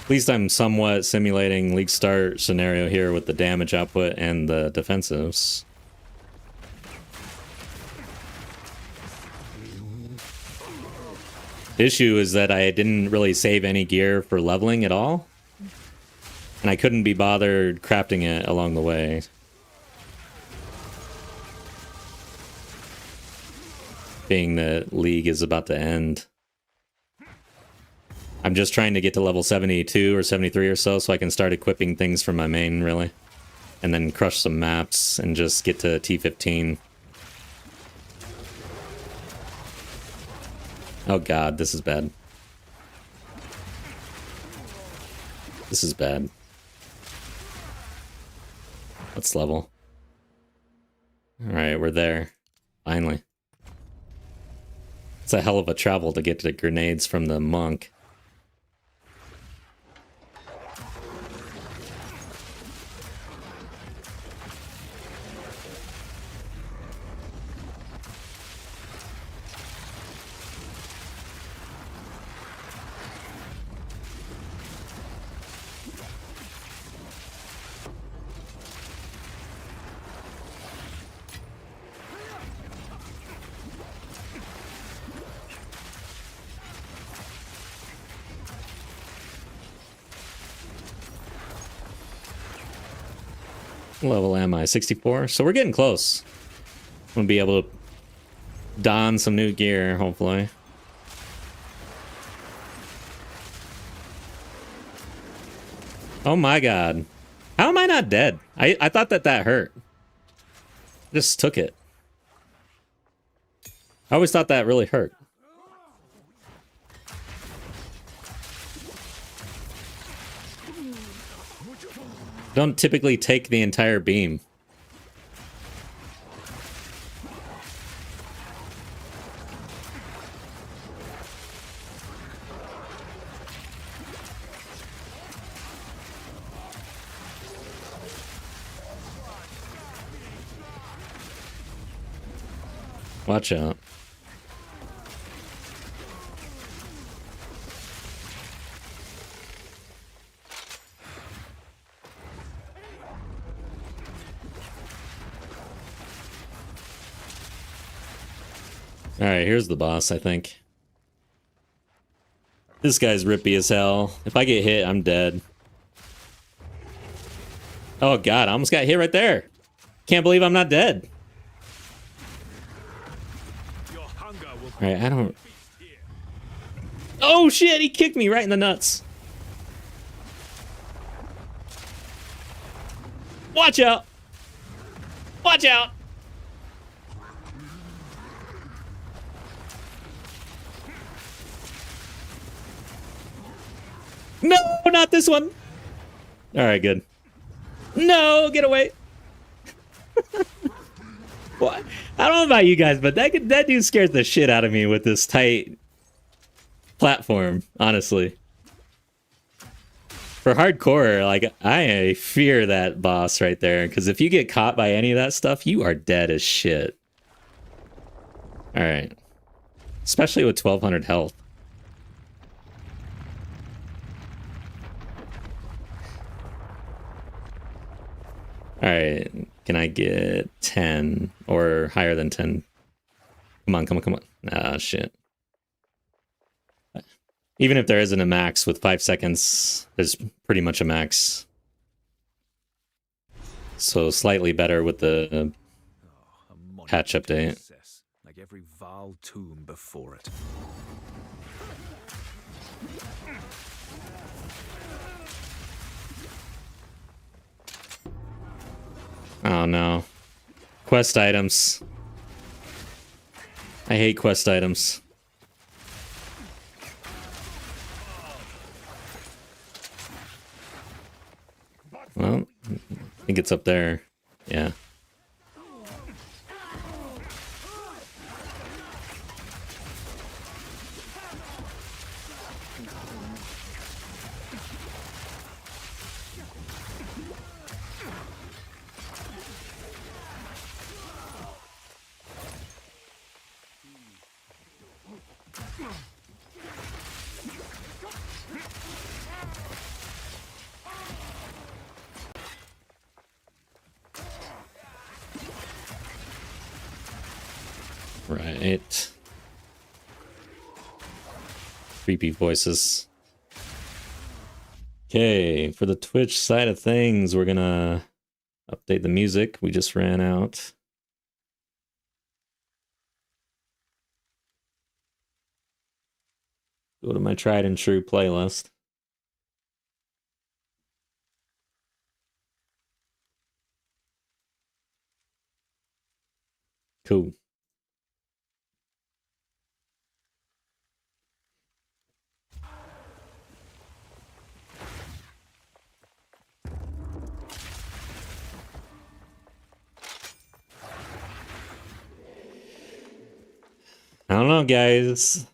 At least I'm somewhat simulating league start scenario here with the damage output and the defensives. The issue is that I didn't really save any gear for leveling at all. And I couldn't be bothered crafting it along the way. Being that league is about to end. I'm just trying to get to level 72 or 73 or so I can start equipping things from my main, really. And then crush some maps and just get to T15. Oh god, this is bad. This is bad. Let's level. Alright, we're there. Finally. It's a hell of a travel to get to the grenades from the monk. Level am I? 64? So we're getting close. I'm gonna be able to don some new gear, hopefully. Oh my god. How am I not dead? I thought that hurt. I just took it. I always thought that really hurt. Don't typically take the entire beam. Watch out. Alright, here's the boss, I think. This guy's rippy as hell. If I get hit, I'm dead. Oh god, I almost got hit right there. Can't believe I'm not dead. Alright, I don't... Oh shit, he kicked me right in the nuts. Watch out! Watch out! No, not this one. All right, good. No, get away. What? I don't know about you guys, but that dude scares the shit out of me with this tight platform, honestly. For hardcore, like, I fear that boss right there, because if you get caught by any of that stuff, you are dead as shit. Alright. Especially with 1200 health. Alright, can I get 10 or higher than 10? Come on, come on, come on. Ah, shit. Even if there isn't a max with 5 seconds, there's pretty much a max. So slightly better with the patch update. Like every vile tomb before it. Oh no. Quest items. I hate quest items. Well, I think it's up there. Yeah. Right. Creepy voices. Okay, for the Twitch side of things, we're gonna update the music. We just ran out. Go to my tried and true playlist. Cool. I don't know, guys.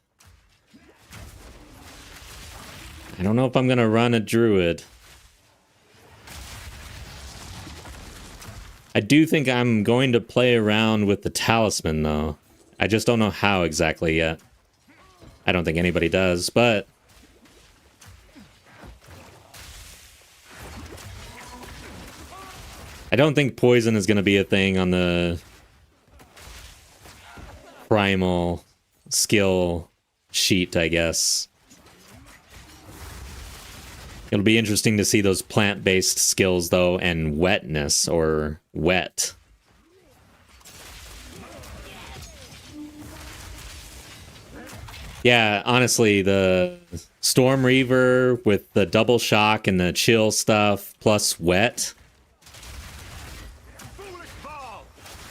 I don't know if I'm gonna run a druid. I do think I'm going to play around with the talisman, though. I just don't know how exactly yet. I don't think anybody does, but... I don't think poison is going to be a thing on the primal skill sheet, I guess. It'll be interesting to see those plant-based skills, though, and wetness, or wet. Yeah, honestly, the Storm Reaver with the double shock and the chill stuff, plus wet.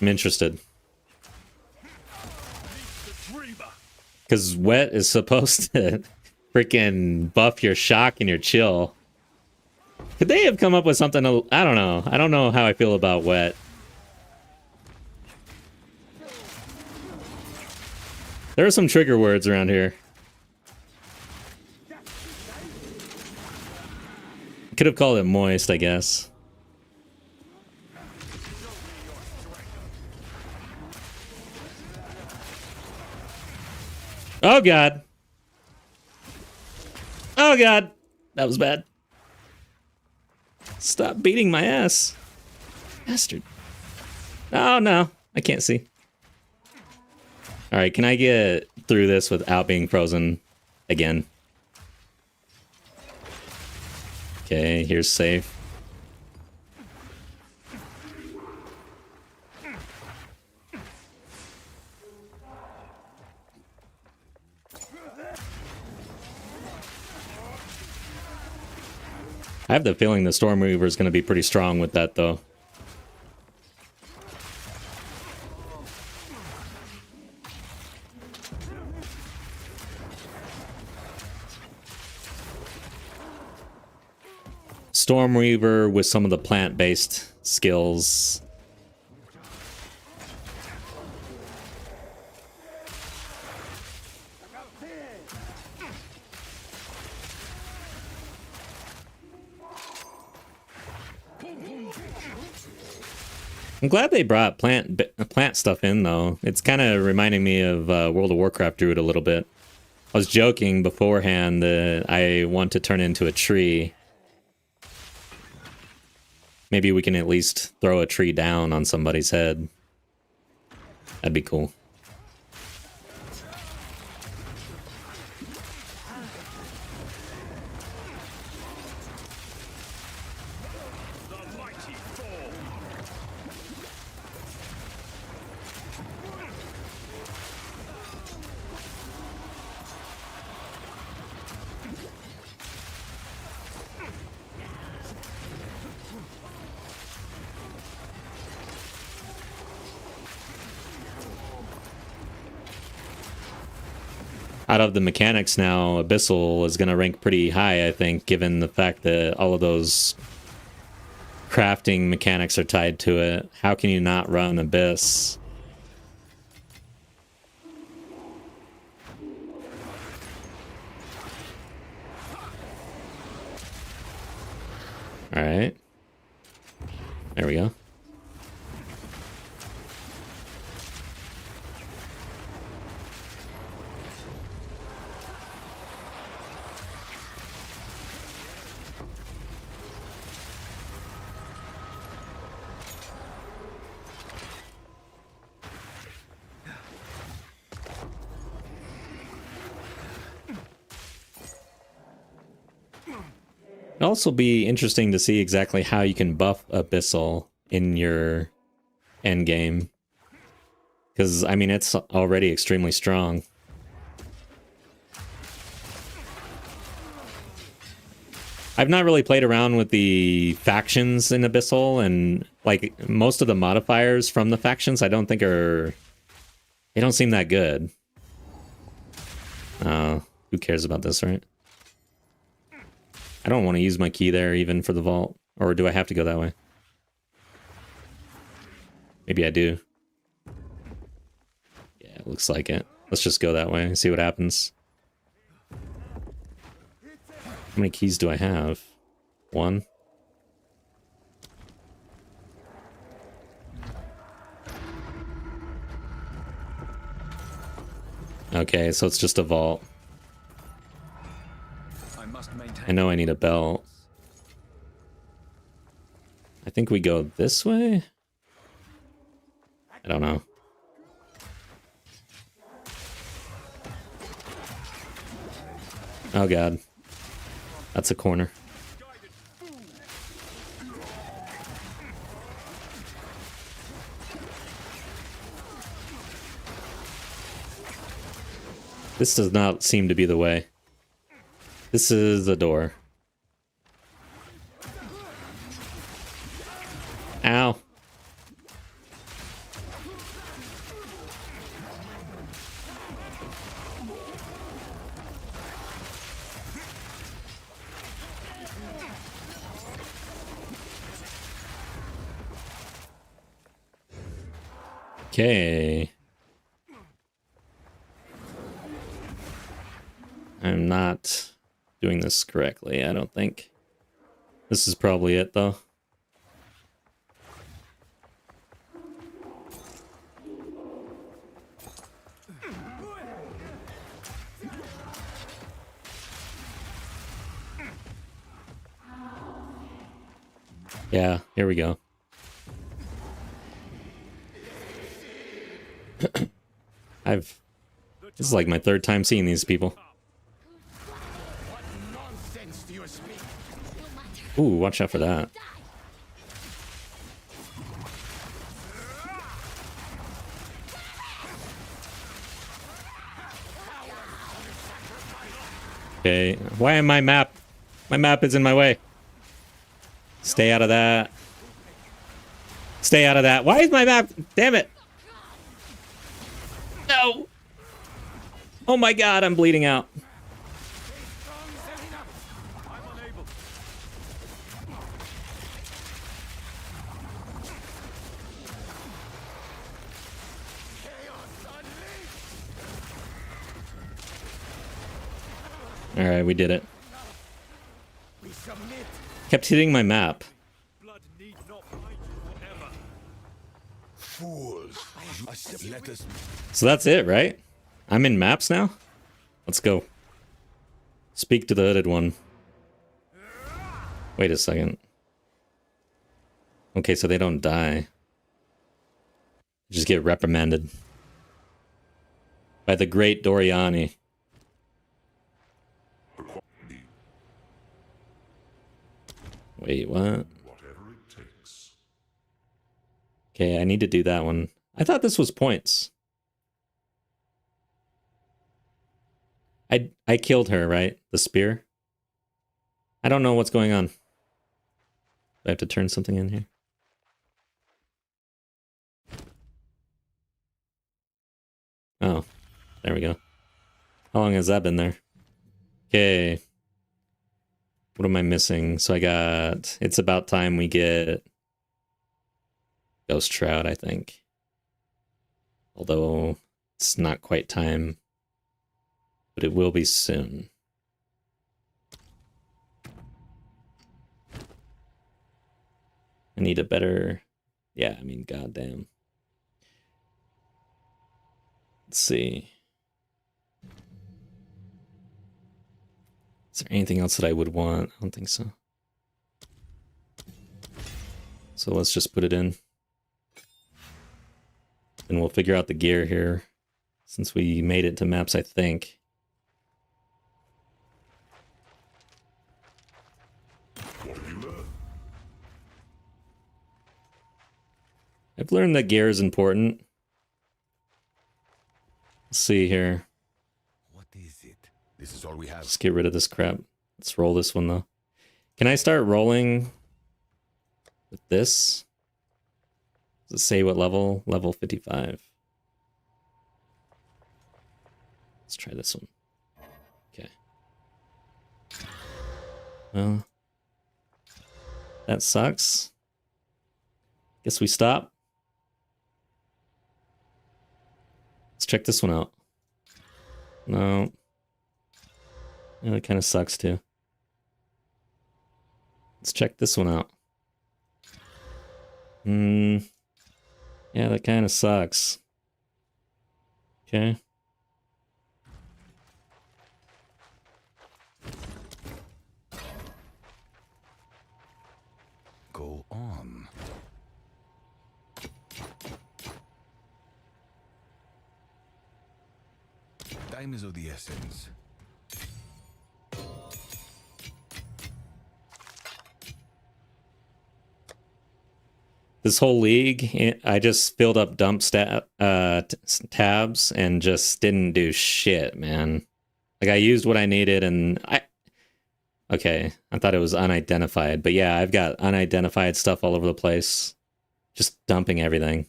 I'm interested. Because wet is supposed to freaking buff your shock and your chill. Could they have come up with something? I don't know. I don't know how I feel about wet. There are some trigger words around here. Could have called it moist, I guess. Oh god. Oh god. That was bad. Stop beating my ass. Bastard. Oh no. I can't see. Alright, can I get through this without being frozen again? Okay, here's safe. I have the feeling the Storm Reaver is going to be pretty strong with that, though. Storm Reaver with some of the plant-based skills. I'm glad they brought plant stuff in, though. It's kind of reminding me of World of Warcraft Druid a little bit. I was joking beforehand that I want to turn into a tree. Maybe we can at least throw a tree down on somebody's head. That'd be cool. Out of the mechanics now, Abyssal is going to rank pretty high, I think, given the fact that all of those crafting mechanics are tied to it. How can you not run Abyss? All right. There we go. It'd also be interesting to see exactly how you can buff Abyssal in your end game. Because, I mean, it's already extremely strong. I've not really played around with the factions in Abyssal, and, like, most of the modifiers from the factions I don't think are... They don't seem that good. Who cares about this, right? I don't want to use my key there even for the vault. Or do I have to go that way? Maybe I do. Yeah, it looks like it. Let's just go that way and see what happens. How many keys do I have? One. Okay, so it's just a vault. I know I need a belt. I think we go this way? I don't know. Oh god. That's a corner. This does not seem to be the way. This is a door. Ow. Okay. I'm not doing this correctly, I don't think. This is probably it, though. Yeah, here we go. This is like my third time seeing these people. Ooh, watch out for that. Okay, why am my map? My map is in my way. Stay out of that. Stay out of that. Why is my map? Damn it. No. Oh my god, I'm bleeding out. Alright, we did it. We submit. Kept hitting my map. Blood need not bind you forever. Fools! Let us. So that's it, right? I'm in maps now? Let's go. Speak to the hooded one. Wait a second. Okay, so they don't die. Just get reprimanded. By the great Doriani. Wait, what? Whatever it takes. Okay, I need to do that one. I thought this was points. I killed her, right? The spear? I don't know what's going on. Do I have to turn something in here? Oh, there we go. How long has that been there? Okay. What am I missing? So I got... It's about time we get... Ghost Trout, I think. Although, it's not quite time. But it will be soon. I need a better... Yeah, I mean, goddamn. Let's see. Is there anything else that I would want? I don't think so. So let's just put it in. And we'll figure out the gear here. Since we made it to maps, I think. What have you learned? I've learned that gear is important. Let's see here. What is it? This is all we have. Let's get rid of this crap. Let's roll this one, though. Can I start rolling with this? Does it say what level? Level 55. Let's try this one. Okay. Well, that sucks. Guess we stop. Let's check this one out. No. Yeah, that kind of sucks too. Let's check this one out. Yeah, that kind of sucks. Okay. Go on. Time is of the essence. This whole league, I just filled up dump tabs and just didn't do shit, man. Like, I used what I needed and Okay, I thought it was unidentified. But yeah, I've got unidentified stuff all over the place. Just dumping everything.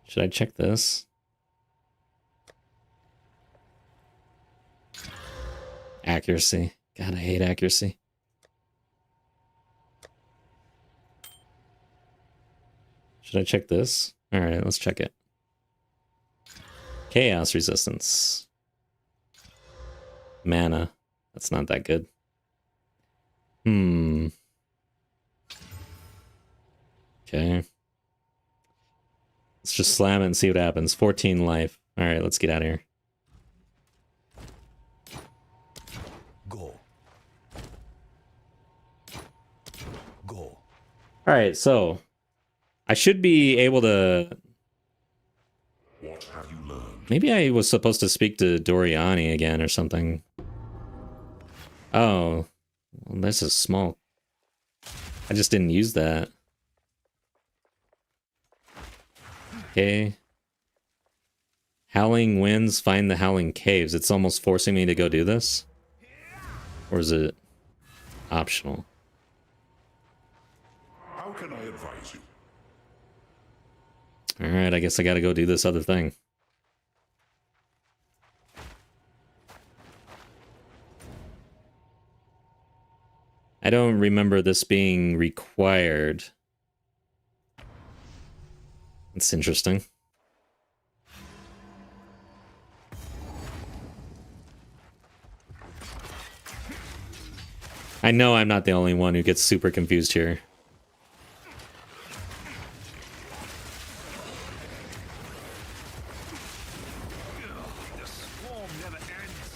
Should I check this? Accuracy. God, I hate accuracy. Should I check this? All right, let's check it. Chaos resistance. Mana. That's not that good. Okay. Let's just slam it and see what happens. 14 life. All right, let's get out of here. Go. Go. All right, so I should be able to... What have you learned? Maybe I was supposed to speak to Doriani again or something. Oh, well, this is small. I just didn't use that. Okay. Howling winds, find the howling caves. It's almost forcing me to go do this? Or is it optional? How can I advise you? Alright, I guess I gotta go do this other thing. I don't remember this being required. It's interesting. I know I'm not the only one who gets super confused here. The swarm never ends.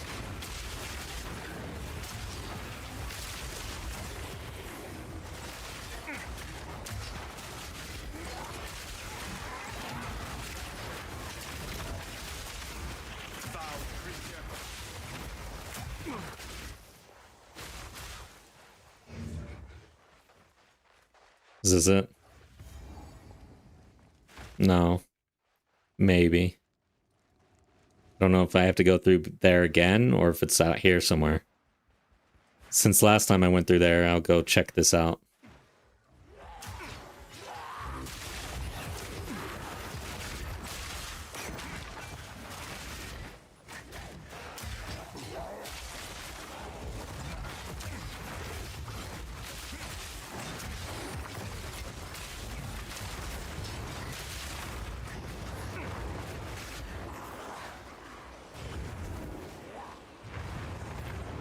Foul creature. Is this it? No. Maybe. Don't know if I have to go through there again or if it's out here somewhere. Since last time I went through there, I'll go check this out.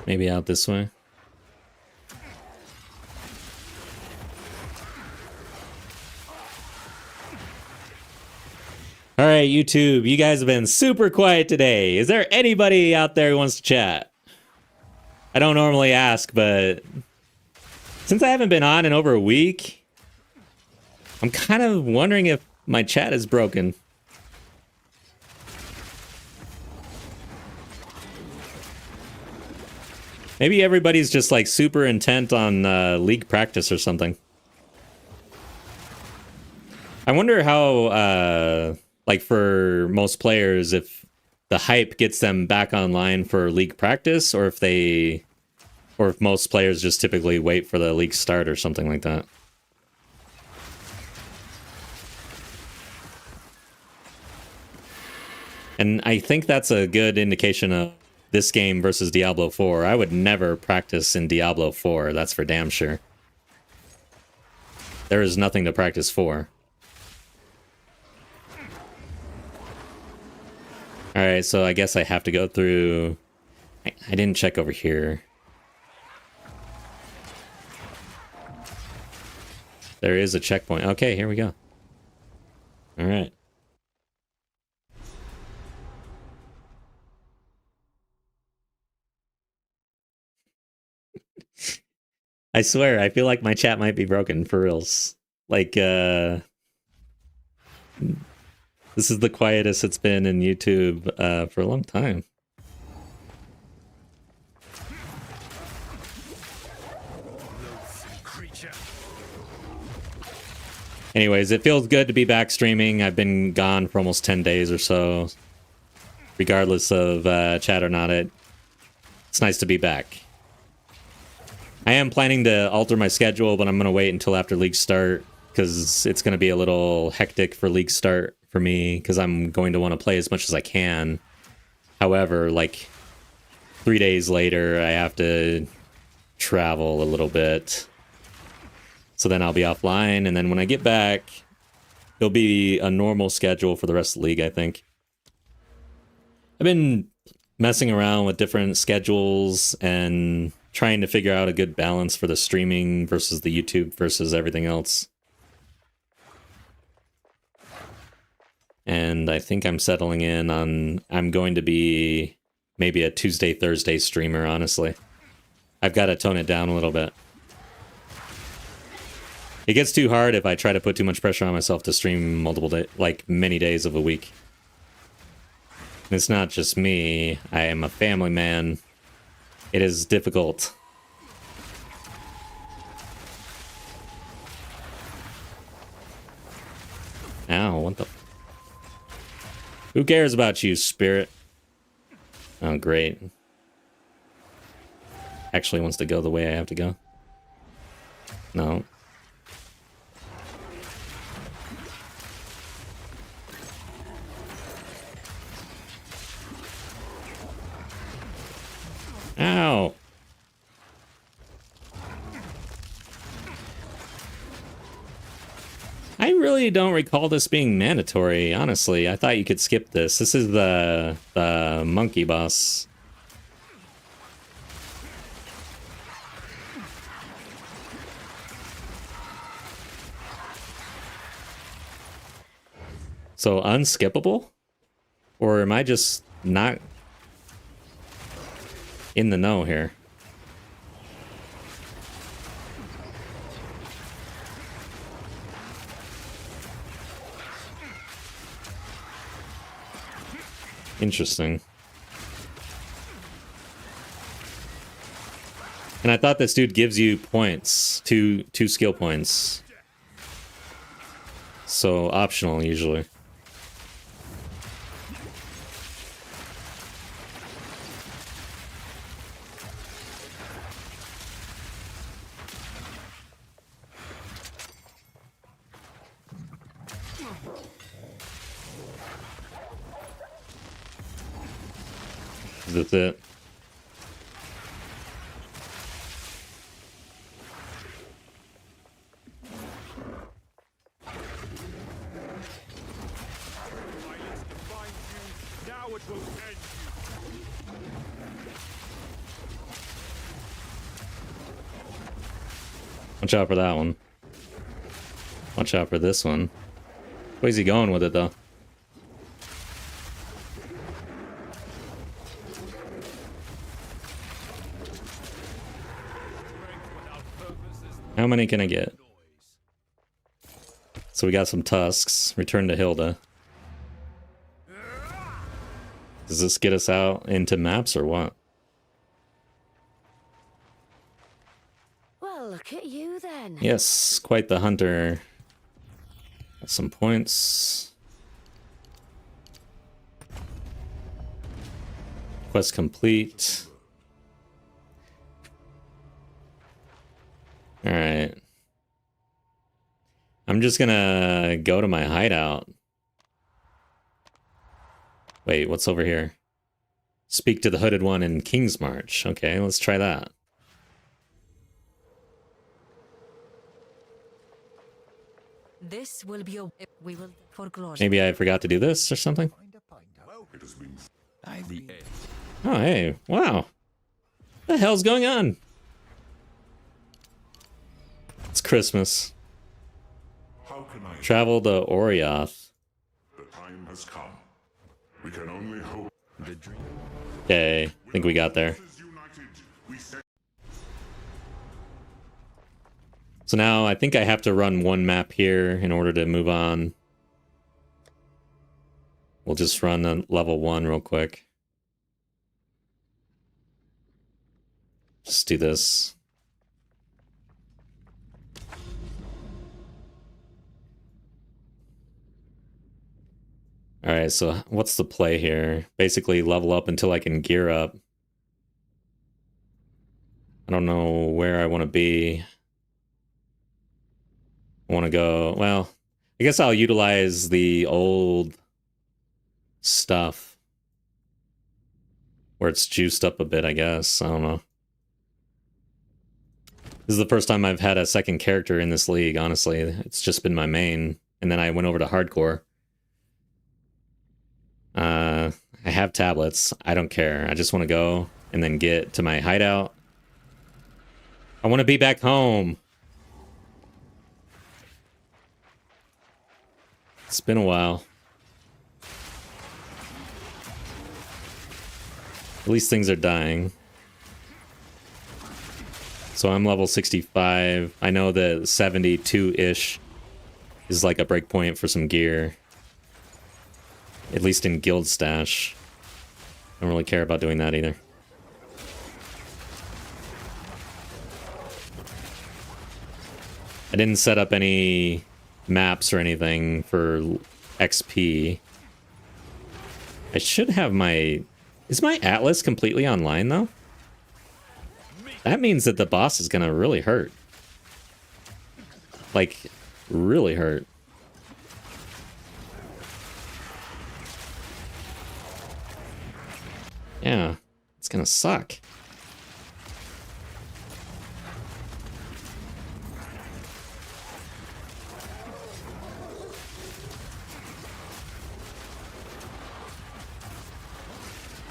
Maybe out this way. All right, YouTube, you guys have been super quiet today. Is there anybody out there who wants to chat? I don't normally ask, but since I haven't been on in over a week, I'm kind of wondering if my chat is broken. Maybe everybody's just like super intent on league practice or something. I wonder how, like for most players, if the hype gets them back online for league practice, or if most players just typically wait for the league start or something like that. And I think that's a good indication of this game versus Diablo 4. I would never practice in Diablo 4, that's for damn sure. There is nothing to practice for. Alright, so I guess I have to go through... I didn't check over here. There is a checkpoint. Okay, here we go. Alright. I swear, I feel like my chat might be broken for reals. Like, this is the quietest it's been in YouTube for a long time. Anyways, it feels good to be back streaming. I've been gone for almost 10 days or so. Regardless of chat or not, it's nice to be back. I am planning to alter my schedule, but I'm going to wait until after League start, because it's going to be a little hectic for League start for me, because I'm going to want to play as much as I can. However, like 3 days later, I have to travel a little bit. So then I'll be offline, and then when I get back, it'll be a normal schedule for the rest of the league, I think. I've been messing around with different schedules and trying to figure out a good balance for the streaming versus the YouTube versus everything else. And I think I'm settling in on... I'm going to be maybe a Tuesday, Thursday streamer, honestly. I've got to tone it down a little bit. It gets too hard if I try to put too much pressure on myself to stream multiple days, like many days of a week. And it's not just me. I am a family man. It is difficult. Ow, what the... Who cares about you, spirit? Oh, great. Actually wants to go the way I have to go. No. Ow. I really don't recall this being mandatory, honestly. I thought you could skip this. This is the monkey boss. So unskippable? Or am I just not in the know here? Interesting. And I thought this dude gives you points, two skill points. So optional usually. Is this it? Watch out for that one. Watch out for this one. Where's he going with it, though? How many can I get? So we got some tusks. Return to Hilda. Does this get us out into maps or what? Well, look at you then. Yes, quite the hunter. Got some points. Quest complete. Alright. I'm just gonna go to my hideout. Wait, what's over here? Speak to the hooded one in King's March. Okay, let's try that. This will be a... We will... For glory. Maybe I forgot to do this or something? It has been The edge. Oh, hey. Wow. What the hell's going on? It's Christmas. how can I Travel to Orioth. the time has come. We can only hope. The dream. Okay, I think we got there. Forces united, we set So now I think I have to run one map here in order to move on. We'll just run a level 1 real quick. Just do this. Alright, so what's the play here? Basically level up until I can gear up. I don't know where I want to be. I want to go... Well, I guess I'll utilize the old stuff. Where it's juiced up a bit, I guess. I don't know. This is the first time I've had a second character in this league, honestly. It's just been my main. And then I went over to hardcore. I have tablets. I don't care. I just want to go and then get to my hideout. I want to be back home. It's been a while. At least things are dying. So I'm level 65. I know that 72-ish is like a breakpoint for some gear. At least in guild stash. I don't really care about doing that either. I didn't set up any maps or anything for XP. I should have my... Is my Atlas completely online, though? That means that the boss is gonna really hurt. Like, really hurt. Yeah, it's gonna suck.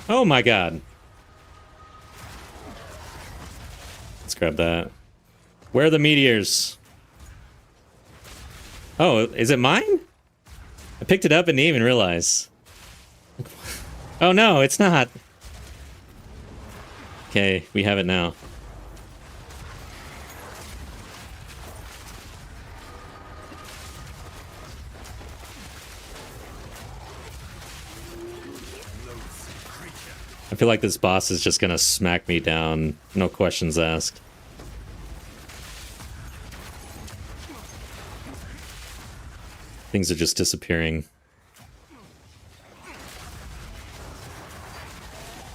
Oh my god. Let's grab that. Where are the meteors? Oh, is it mine? I picked it up and didn't even realize. Oh no, it's not. Okay, we have it now. I feel like this boss is just gonna smack me down, no questions asked. Things are just disappearing.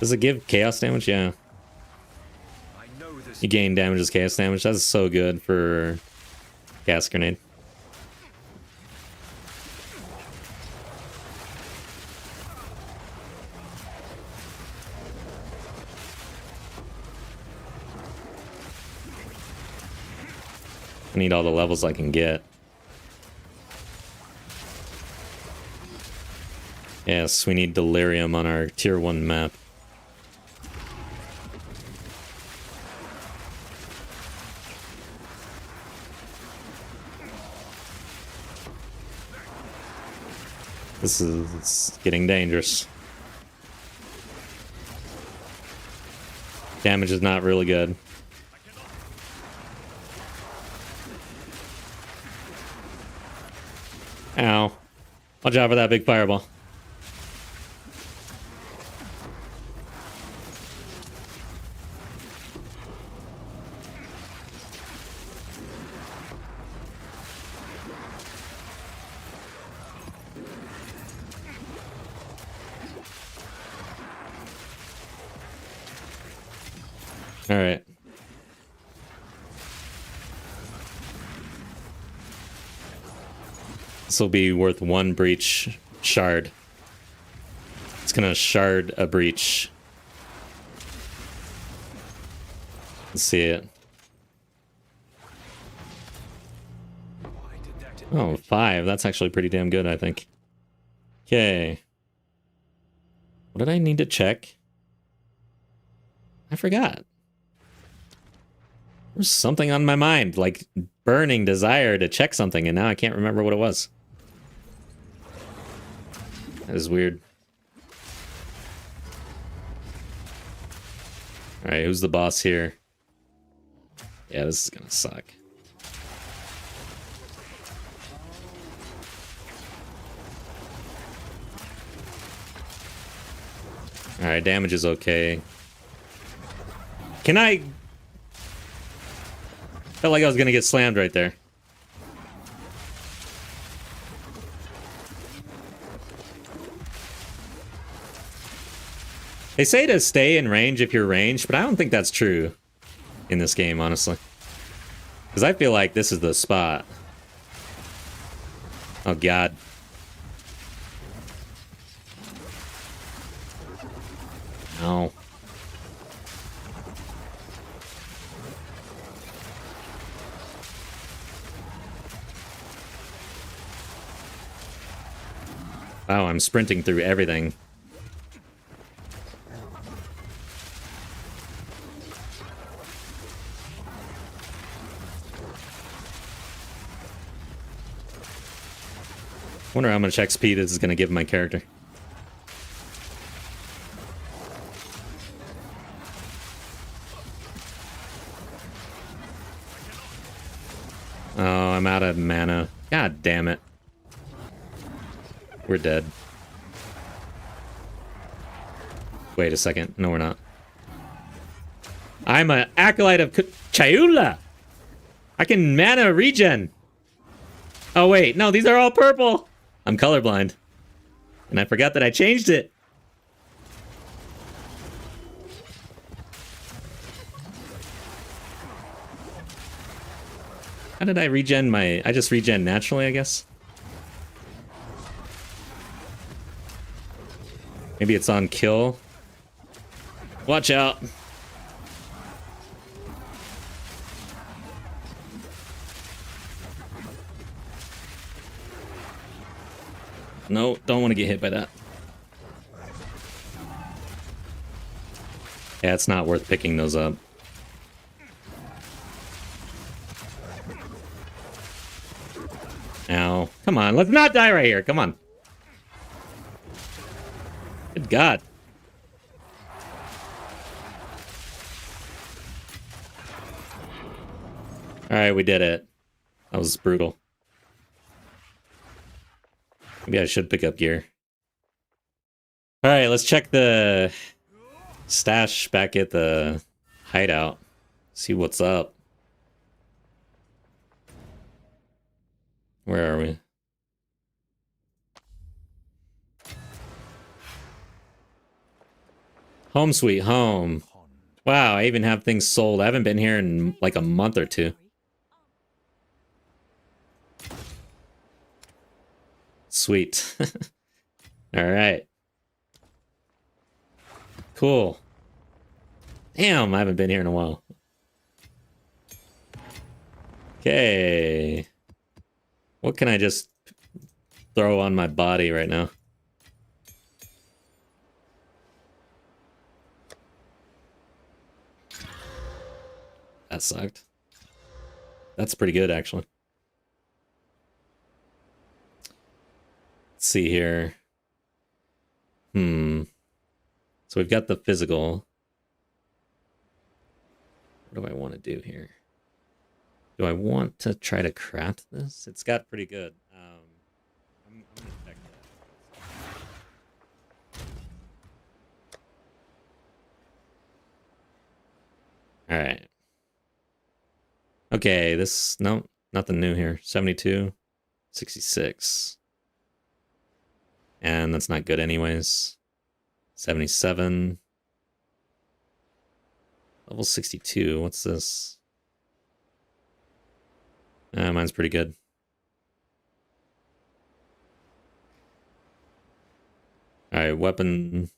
Does it give chaos damage? Yeah. You gain damage as chaos damage. That's so good for gas grenade. I need all the levels I can get. Yes, we need Delirium on our tier 1 map. This is getting dangerous. Damage is not really good. Ow. Watch out for that big fireball. All right. This will be worth 1 breach shard. It's gonna shard a breach. Let's see it. Oh, 5. That's actually pretty damn good, I think. Okay. What did I need to check? I forgot. There's something on my mind, like burning desire to check something, and now I can't remember what it was. That is weird. Alright, who's the boss here? Yeah, this is gonna suck. Alright, damage is okay. Can I... Felt like I was gonna get slammed right there. They say to stay in range if you're ranged, but I don't think that's true in this game, honestly. Because I feel like this is the spot. Oh, God. No. Wow, I'm sprinting through everything. Wonder how much XP this is going to give my character. Oh, I'm out of mana. God damn it. We're dead. Wait a second. No, we're not. I'm an acolyte of Chayula. I can mana regen. Oh, wait. No, these are all purple. I'm colorblind. And I forgot that I changed it. How did I regen my... I just regen naturally, I guess? Maybe it's on kill. Watch out. No, don't want to get hit by that. Yeah, it's not worth picking those up. Ow. Come on, let's not die right here. Come on. Good God. Alright, we did it. That was brutal. Maybe I should pick up gear. Alright, let's check the stash back at the hideout. See what's up. Where are we? Home sweet home. Wow, I even have things sold. I haven't been here in like a month or two. Sweet. Alright. Cool. Damn, I haven't been here in a while. Okay. What can I just throw on my body right now? That sucked. That's pretty good, actually. Let's see here. So we've got the physical. What do I want to do here? Do I want to try to craft this? It's got pretty good. I'm gonna check that. All right. Okay, this, no, nothing new here. 72, 66. And that's not good anyways. 77. Level 62, what's this? Mine's pretty good. Alright, weapon.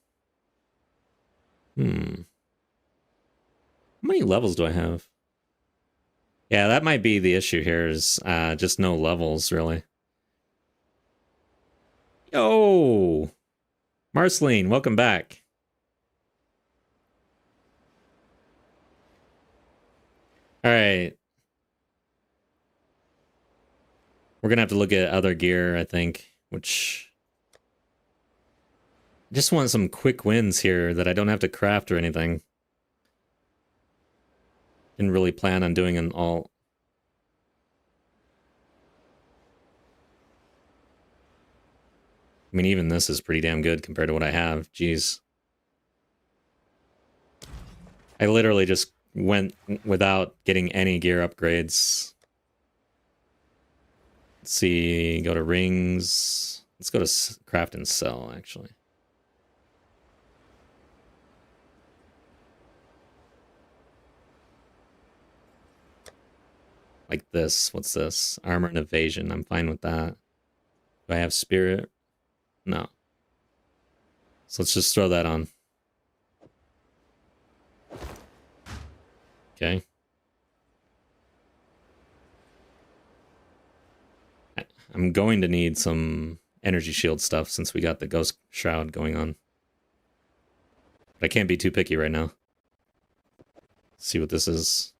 How many levels do I have? Yeah, that might be the issue here, is just no levels, really. Yo! Marceline, welcome back. Alright. We're gonna have to look at other gear, I think, which... I just want some quick wins here that I don't have to craft or anything. Didn't really plan on doing an all. I mean, even this is pretty damn good compared to what I have. Jeez. I literally just went without getting any gear upgrades. Let's see, go to rings. Let's go to craft and sell, actually. Like this. What's this? Armor and evasion. I'm fine with that. Do I have spirit? No. So let's just throw that on. Okay. I'm going to need some energy shield stuff since we got the ghost shroud going on. But I can't be too picky right now. Let's see what this is.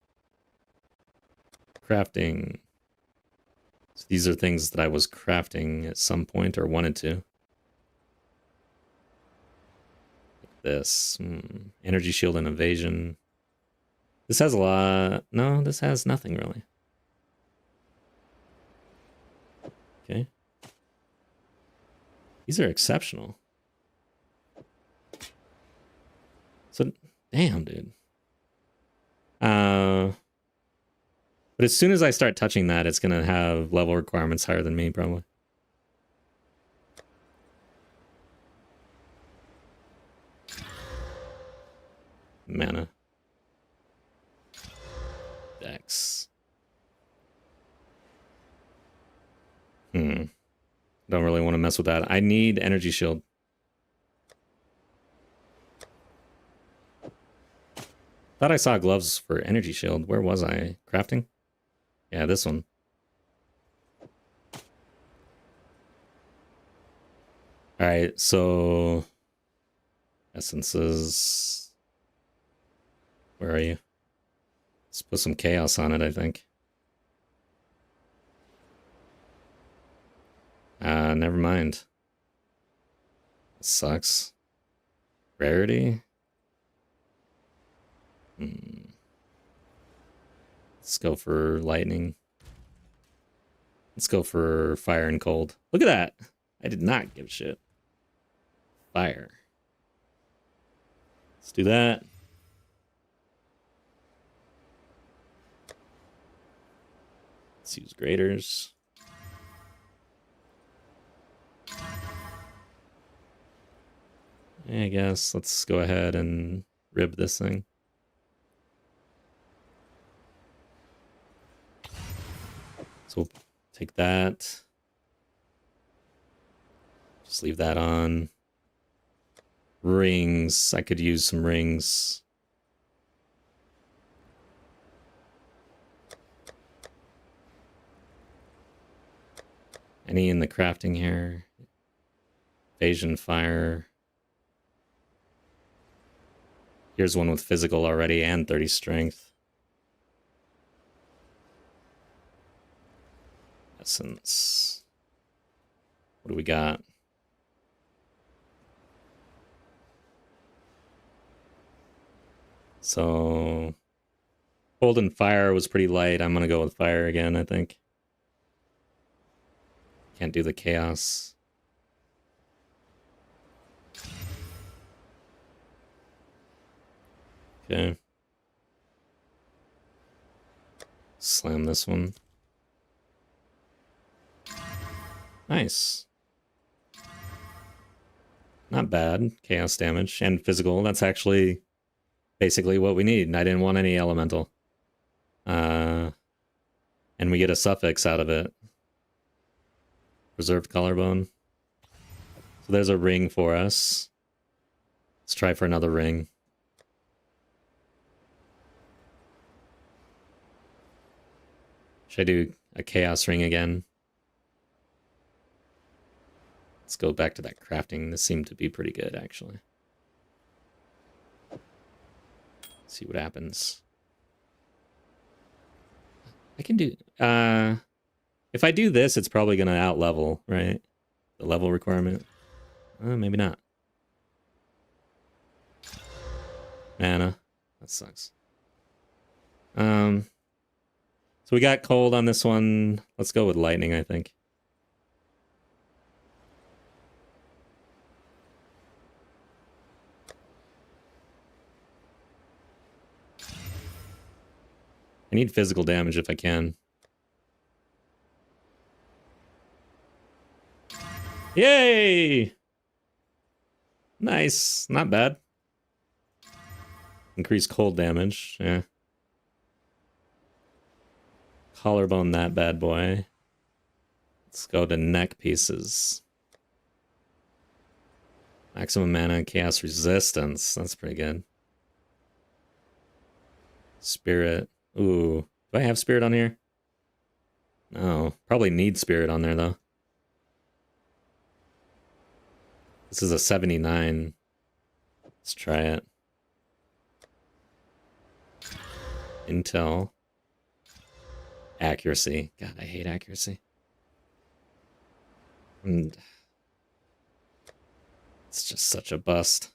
Crafting. So these are things that I was crafting at some point or wanted to. Like this. Energy shield and evasion. This has a lot. No, this has nothing really. Okay. These are exceptional. So, damn, dude. But as soon as I start touching that, it's going to have level requirements higher than me, probably. Mana. Dex. Don't really want to mess with that. I need energy shield. Thought I saw gloves for energy shield. Where was I? Crafting? Yeah, this one. Alright, so... Essences... Where are you? Let's put some chaos on it, I think. Never mind. That sucks. Rarity? Let's go for lightning. Let's go for fire and cold. Look at that. I did not give a shit. Fire. Let's do that. Let's use graders. I guess let's go ahead and rib this thing. So we'll take that. Just leave that on. Rings. I could use some rings. Any in the crafting here? Evasion, fire. Here's one with physical already and 30 strength. Essence. What do we got? So, cold and fire was pretty light. I'm gonna go with fire again, I think. Can't do the chaos. Okay. Slam this one. Nice. Not bad. Chaos damage and physical. That's actually basically what we need. I didn't want any elemental. And we get a suffix out of it. Preserved collarbone. So there's a ring for us. Let's try for another ring. Should I do a chaos ring again? Let's go back to that crafting. This seemed to be pretty good, actually. See what happens. I can do... if I do this, it's probably going to out-level, right? The level requirement. Maybe not. Mana. That sucks. So we got cold on this one. Let's go with lightning, I think. I need physical damage if I can. Yay! Nice. Not bad. Increase cold damage. Yeah. Collarbone that bad boy. Let's go to neck pieces. Maximum mana and chaos resistance. That's pretty good. Spirit. Ooh. Do I have spirit on here? No. Probably need spirit on there, though. This is a 79. Let's try it. Intel. Accuracy. God, I hate accuracy. And it's just such a bust.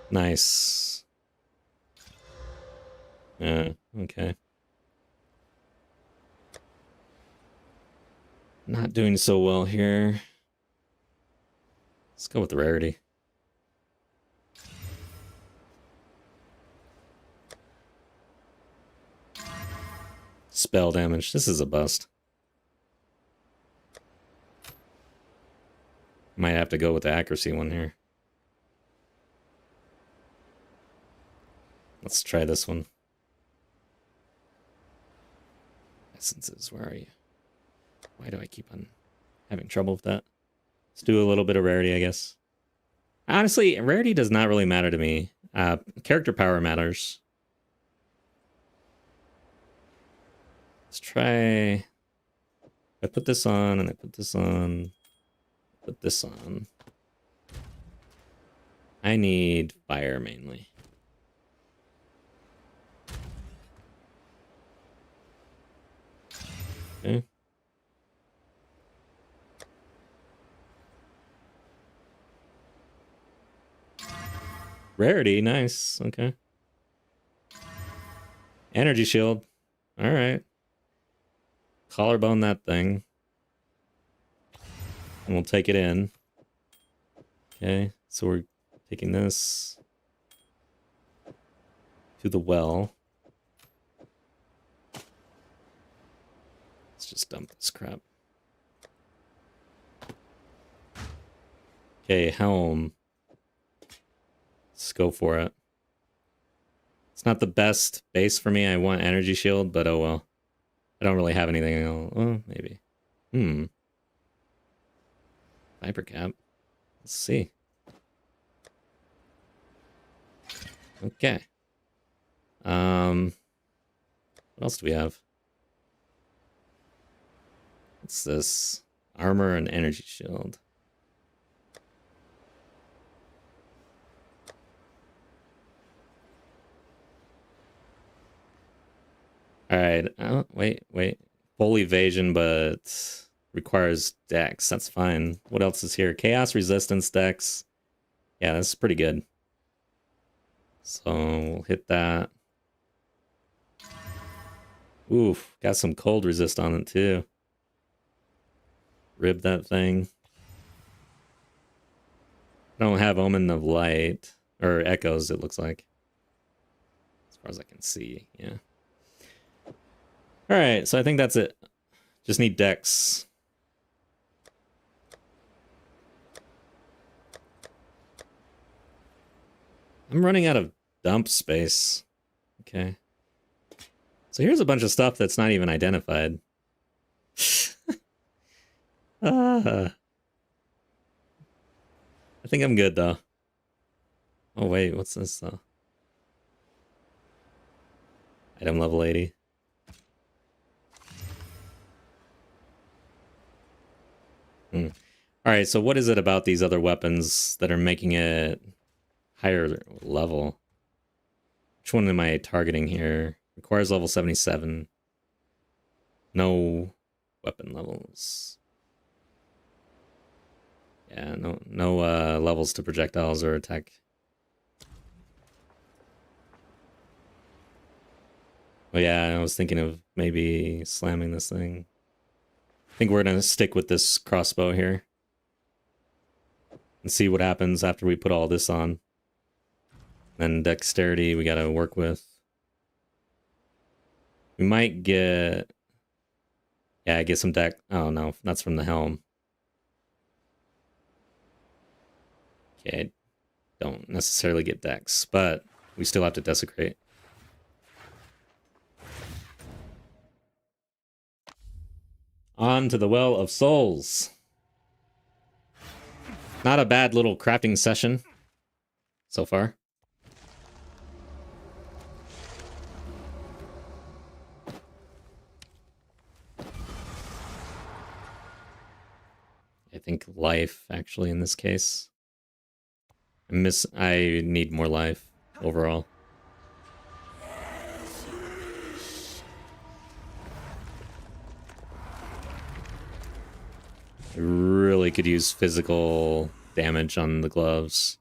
Nice. Yeah, okay. Not doing so well here. Let's go with the rarity. Spell damage. This is a bust. Might have to go with the accuracy one here. Let's try this one. Essences, where are you? Why do I keep on having trouble with that? Let's do a little bit of rarity, I guess. Honestly, rarity does not really matter to me. Character power matters. Let's try... I put this on, and I put this on. Put this on. I need fire, mainly. Okay. Rarity, nice. Okay. Energy shield. Alright. Collarbone that thing. And we'll take it in. Okay, so we're taking this to the well. Let's just dump this crap. Okay, helm. Let's go for it. It's not the best base for me. I want energy shield, but oh well. I don't really have anything else. Oh, maybe. Viper cap. Let's see. Okay. What else do we have? What's this? Armor and energy shield. Alright. Wait. Full evasion, but requires dex. That's fine. What else is here? Chaos resistance dex. Yeah, that's pretty good. So we'll hit that. Oof, got some cold resist on it too. Rib that thing. I don't have Omen of Light. Or Echoes, it looks like. As far as I can see, yeah. Alright, so I think that's it. Just need dex. I'm running out of dump space. Okay. So here's a bunch of stuff that's not even identified. I think I'm good though. Oh wait, what's this though? Item level 80. Alright, so what is it about these other weapons that are making it higher level? Which one am I targeting here? Requires level 77. No weapon levels. Yeah, no levels to projectiles or attack. Oh yeah, I was thinking of maybe slamming this thing. I think we're gonna stick with this crossbow here. And see what happens after we put all this on. Then dexterity we gotta work with. We might get... Yeah, get some deck... Oh no, that's from the helm. Okay, don't necessarily get dex, but we still have to desecrate. On to the Well of Souls. Not a bad little crafting session so far. I think life, actually, in this case. I need more life overall. I really could use physical damage on the gloves.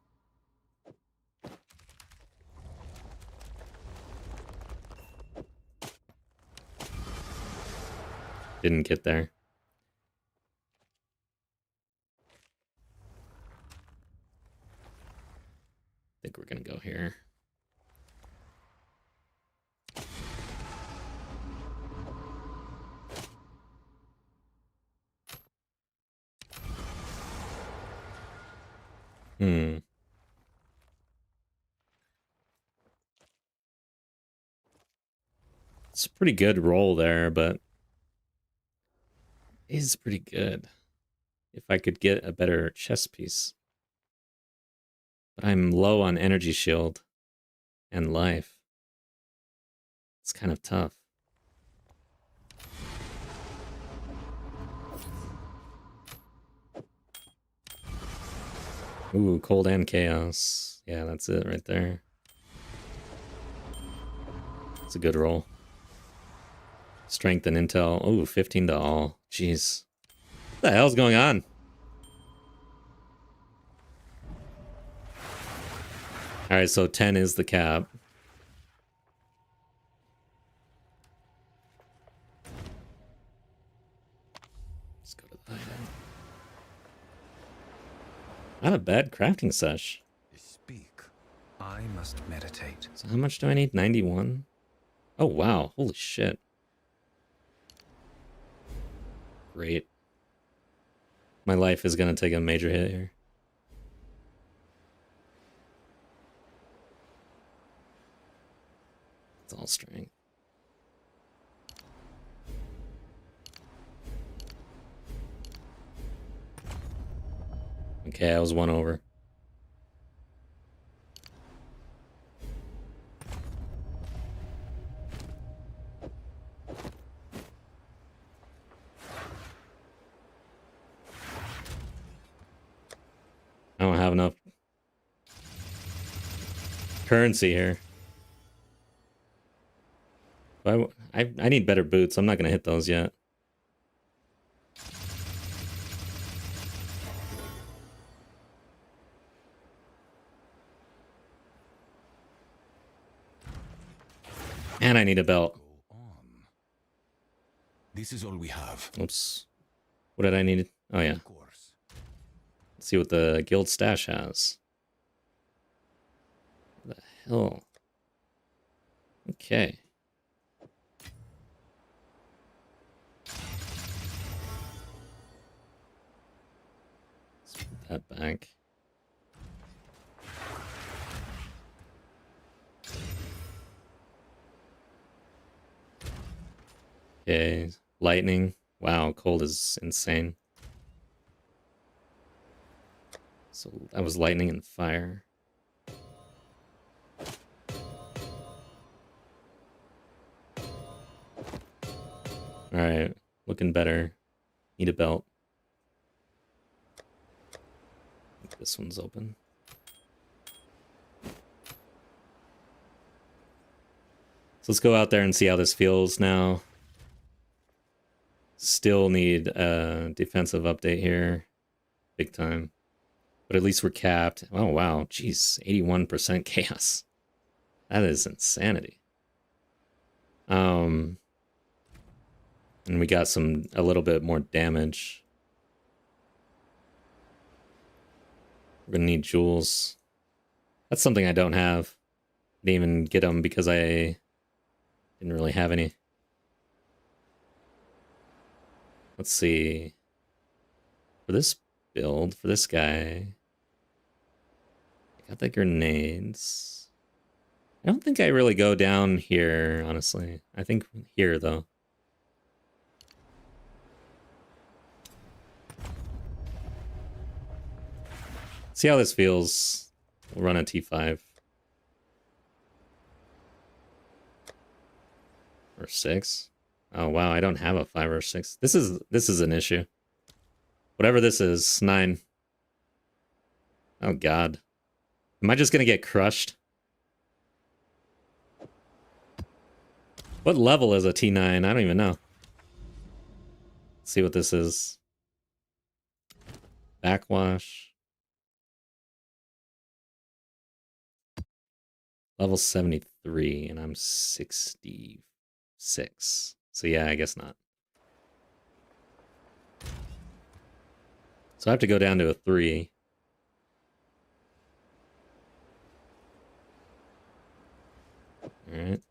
Didn't get there. I think we're gonna go here. It's a pretty good roll there, but it is pretty good. If I could get a better chest piece. But I'm low on energy shield and life. It's kind of tough. Ooh, cold and chaos. Yeah, that's it right there. It's a good roll. Strength and intel. Ooh, 15 to all. Jeez. What the hell's going on? Alright, so 10 is the cap. Let's go to the hideout. Not a bad crafting sesh. Speak. I must meditate. So how much do I need? 91? Oh, wow. Holy shit. Great. My life is going to take a major hit here. It's all strength. Okay, I was one over. I don't have enough currency here. I need better boots. I'm not going to hit those yet. And I need a belt. Go on. This is all we have. Oops. What did I need? Oh, yeah. Of course. Let's see what the guild stash has. What the hell? Okay. Let's put that back. Okay, lightning. Wow, cold is insane. So that was lightning and fire. Alright, looking better. Need a belt. I think this one's open. So let's go out there and see how this feels now. Still need a defensive update here. Big time. But at least we're capped. Oh, wow. Jeez. 81% chaos. That is insanity. And we got a little bit more damage. We're gonna need jewels. That's something I don't have. Didn't even get them because I didn't really have any. Let's see. For this build, for this guy, I got the grenades. I don't think I really go down here, honestly. I think here, though. See how this feels. We'll run a T5. Or 6. Oh wow, I don't have a 5 or 6. This is an issue. Whatever this is, 9. Oh god. Am I just gonna get crushed? What level is a T9? I don't even know. Let's see what this is. Backwash. Level 73, and I'm 66. So yeah, I guess not. So I have to go down to a 3. Alright.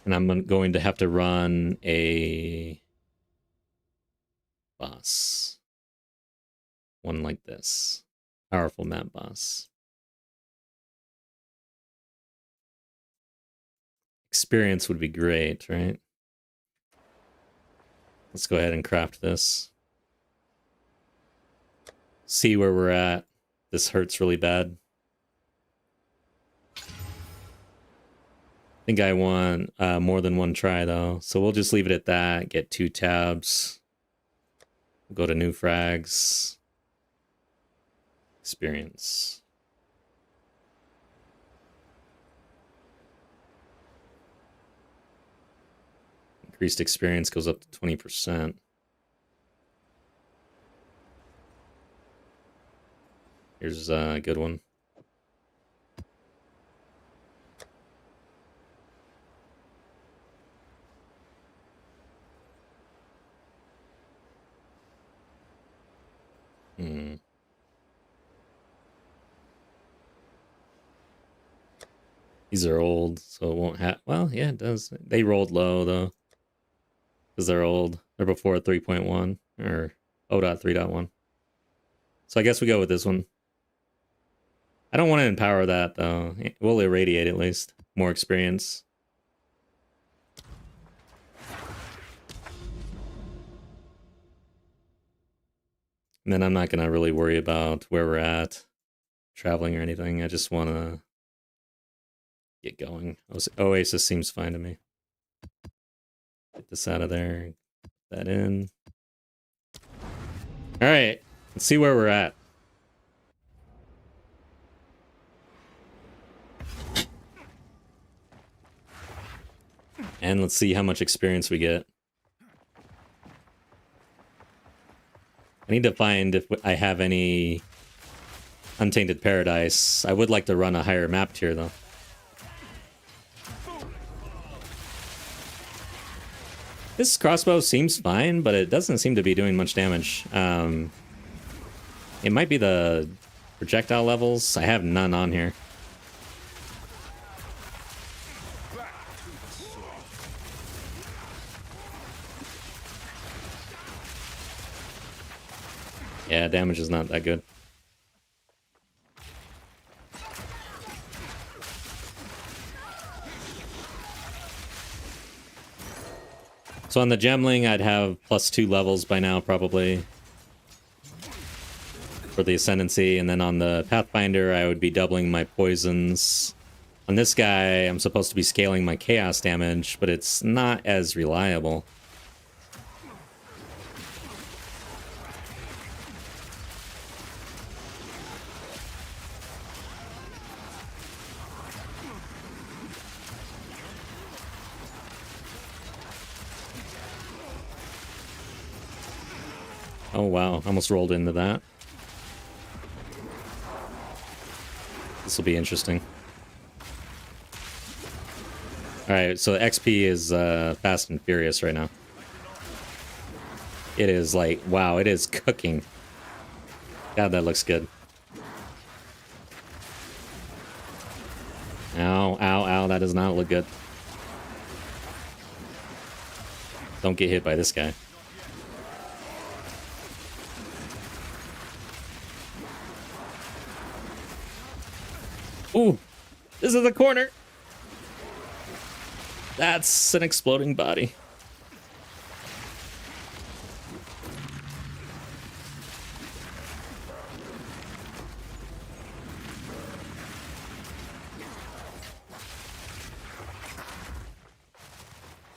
And I'm going to have to run a boss. One like this. Powerful map boss. Experience would be great, right? Let's go ahead and craft this. See where we're at. This hurts really bad. I think I want more than one try, though. So we'll just leave it at that. Get 2 tabs. We'll go to new frags. Experience. Increased experience goes up to 20%. Here's a good one. Hmm. These are old, so it won't have. Well, yeah, it does. They rolled low though, because they're old. They're before 3.1 or 0.3.1. So I guess we go with this one. I don't want to empower that though. We'll irradiate at least. More experience. And then I'm not gonna really worry about where we're at, traveling or anything. I just want to get going. Oasis seems fine to me. Get this out of there. Put that in. All right, let's see where we're at. And let's see how much experience we get. I need to find if I have any Untainted Paradise. I would like to run a higher map tier though. This crossbow seems fine, but it doesn't seem to be doing much damage. It might be the projectile levels. I have none on here. Yeah, damage is not that good. So on the Gemling, I'd have +2 levels by now, probably, for the Ascendancy. And then on the Pathfinder, I would be doubling my poisons. On this guy, I'm supposed to be scaling my chaos damage, but it's not as reliable. Oh wow, almost rolled into that. This will be interesting. Alright, so XP is fast and furious right now. It is like, wow, it is cooking. God, that looks good. Ow, ow, ow, that does not look good. Don't get hit by this guy. Ooh, this is the corner. That's an exploding body.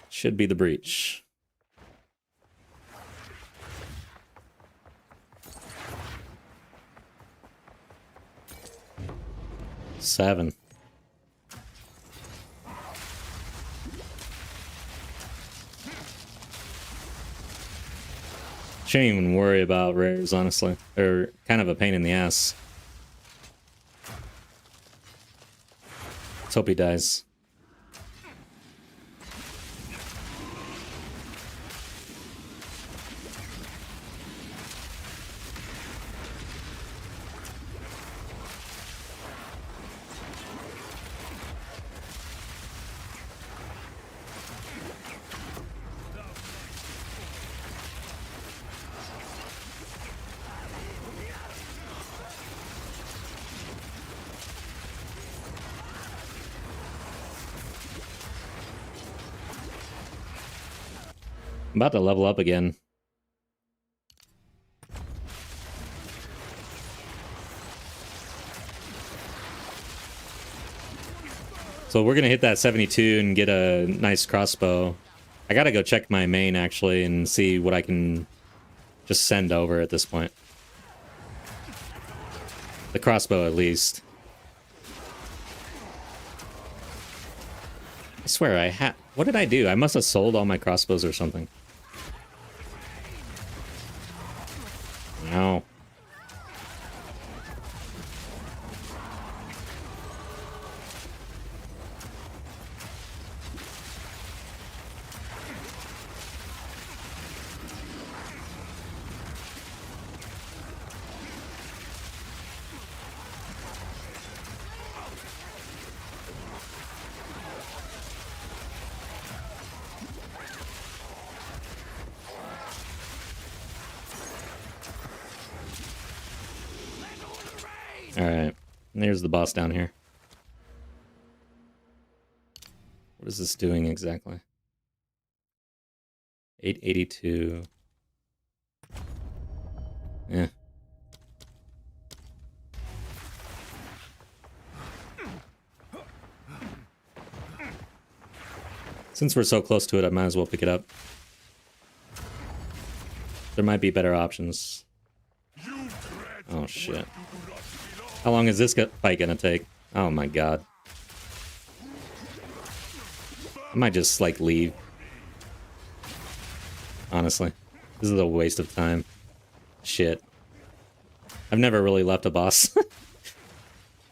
Should be the breach. Seven. Shouldn't even worry about rares, honestly. They're kind of a pain in the ass. Let's hope he dies. I'm about to level up again. So we're gonna hit that 72 and get a nice crossbow. I gotta go check my main actually and see what I can just send over at this point. The crossbow at least. I swear I had... What did I do? I must have sold all my crossbows or something. No. Alright. There's the boss down here. What is this doing exactly? 882. Yeah. Since we're so close to it, I might as well pick it up. There might be better options. Oh shit. How long is this fight gonna take? Oh my god. I might just, like, leave. Honestly. This is a waste of time. Shit. I've never really left a boss.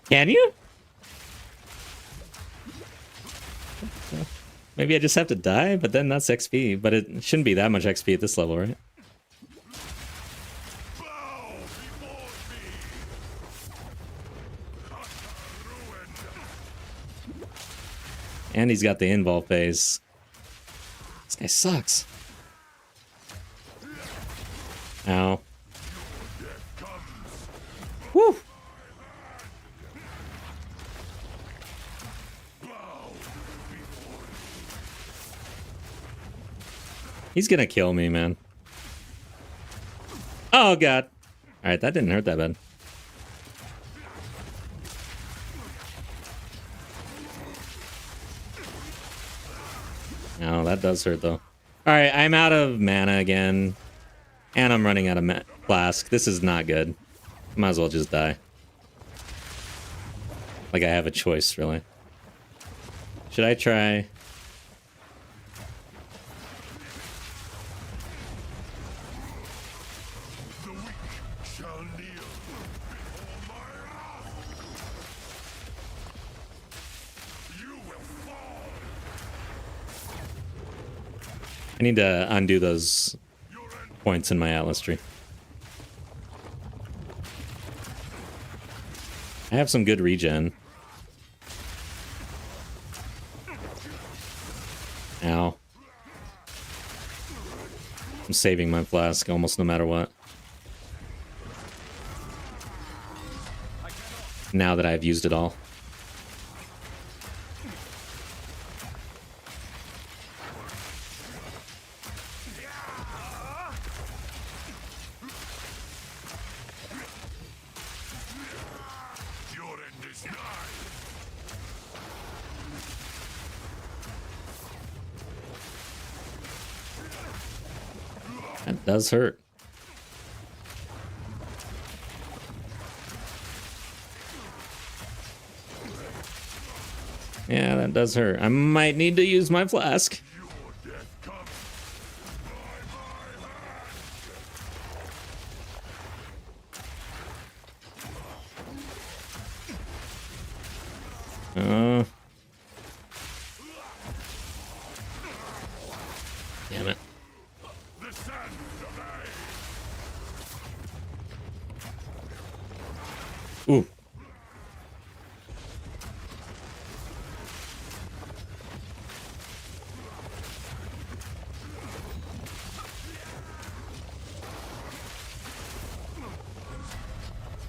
Can you? Maybe I just have to die, but then that's XP. But it shouldn't be that much XP at this level, right? And he's got the invul phase. This guy sucks. Ow. Woo! He's gonna kill me, man. Oh, God. Alright, that didn't hurt that bad. No, that does hurt, though. Alright, I'm out of mana again. And I'm running out of flask. This is not good. Might as well just die. Like I have a choice, really. Should I try... I need to undo those points in my Atlas tree. I have some good regen. Ow. I'm saving my flask almost no matter what. Now that I've used it all. That does hurt. Yeah, that does hurt. I might need to use my flask. Damn it. Ooh.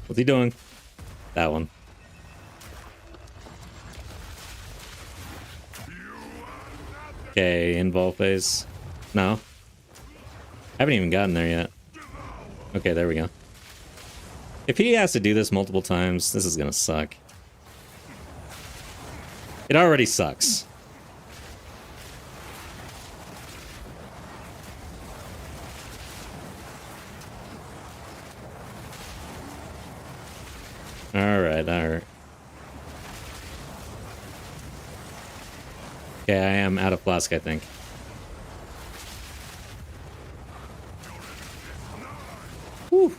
What's he doing? That one. Okay, invul phase. No. I haven't even gotten there yet. Okay, there we go. If he has to do this multiple times, this is gonna suck. It already sucks. Alright, alright. Okay, I am out of flask, I think. Whew.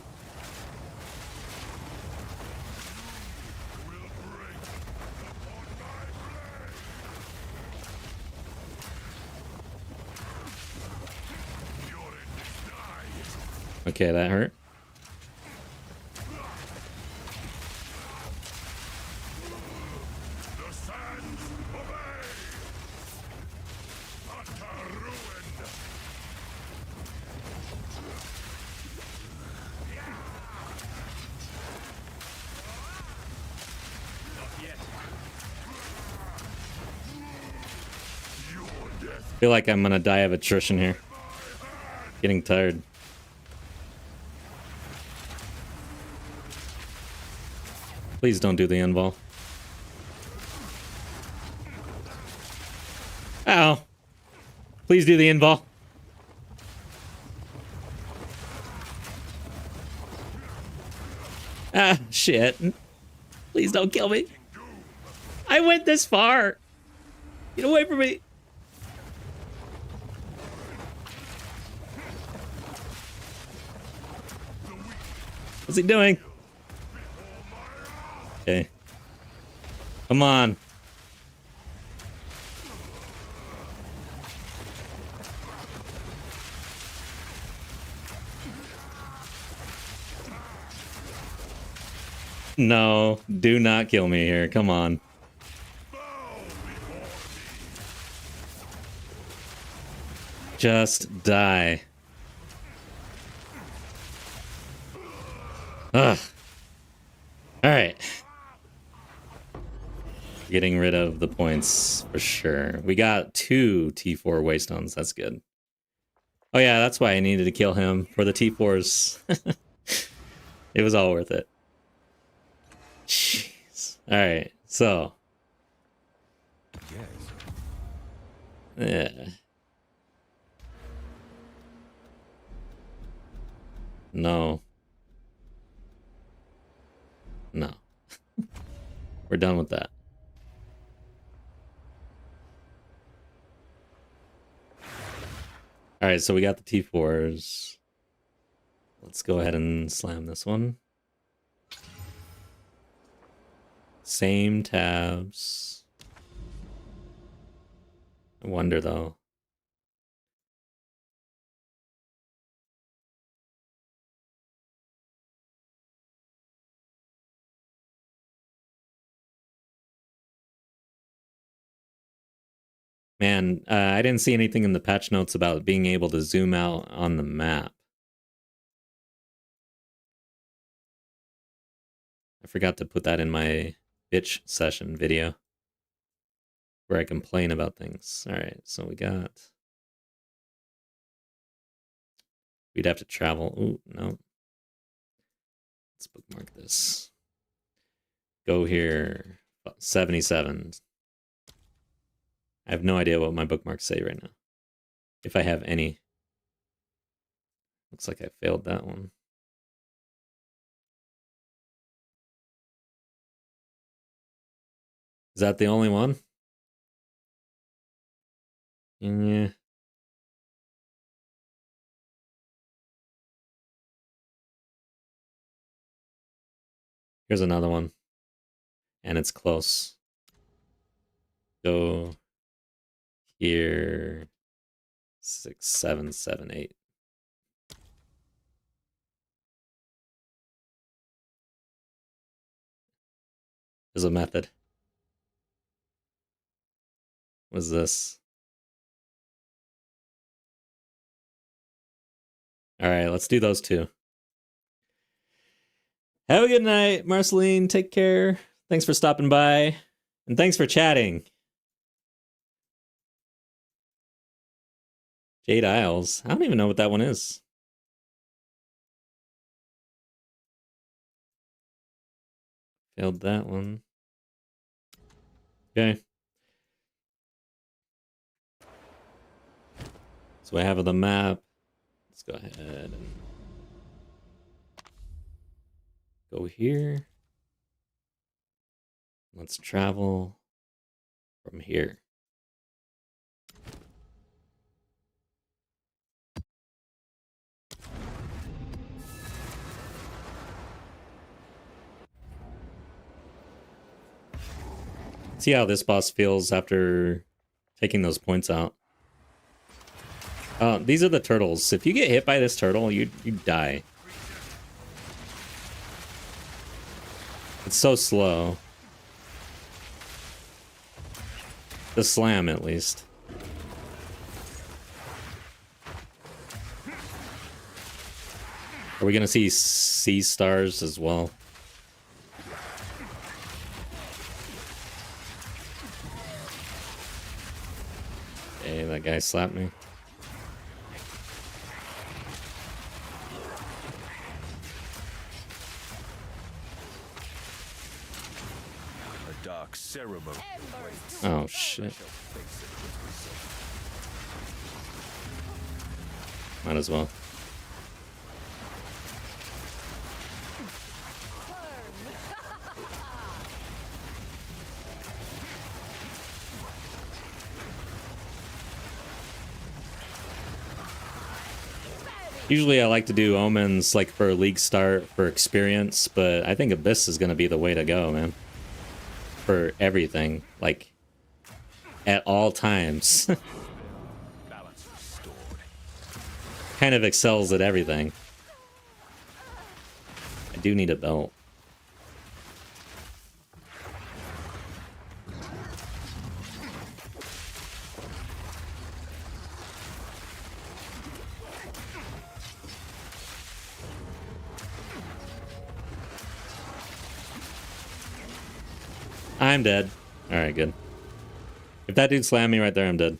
Okay, that hurt. feel like I'm gonna die of attrition here. Getting tired. Please don't do the invul. Ow. Please do the invul. Ah, shit. Please don't kill me. I went this far. Get away from me. What's he doing? Okay. Come on. No, do not kill me here. Come on. Just die. Ugh. Alright. Getting rid of the points for sure. We got 2 T4 Waystones. That's good. Oh yeah, that's why I needed to kill him. For the T4s. It was all worth it. Jeez. Alright, so. Yeah. No. No. We're done with that. Alright, so we got the T4s. Let's go ahead and slam this one. Same tabs. I wonder though. Man, I didn't see anything in the patch notes about being able to zoom out on the map. I forgot to put that in my bitch session video where I complain about things. All right, so we got... We'd have to travel. Ooh, no. Let's bookmark this. Go here. 77. I have no idea what my bookmarks say right now. If I have any. Looks like I failed that one. Is that the only one? Yeah. Here's another one. And it's close. Go here. 6, 7, 7, 8. There's a method. What is this? Alright, let's do those two. Have a good night, Marceline. Take care. Thanks for stopping by. And thanks for chatting. Jade Isles. I don't even know what that one is. Failed that one. Okay. So I have the map. Let's go ahead and go here. Let's travel from here. See how this boss feels after taking those points out. These are the turtles. If you get hit by this turtle, you die. It's so slow. The slam, at least. Are we gonna see sea stars as well? Okay, that guy slapped me. A dark ceremony. Oh shit. Might as well. Usually I like to do omens like for a league start for experience, but I think Abyss is going to be the way to go, man. For everything, like at all times. Balance restored. Kind of excels at everything. I do need a belt. I'm dead. Alright, good. If that dude slammed me right there, I'm dead.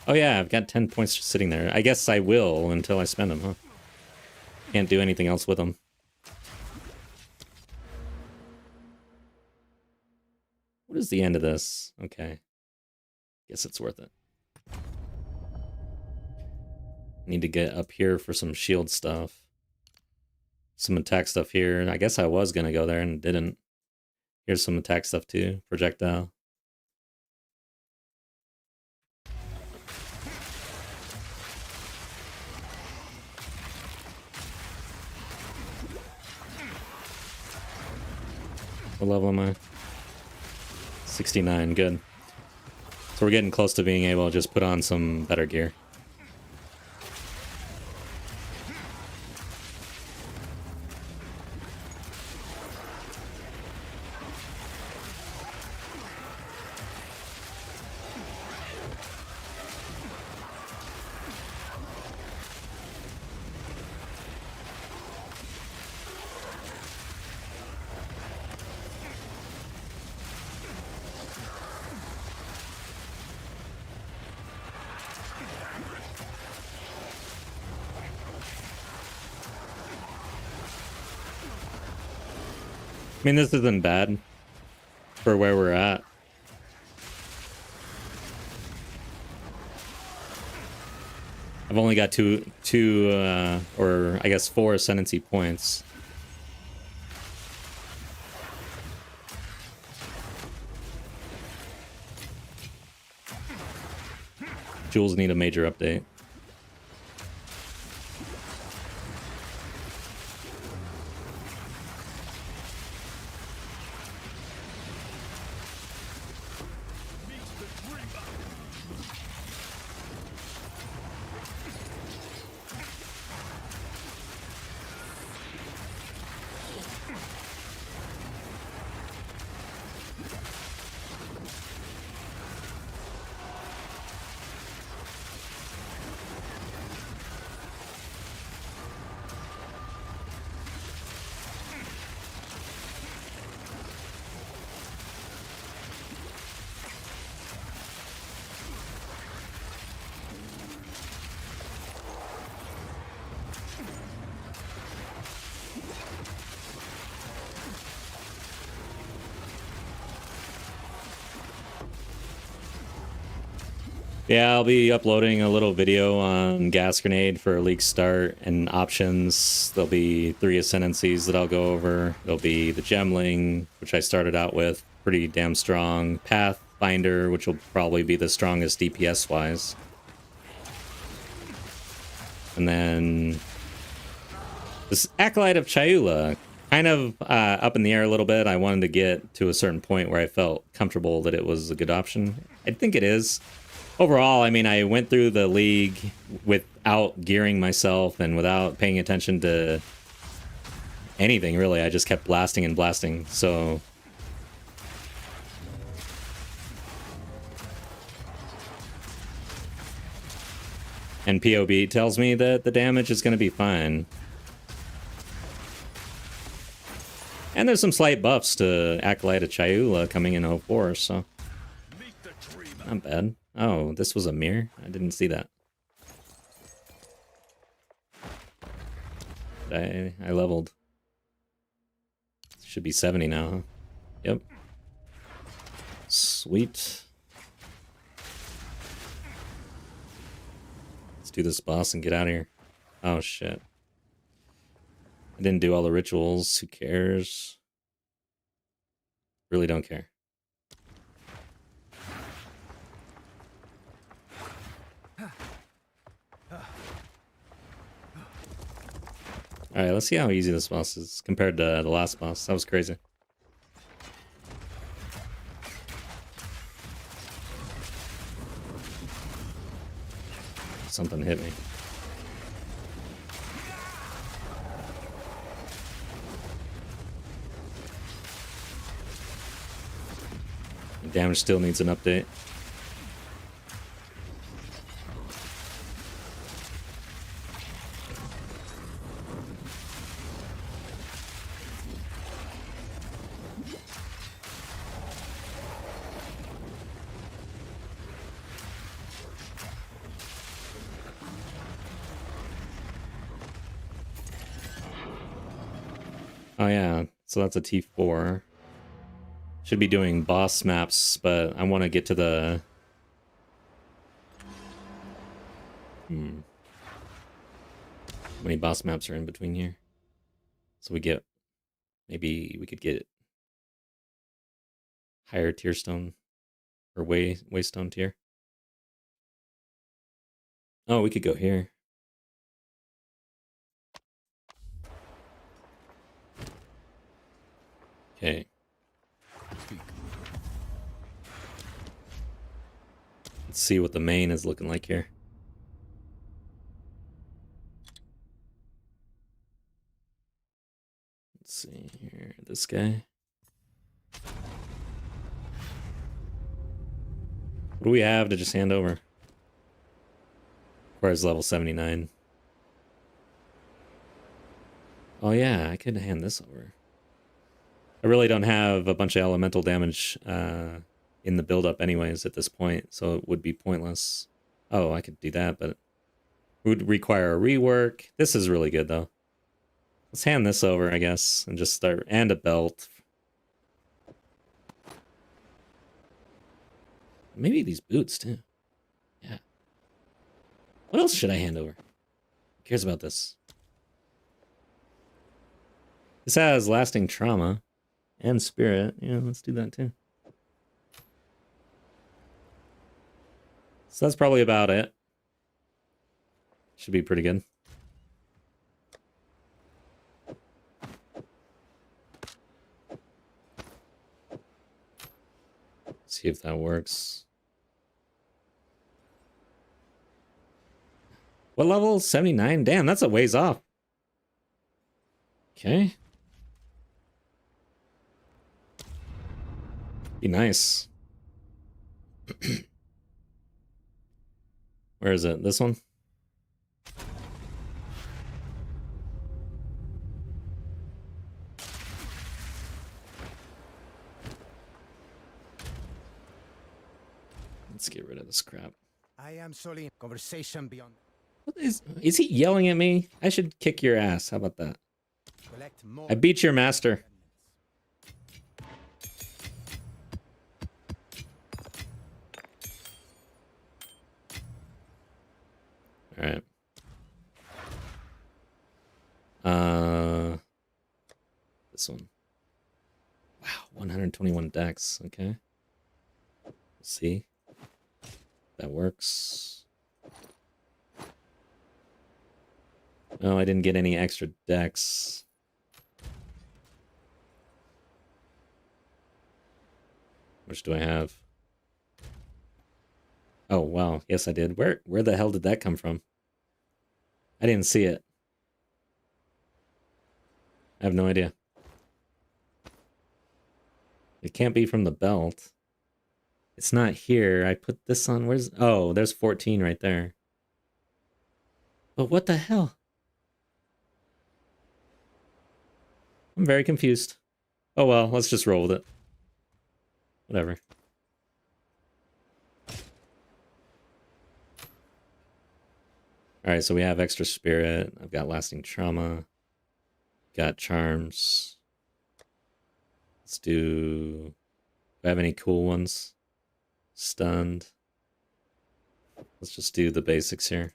Oh yeah, I've got 10 points just sitting there. I guess I will until I spend them, huh? Can't do anything else with them. What is the end of this? Okay. Guess it's worth it. Need to get up here for some shield stuff. Some attack stuff here. I guess I was gonna go there and didn't. Here's some attack stuff too. Projectile. What level am I? 69, good. So we're getting close to being able to just put on some better gear. I mean, this isn't bad for where we're at. I've only got two, or I guess 4 ascendancy points. Jewels need a major update. Yeah, I'll be uploading a little video on Gas Grenade for a league start and options. There'll be 3 ascendancies that I'll go over. There'll be the Gemling, which I started out with, pretty damn strong. Pathfinder, which will probably be the strongest DPS-wise. And then this Acolyte of Chayula, kind of up in the air a little bit. I wanted to get to a certain point where I felt comfortable that it was a good option. I think it is. Overall, I mean, I went through the league without gearing myself and without paying attention to anything, really. I just kept blasting and blasting, so... And POB tells me that the damage is going to be fine. And there's some slight buffs to Acolyte of Chayula coming in 04, so... Not bad. Oh, this was a mirror? I didn't see that. I leveled. Should be 70 now, huh? Yep. Sweet. Let's do this boss and get out of here. Oh, shit. I didn't do all the rituals. Who cares? Really don't care. Alright, let's see how easy this boss is compared to the last boss. That was crazy. Something hit me. Damage still needs an update. Oh yeah, so that's a T4. Should be doing boss maps, but I want to get to the... How many boss maps are in between here? So we get... Maybe we could get higher tier stone or waystone tier. Oh, we could go here. Okay. Let's see what the main is looking like here. Let's see here. This guy. What do we have to just hand over? Requires level 79. Oh yeah, I could hand this over. I really don't have a bunch of elemental damage in the build-up anyways at this point, so it would be pointless. Oh, I could do that, but it would require a rework. This is really good, though. Let's hand this over, I guess, and just start... And a belt. Maybe these boots, too. Yeah. What else should I hand over? Who cares about this? This has lasting trauma. And spirit. Yeah, let's do that too. So that's probably about it. Should be pretty good. See if that works. What level? 79? Damn, that's a ways off. Okay. Be nice. Where is it? This one? Let's get rid of this crap. I am solely conversation beyond. What is he yelling at me? I should kick your ass. How about that? Collect more. I beat your master. All right. This one. Wow, 121 decks. Okay. Let's see. That works. No, I didn't get any extra decks. How much do I have? Oh, wow. Yes, I did. Where the hell did that come from? I didn't see it. I have no idea. It can't be from the belt. It's not here. I put this on. Where's... Oh, there's 14 right there. But what the hell? I'm very confused. Oh well, let's just roll with it. Whatever. All right, so we have extra spirit. I've got lasting trauma. Got charms. Let's do I have any cool ones? Stunned. Let's just do the basics here.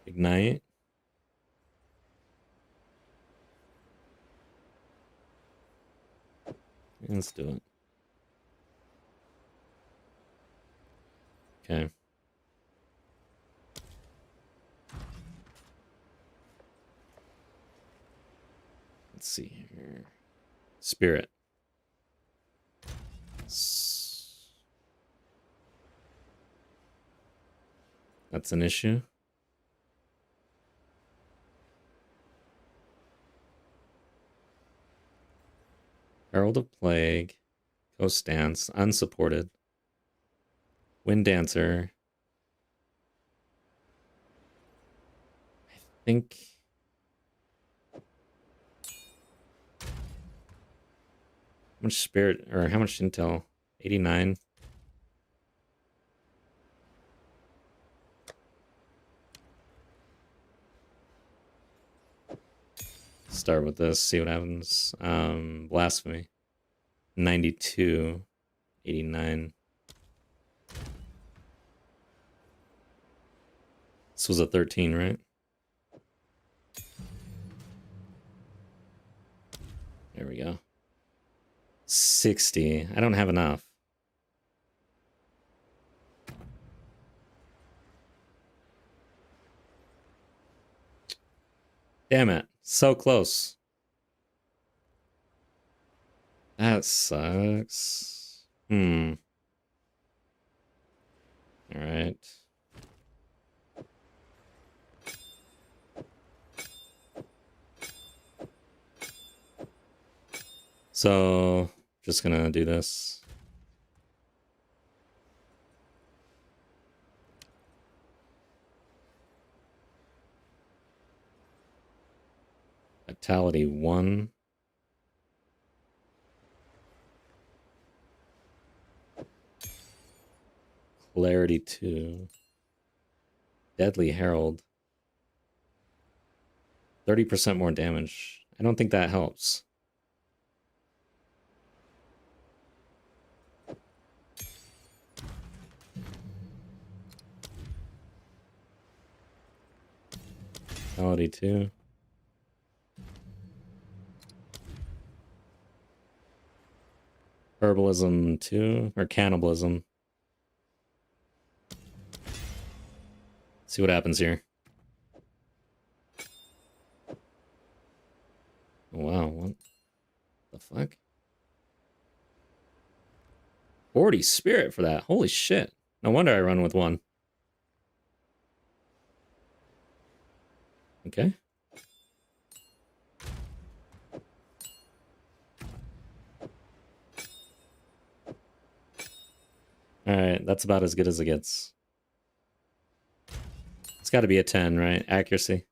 Ignite. Let's do it. Okay. Let's see here. Spirit. That's an issue. Herald of Plague. Ghost Dance. Unsupported. Wind Dancer. I think... How much spirit, or how much intel? 89. Start with this, see what happens. Blasphemy. 92. 89. This was a 13, right? There we go. 60. I don't have enough. Damn it. So close. That sucks. All right. So, just gonna do this. Vitality 1. Clarity 2. Deadly Herald. 30% more damage. I don't think that helps. Vitality 2. Herbalism 2, or cannibalism. See what happens here. Wow, what the fuck? 40 spirit for that. Holy shit. No wonder I run with one. Okay. Alright, that's about as good as it gets. It's got to be a 10, right? Accuracy.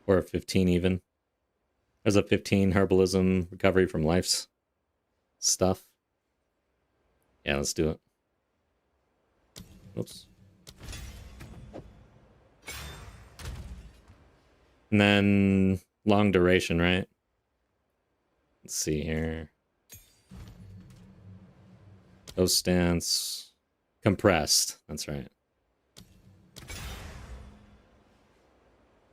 Or a 15 even. There's a 15 herbalism recovery from life's stuff. Yeah, let's do it. Oops. And then long duration, right? Let's see here. Ghost Stance. Compressed. That's right.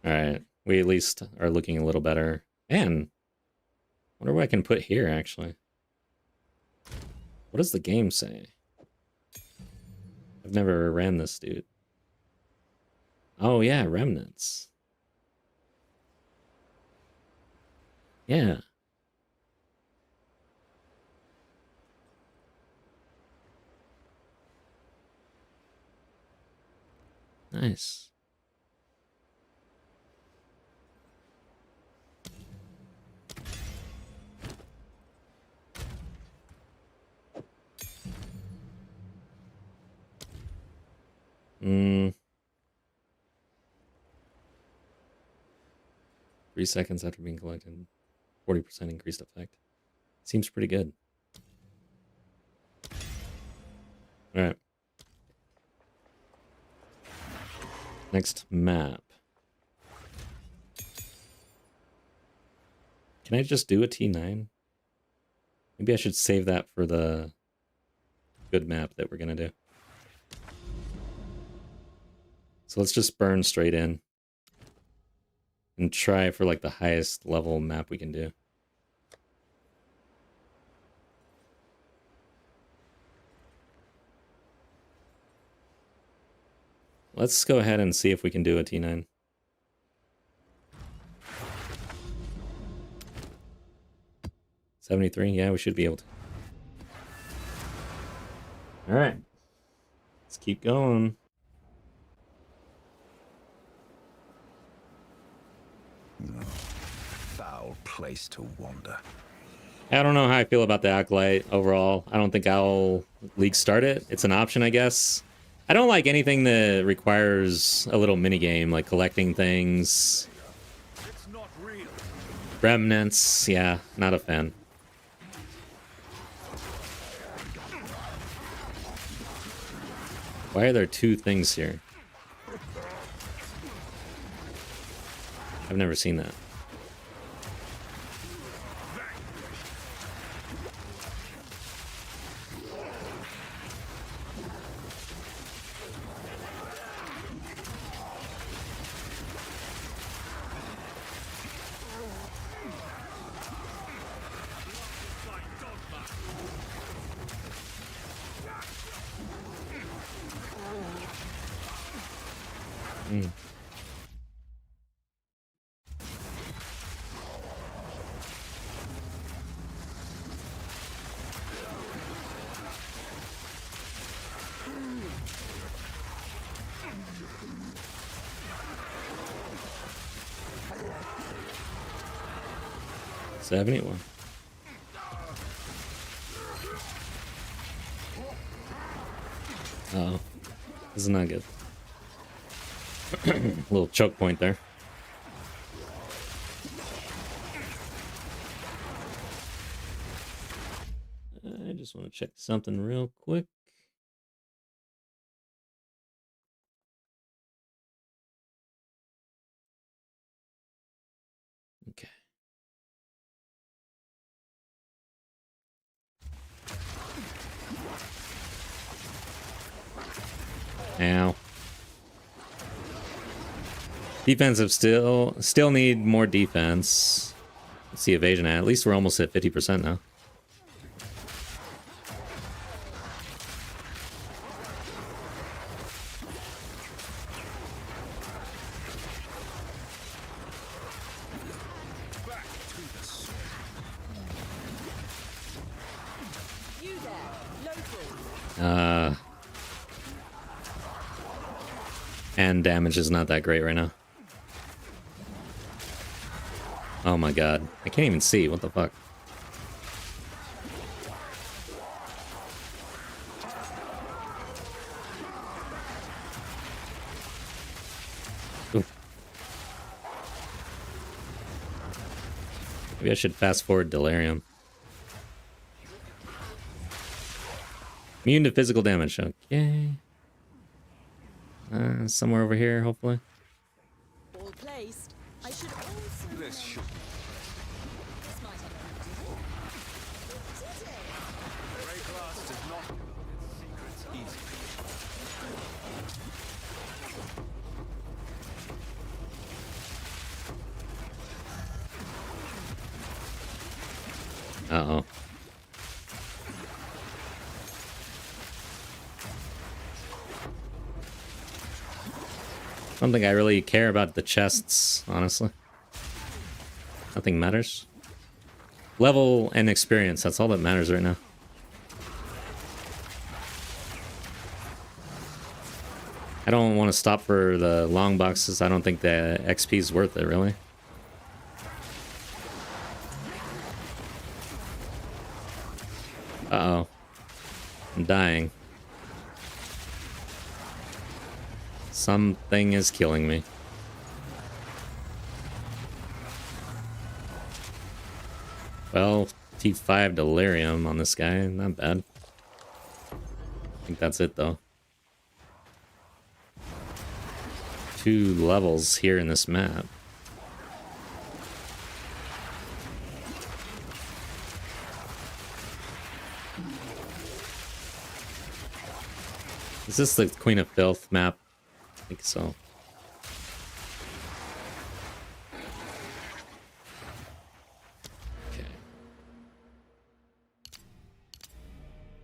Alright. We at least are looking a little better. Man. I wonder what I can put here, actually. What does the game say? I've never ran this, dude. Oh, yeah. Remnants. Yeah. Nice. 3 seconds after being collected. 40% increased effect. Seems pretty good. Alright. Next map. Can I just do a T9? Maybe I should save that for the good map that we're going to do. So let's just burn straight in. And try for like the highest level map we can do. Let's go ahead and see if we can do a T9. $73, yeah, we should be able to. Alright. Let's keep going. Foul place to wander. I don't know how I feel about the Acolyte overall. I don't think I'll League start it. It's an option, I guess. I don't like anything that requires a little minigame, like collecting things. It's not real. Remnants, yeah, not a fan. Why are there 2 things here? I've never seen that. $71. Uh-oh. This is not good. Little choke point there. I just want to check something real quick. Okay. Ow. Defensive still need more defense. Let's see evasion at least we're almost at 50% now. And damage is not that great right now. Oh my god. I can't even see. What the fuck? Oof. Maybe I should fast forward Delirium. Immune to physical damage. Okay. Somewhere over here, hopefully. All placed. I should also. This should. This might have Grey glass does not its secrets easily. Uh-oh. I don't think I really care about the chests, honestly. Nothing matters. Level and experience, that's all that matters right now. I don't want to stop for the long boxes. I don't think the XP is worth it, really. Uh-oh. I'm dying. Something is killing me. Well, T5 Delirium on this guy, not bad. I think that's it though. 2 levels here in this map. Is this the Queen of Filth map? I think so. Okay.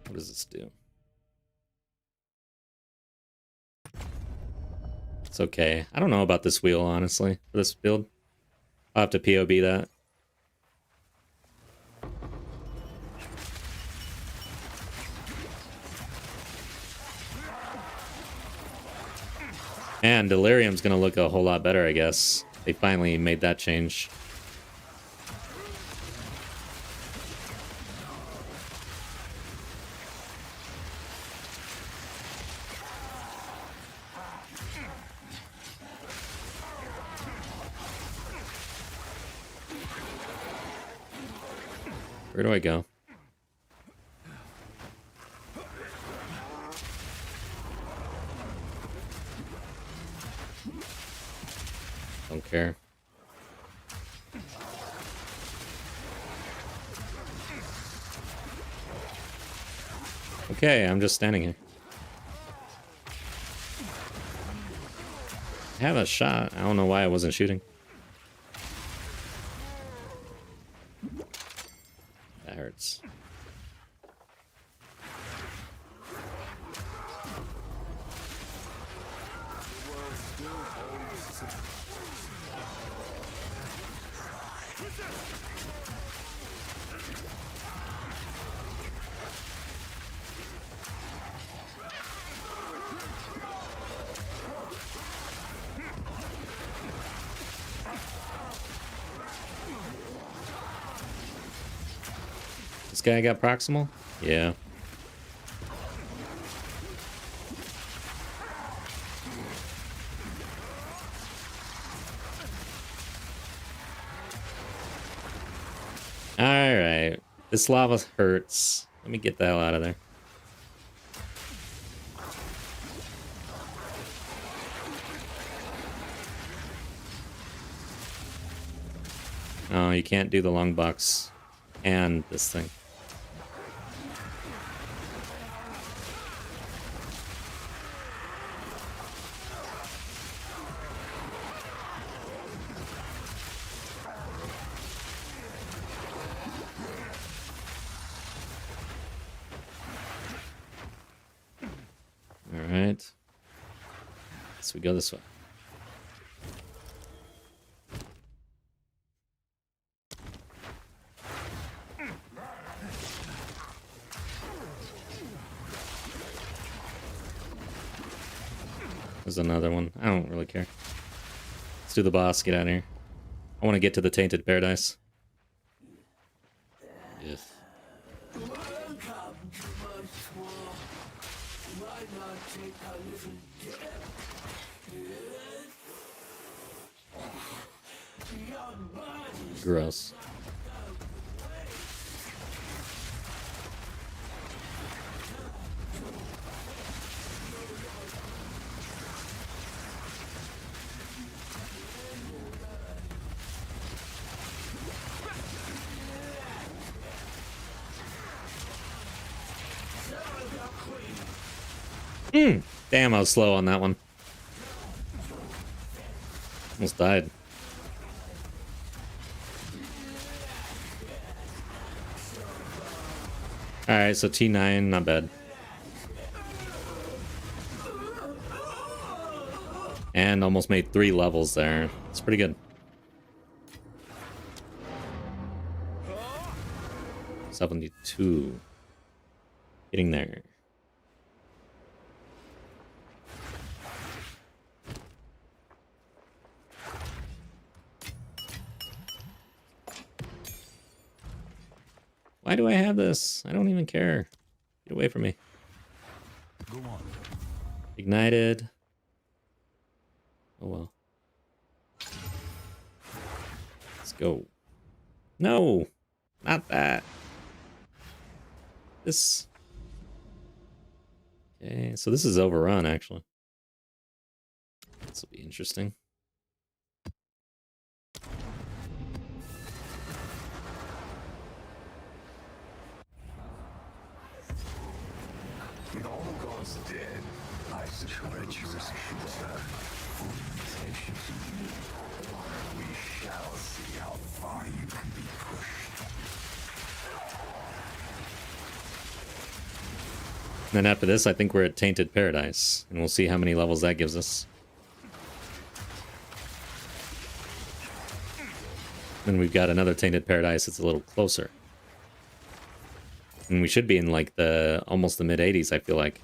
What does this do? It's okay. I don't know about this wheel, honestly, for this build. I'll have to POB that. And Delirium's gonna look a whole lot better, I guess. They finally made that change. Where do I go? Don't care. Okay, I'm just standing here. I have a shot. I don't know why I wasn't shooting. That hurts. This guy got proximal? Yeah. Alright. This lava hurts. Let me get the hell out of there. Oh, you can't do the long box and this thing. Alright. So we go this way. There's another one. I don't really care. Let's do the boss. Get out of here. I want to get to the Tainted Paradise. Yes. Gross. Damn, I was slow on that one. Almost died. Alright, so T9, not bad. And almost made 3 levels there. It's pretty good. 72. Getting there. Why do I have this? I don't even care. Get away from me. Go on. Ignited. Oh well. Let's go. No! Not that. This. Okay, so this is overrun, actually. This will be interesting. With all the gods dead, I suppose we shall see how far you can be pushed. Then after this, I think we're at Tainted Paradise, and we'll see how many levels that gives us. Then we've got another Tainted Paradise that's a little closer. And we should be in like the almost the mid 80s, I feel like.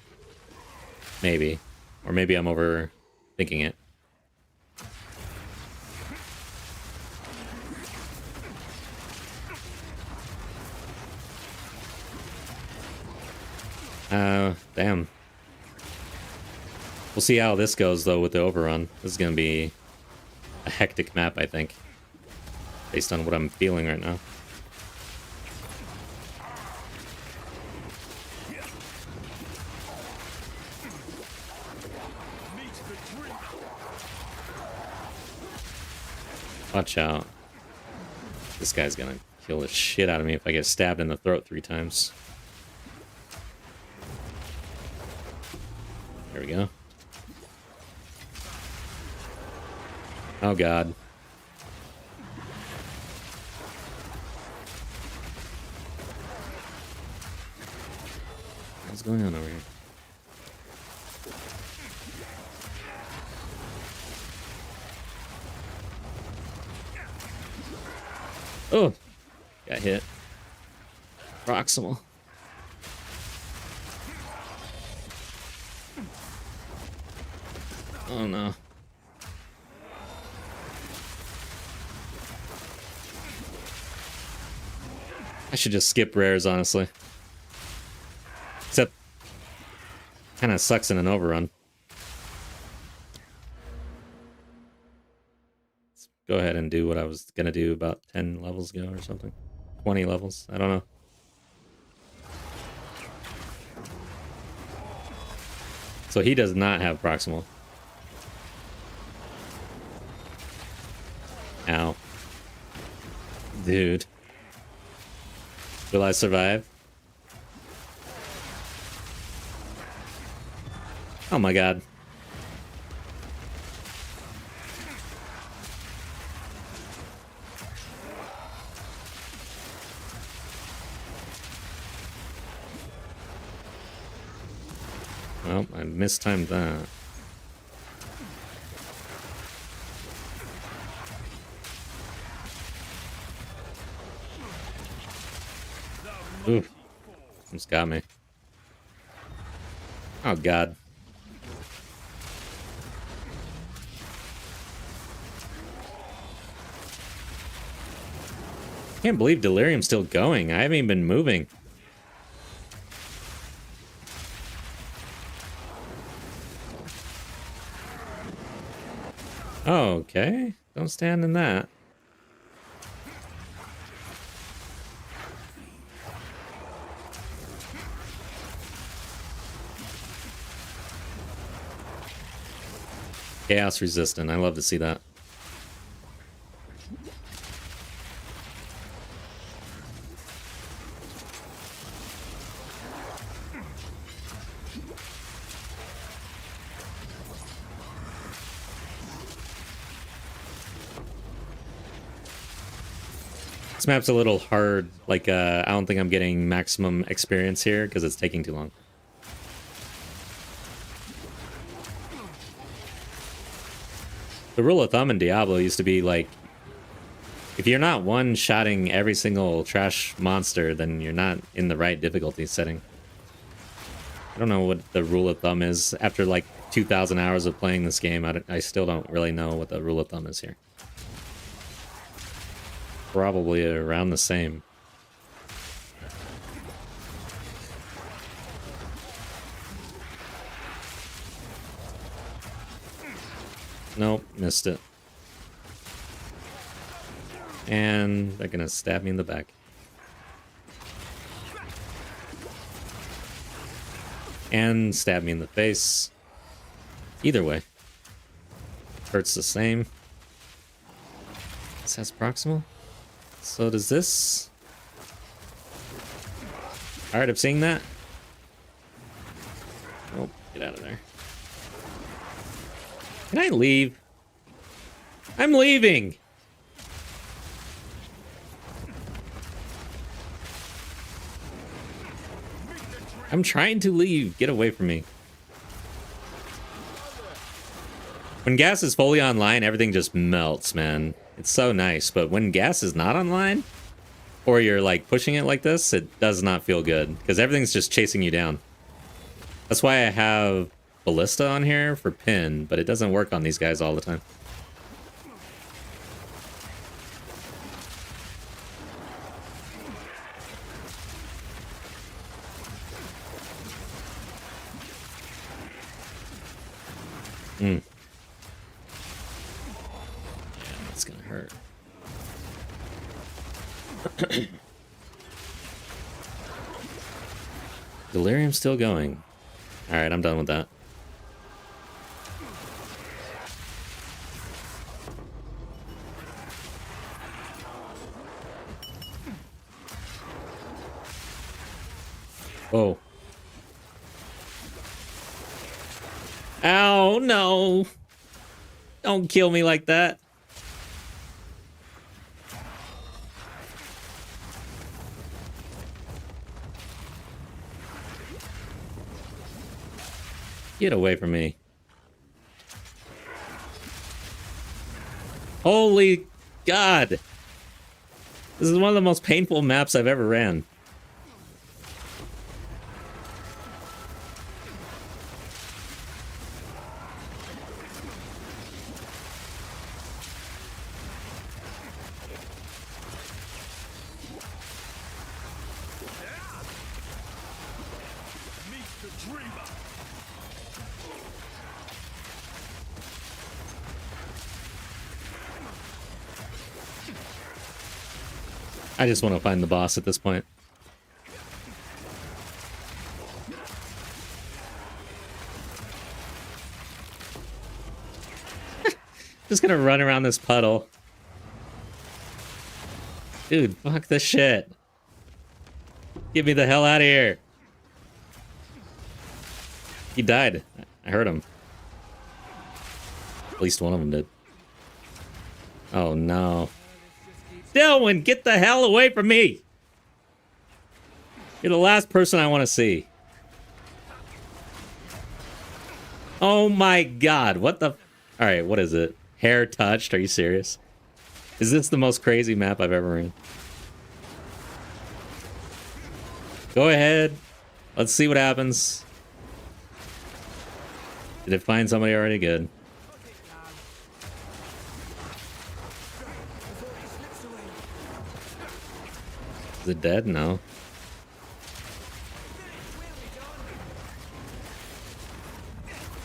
Maybe. Or maybe I'm overthinking it. Damn. We'll see how this goes though with the overrun. This is gonna be a hectic map, I think. Based on what I'm feeling right now. Watch out. This guy's gonna kill the shit out of me if I get stabbed in the throat 3 times. There we go. Oh god. What's going on over here? Oh! Got hit. Proximal. Oh no. I should just skip rares, honestly. Except, kind of sucks in an overrun. Let's go ahead and do what I was gonna do about 10 levels ago or something. 20 levels, I don't know. So he does not have proximal. Ow. Dude. Will I survive? Oh my god. Well, I mistimed that. Ooh, almost got me. Oh god. Can't believe Delirium's still going. I haven't even been moving. Oh, okay. Don't stand in that. Chaos resistant. I love to see that. This map's a little hard. Like, I don't think I'm getting maximum experience here because it's taking too long. The rule of thumb in Diablo used to be like, if you're not one-shotting every single trash monster, then you're not in the right difficulty setting. I don't know what the rule of thumb is. After like 2,000 hours of playing this game, I still don't really know what the rule of thumb is here. Probably around the same. Nope, missed it. And they're gonna stab me in the back. and stab me in the face. Either way. Hurts the same. This has proximal. So does this. Alright, I'm seeing that. Oh, get out of there. Can I leave? I'm leaving! I'm trying to leave. Get away from me. When gas is fully online, everything just melts, man. It's so nice, but when gas is not online, or you're like pushing it like this, it does not feel good, because everything's just chasing you down. That's why I have Ballista on here for pin, but it doesn't work on these guys all the time. Yeah, that's gonna hurt. Delirium's still going. Alright, I'm done with that. Oh. Ow, no. Don't kill me like that. Get away from me. Holy God. This is one of the most painful maps I've ever ran. I just want to find the boss at this point. Just gonna run around this puddle. Dude, fuck this shit. Get me the hell out of here. He died. I heard him. At least one of them did. Oh no. Dylan, get the hell away from me! You're the last person I want to see. Oh my God, what the... Alright, what is it? Hair touched? Are you serious? Is this the most crazy map I've ever ran? Go ahead. Let's see what happens. Did it find somebody already? Good. Is it dead? No.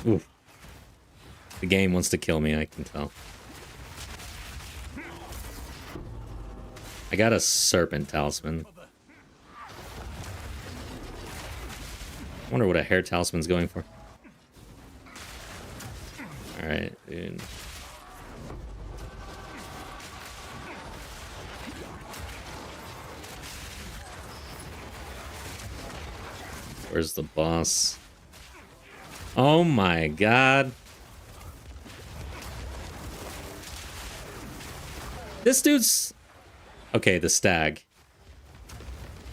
Oof. The game wants to kill me, I can tell. I got a serpent talisman. I wonder what a hair talisman's going for. Alright, dude. Where's the boss? Oh my God. This dude's... Okay, the stag. I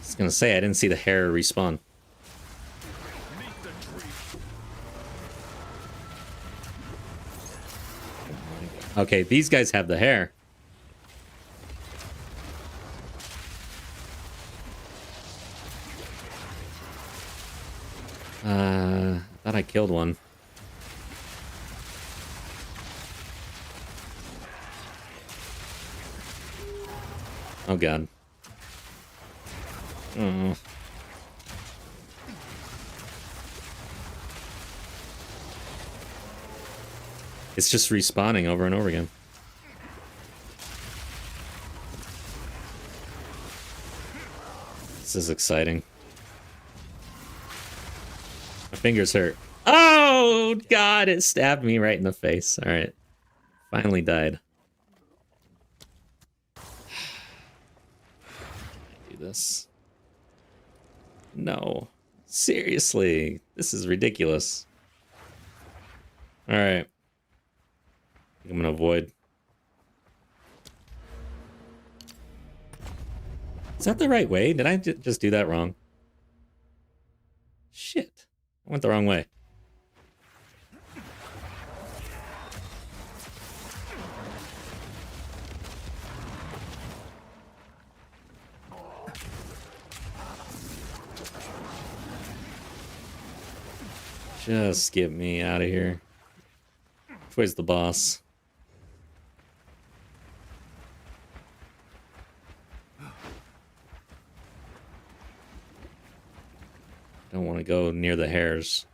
was gonna say, I didn't see the hair respawn. Okay, these guys have the hair. Thought I killed one. Oh God. Oh. It's just respawning over and over again. This is exciting. I fingers hurt. Oh, God, it stabbed me right in the face. All right. Finally died. Do this. No. Seriously. This is ridiculous. All right. I'm going to avoid. Is that the right way? Did I just do that wrong? Shit. I went the wrong way. Just get me out of here. Where's the boss? Don't want to go near the hairs.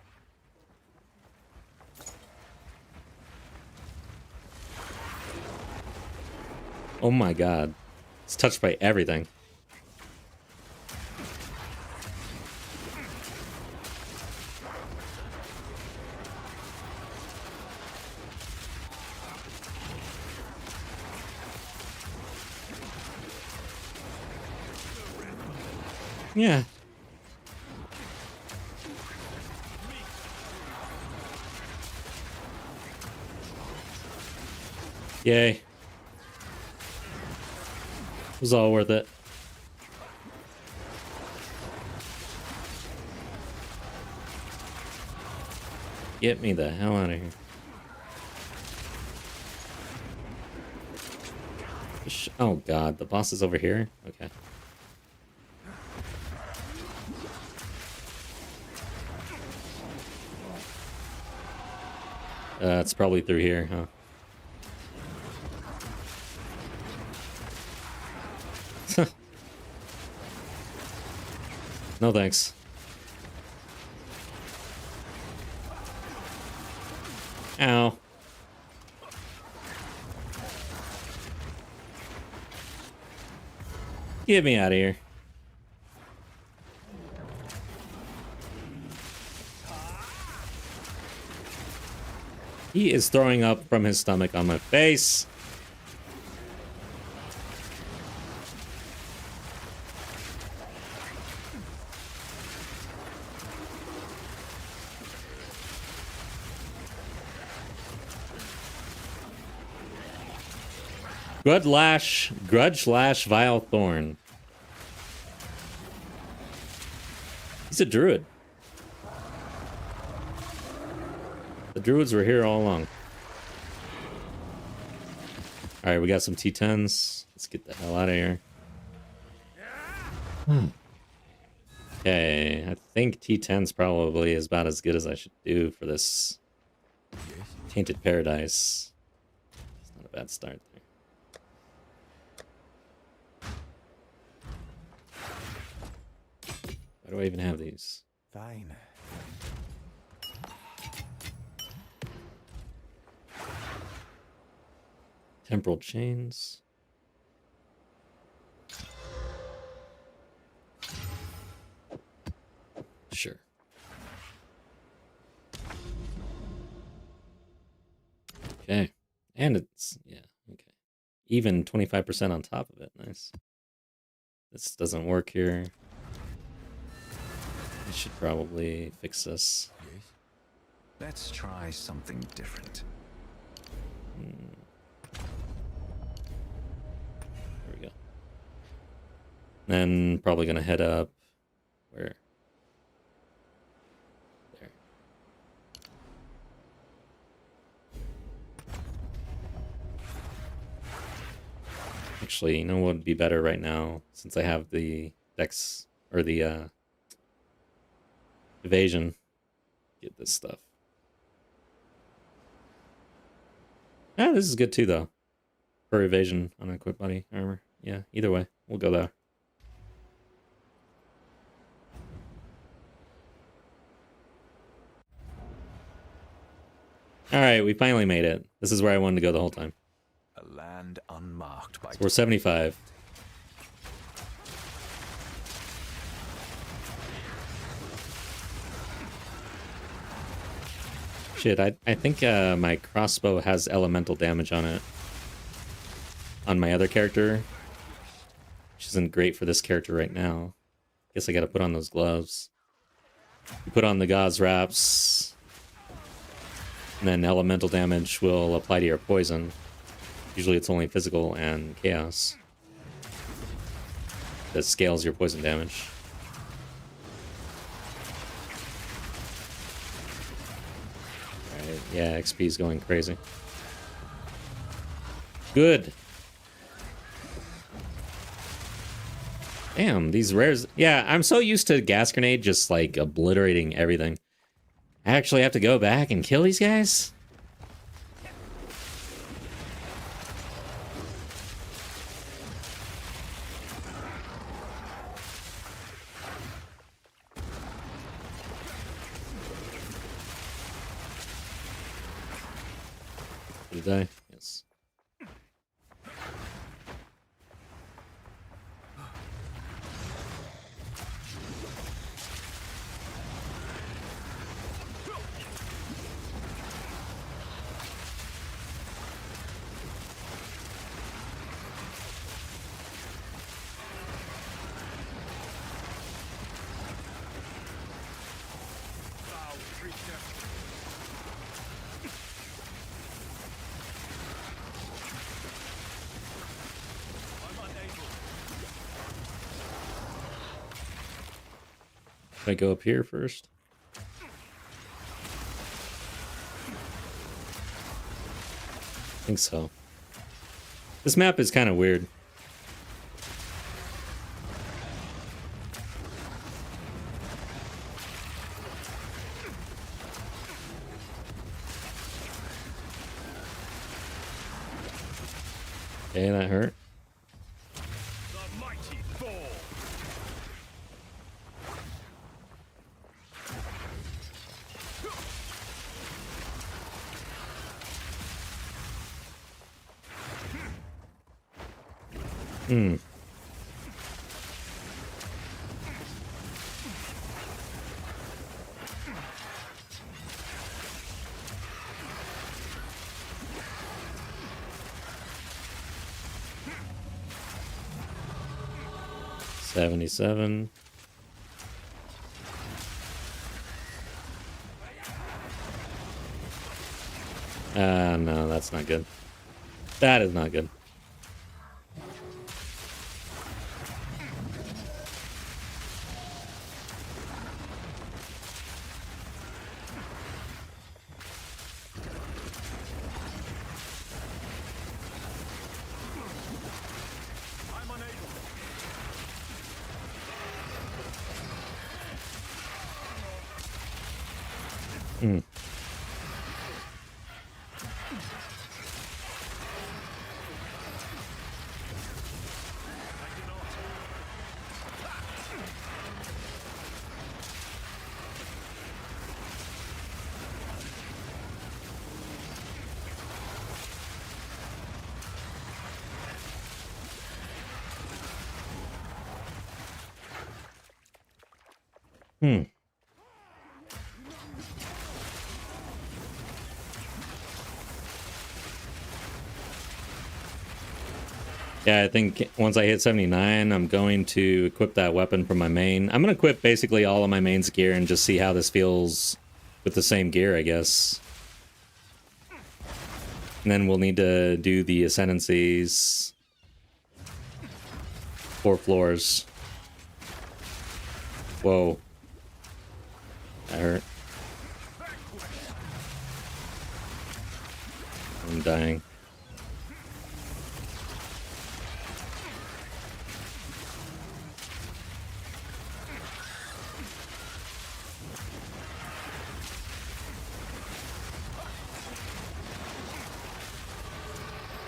Oh my god. It's touched by everything. Yeah. Yay. It was all worth it. Get me the hell out of here. Oh god, the boss is over here? Okay. It's probably through here, huh? No thanks. Ow. Get me out of here. He is throwing up from his stomach on my face. Grudge Lash, Vile Thorn. He's a druid. The druids were here all along. Alright, we got some T10s. Let's get the hell out of here. Okay, I think T10's probably is about as good as I should do for this Tainted Paradise. It's not a bad start there. Why do I even have these? Fine. Temporal chains. Sure. Okay. And it's, yeah, okay. Even 25% on top of it. Nice. This doesn't work here. I should probably fix this. Yes. Let's try something different. There we go. Then probably gonna head up where? There. Actually, you know what would be better right now, since I have the dex or the evasion. Get this stuff. Ah, this is good too, though. For evasion on equipped body armor. Yeah, either way, we'll go there. Alright, we finally made it. This is where I wanted to go the whole time. A land unmarked by... So we're 75. Shit, I think my crossbow has elemental damage on it. On my other character. Which isn't great for this character right now. Guess I gotta put on those gloves. You put on the gauze wraps. And then elemental damage will apply to your poison. Usually it's only physical and chaos. That scales your poison damage. Alright, yeah, XP is going crazy. Good. Damn, these rares... Yeah, I'm so used to gas grenade just, like, obliterating everything. I actually have to go back and kill these guys? Did I die? Yes. Should I go up here first? I think so. This map is kind of weird. Okay, that hurt. The mighty Thor. Hmm. $77. No, that's not good. That is not good. I'm unable. Hmm. Hmm. Yeah, I think once I hit 79, I'm going to equip that weapon from my main. I'm going to equip basically all of my main's gear and just see how this feels with the same gear, I guess. And then we'll need to do the ascendancies. 4 floors. Whoa. That hurt. I'm dying.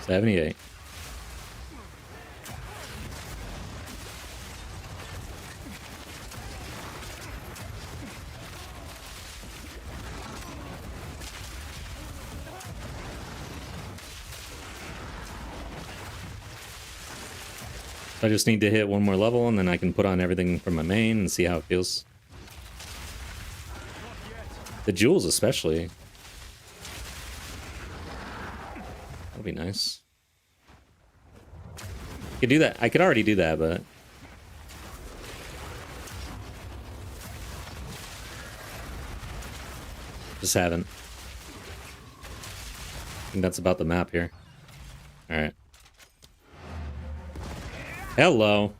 $78. I just need to hit one more level and then I can put on everything from my main and see how it feels. The jewels especially. That'd be nice. Could do that. I could already do that, but just haven't. I think that's about the map here. All right. Hello.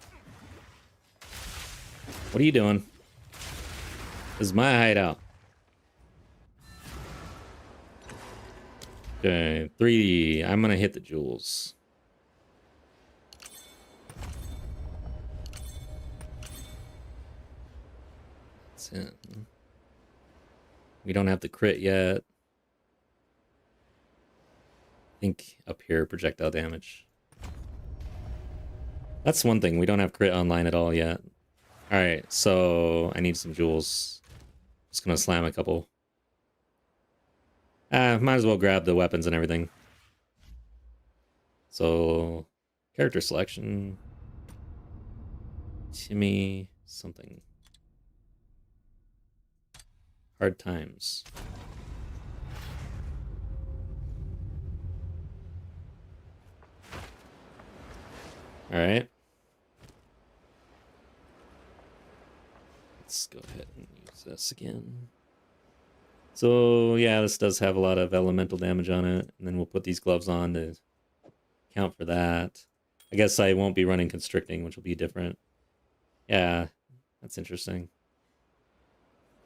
What are you doing? This is my hideout. Okay, 3D. I'm gonna hit the jewels. That's it. We don't have the crit yet. I think up here, projectile damage. That's one thing. We don't have crit online at all yet. Alright, so I need some jewels. Just gonna slam a couple. Might as well grab the weapons and everything. So, character selection. Timmy something. Hard times. Alright. Let's go ahead and use this again. So, yeah, this does have a lot of elemental damage on it. And then we'll put these gloves on to account for that. I guess I won't be running constricting, which will be different. Yeah, that's interesting.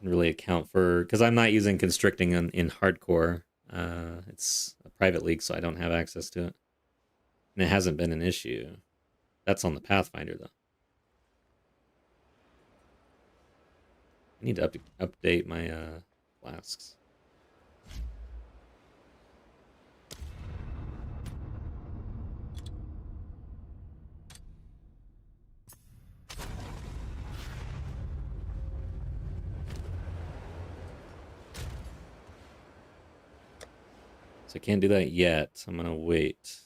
Really account for... Because I'm not using constricting in hardcore. It's a private league, so I don't have access to it. And it hasn't been an issue. That's on the Pathfinder, though. I need to update my flasks. So I can't do that yet. I'm gonna wait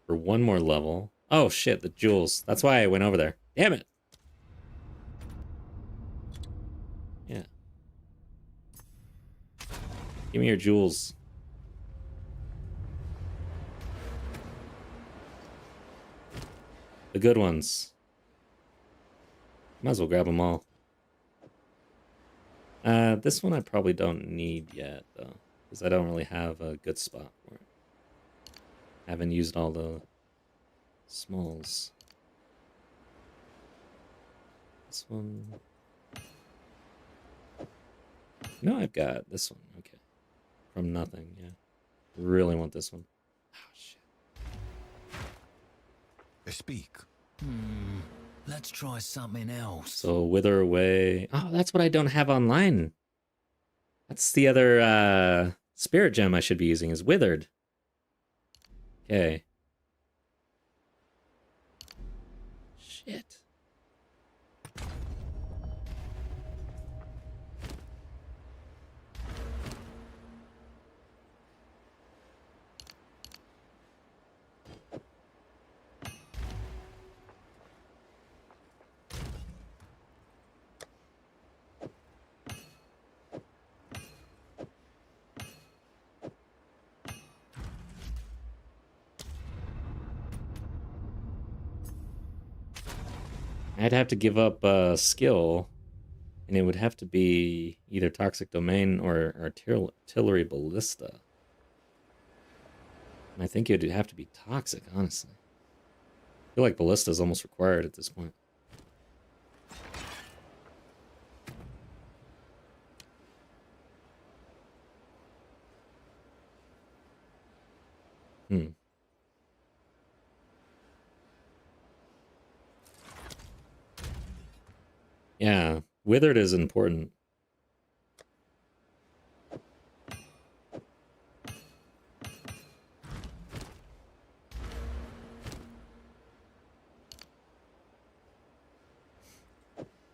for one more level. Oh shit, the jewels. That's why I went over there. Damn it. Yeah. Give me your jewels. The good ones. Might as well grab them all. This one I probably don't need yet, though. Because I don't really have a good spot for it. I haven't used all the smalls. This one. No, I've got this one. Okay. From nothing, yeah. Really want this one. Oh, shit. Speak. Let's try something else. So, wither away. Oh, that's what I don't have online. That's the other spirit gem I should be using, is withered. Okay. Shit. I'd have to give up skill, and it would have to be either Toxic Domain or Artillery Ballista. And I think it would have to be Toxic, honestly. I feel like Ballista is almost required at this point. Yeah, withered is important.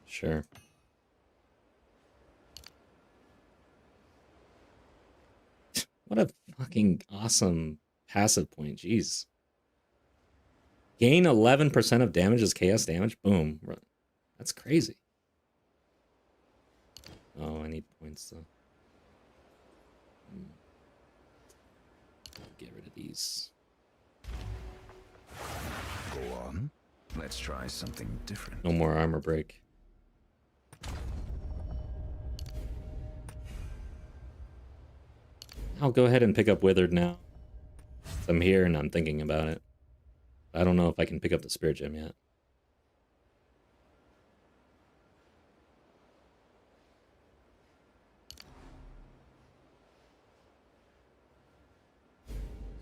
Sure. What a fucking awesome passive point. Jeez. Gain 11% of damage as chaos damage? Boom. That's crazy. Oh, I need points though. Get rid of these. Go on. Let's try something different. No more armor break. I'll go ahead and pick up Withered now. I'm here and I'm thinking about it. I don't know if I can pick up the Spirit Gem yet.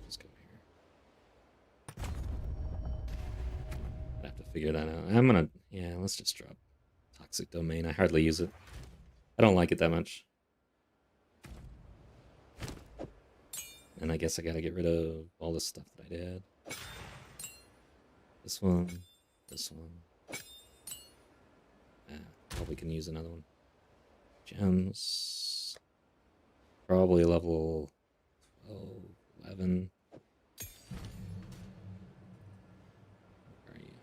Just go here. I have to figure that out. I'm gonna, yeah, let's just drop Toxic Domain. I hardly use it. I don't like it that much. And I guess I gotta get rid of all the stuff that I did. This one, this one. Probably can use another one. Gems. Probably level 12, 11. Where are you?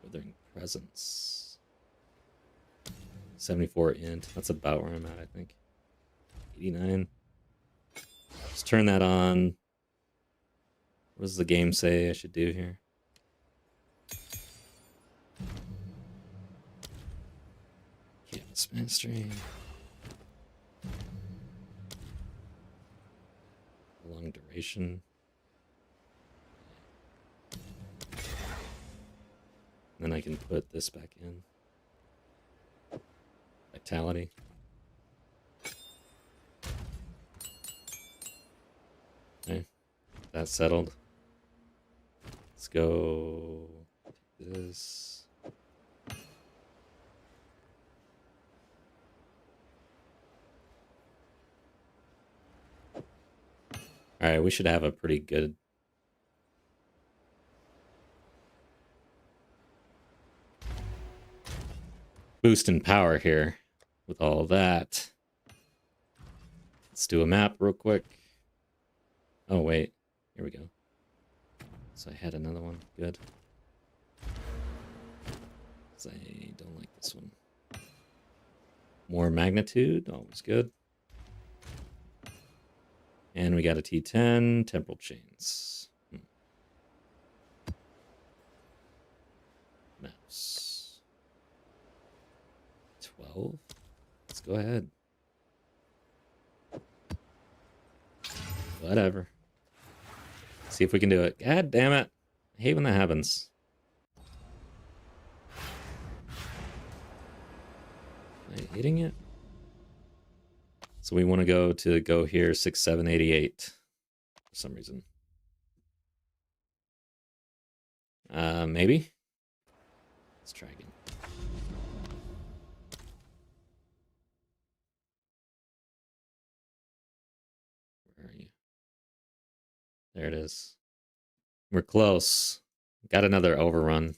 Withering Presence. 74 int. That's about where I'm at, I think. 89. Just turn that on. What does the game say I should do here? Canvas Mastery. Long duration. Then I can put this back in. Vitality. Okay, that's settled. Let's go take this. All right, we should have a pretty good boost in power here with all that. Let's do a map real quick. Oh, wait. Here we go. So I had another one. Good. 'Cause I don't like this one. More magnitude. Always good. And we got a T10. Temporal chains. Mouse. 12. Let's go ahead. Whatever. See if we can do it. God damn it. I hate when that happens. Am I hitting it? So we want to go here 6, 7, 88 for some reason. Maybe. Let's try again. Where are you? There it is. We're close. Got another overrun.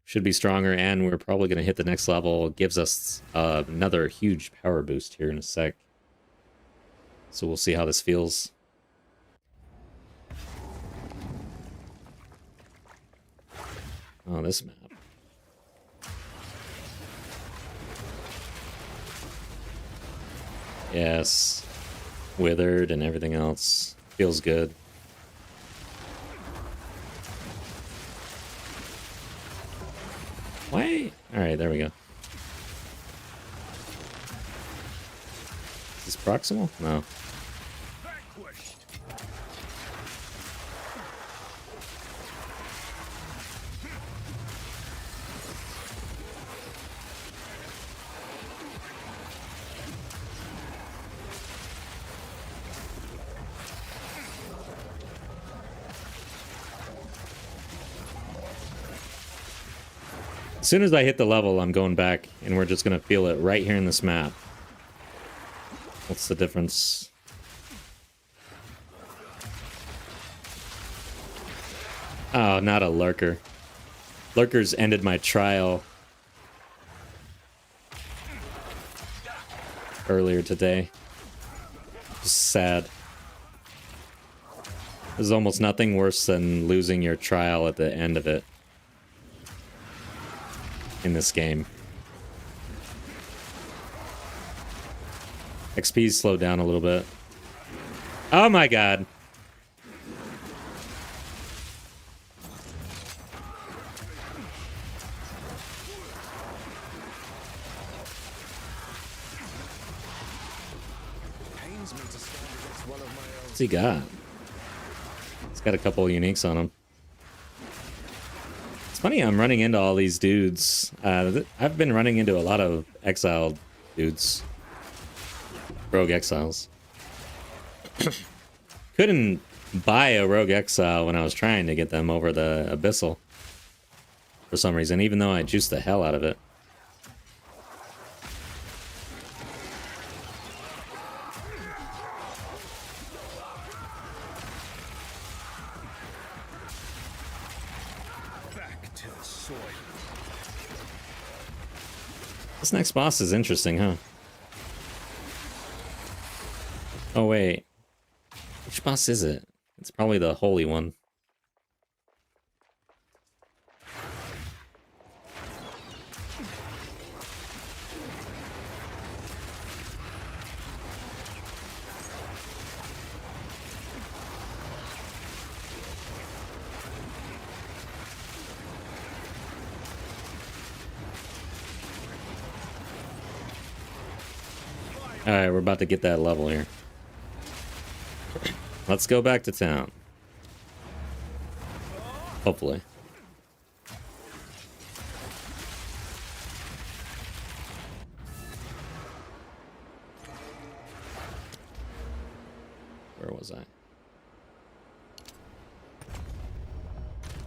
Should be stronger, and we're probably going to hit the next level. Gives us another huge power boost here in a sec. So we'll see how this feels. Oh, this map. Yes. Withered and everything else. Feels good. Why? Alright, there we go. Is this proximal? No. As soon as I hit the level, I'm going back, and we're just going to feel it right here in this map. What's the difference? Oh, not a lurker. Lurkers ended my trial earlier today. Just sad. There's almost nothing worse than losing your trial at the end of it. In this game. XP's slowed down a little bit. Oh my god. What's he got? He's got a couple of uniques on him. It's funny I'm running into all these dudes. I've been running into a lot of exiled dudes. Rogue exiles. Couldn't buy a rogue exile when I was trying to get them over the abyssal. For some reason, even though I juiced the hell out of it. This next boss is interesting, huh? Oh, wait. Which boss is it? It's probably the holy one. Alright, we're about to get that level here. Let's go back to town. Hopefully. Where was I?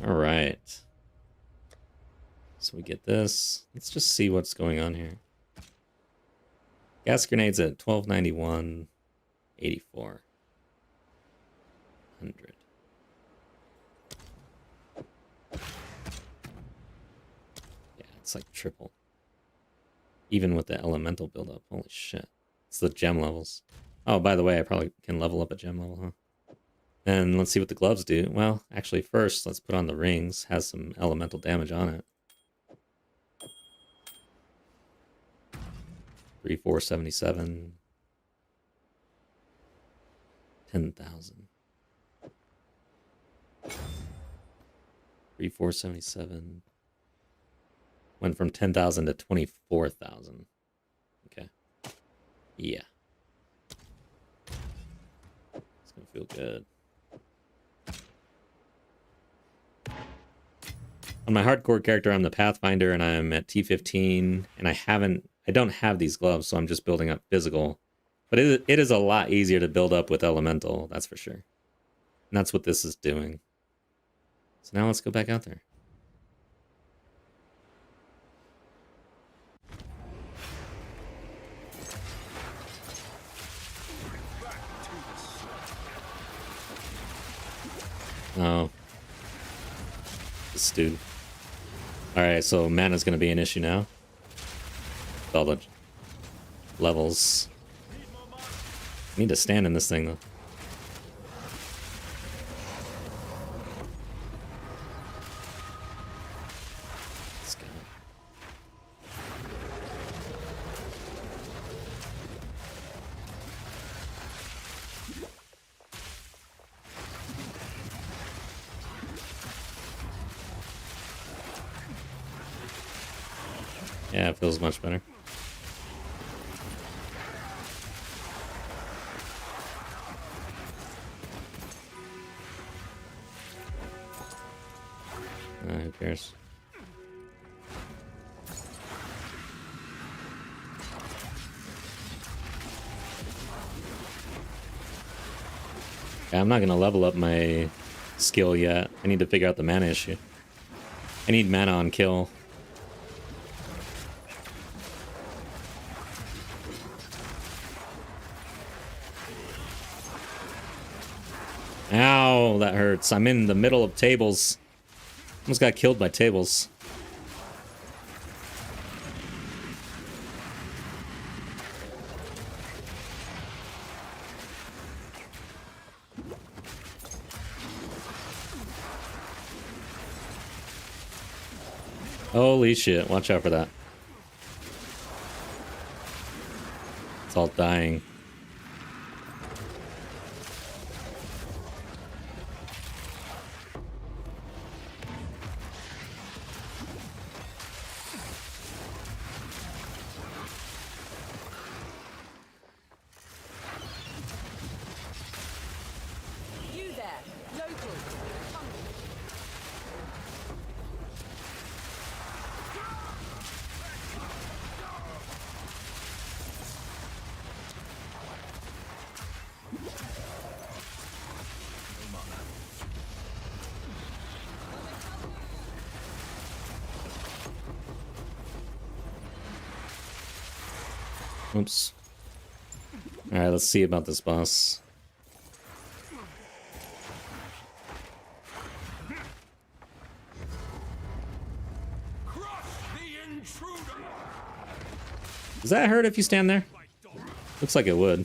Alright. So we get this. Let's just see what's going on here. Gas grenades at 1291, 84, 100. Yeah, it's like triple. Even with the elemental buildup. Holy shit. It's the gem levels. Oh, by the way, I probably can level up a gem level, huh? And let's see what the gloves do. Well, actually, first, let's put on the rings. Has some elemental damage on it. 3477. 10,000. 3477. Went from 10,000 to 24,000. Okay. Yeah. It's gonna feel good. On my hardcore character, I'm the Pathfinder, and I'm at T15, and I don't have these gloves, so I'm just building up physical. But it is a lot easier to build up with elemental, that's for sure. And that's what this is doing. So now let's go back out there. Oh. This dude. Alright, so mana's gonna be an issue now. With all the levels. I need to stand in this thing though. Let's go. Yeah, it feels much better. Who cares? Yeah, I'm not gonna level up my skill yet. I need to figure out the mana issue. I need mana on kill. Ow, that hurts. I'm in the middle of tables. Almost got killed by tables. Holy shit, watch out for that. It's all dying. Oops. Alright, let's see about this boss. Does that hurt if you stand there? Looks like it would.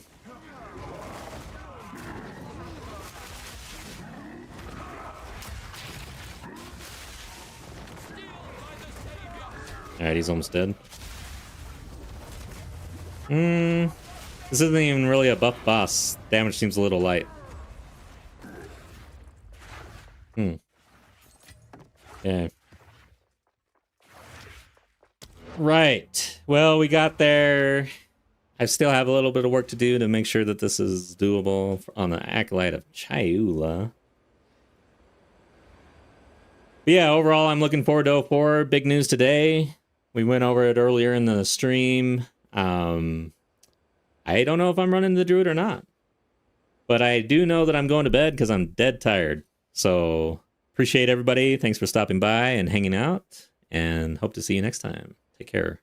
Alright, he's almost dead. This isn't even really a buff boss. Damage seems a little light. Yeah. Right. Well, we got there. I still have a little bit of work to do to make sure that this is doable on the Acolyte of Chaiula. But yeah, overall, I'm looking forward to 04. Big news today. We went over it earlier in the stream. I don't know if I'm running the Druid or not. But I do know that I'm going to bed because I'm dead tired. So appreciate everybody. Thanks for stopping by and hanging out. And hope to see you next time. Take care.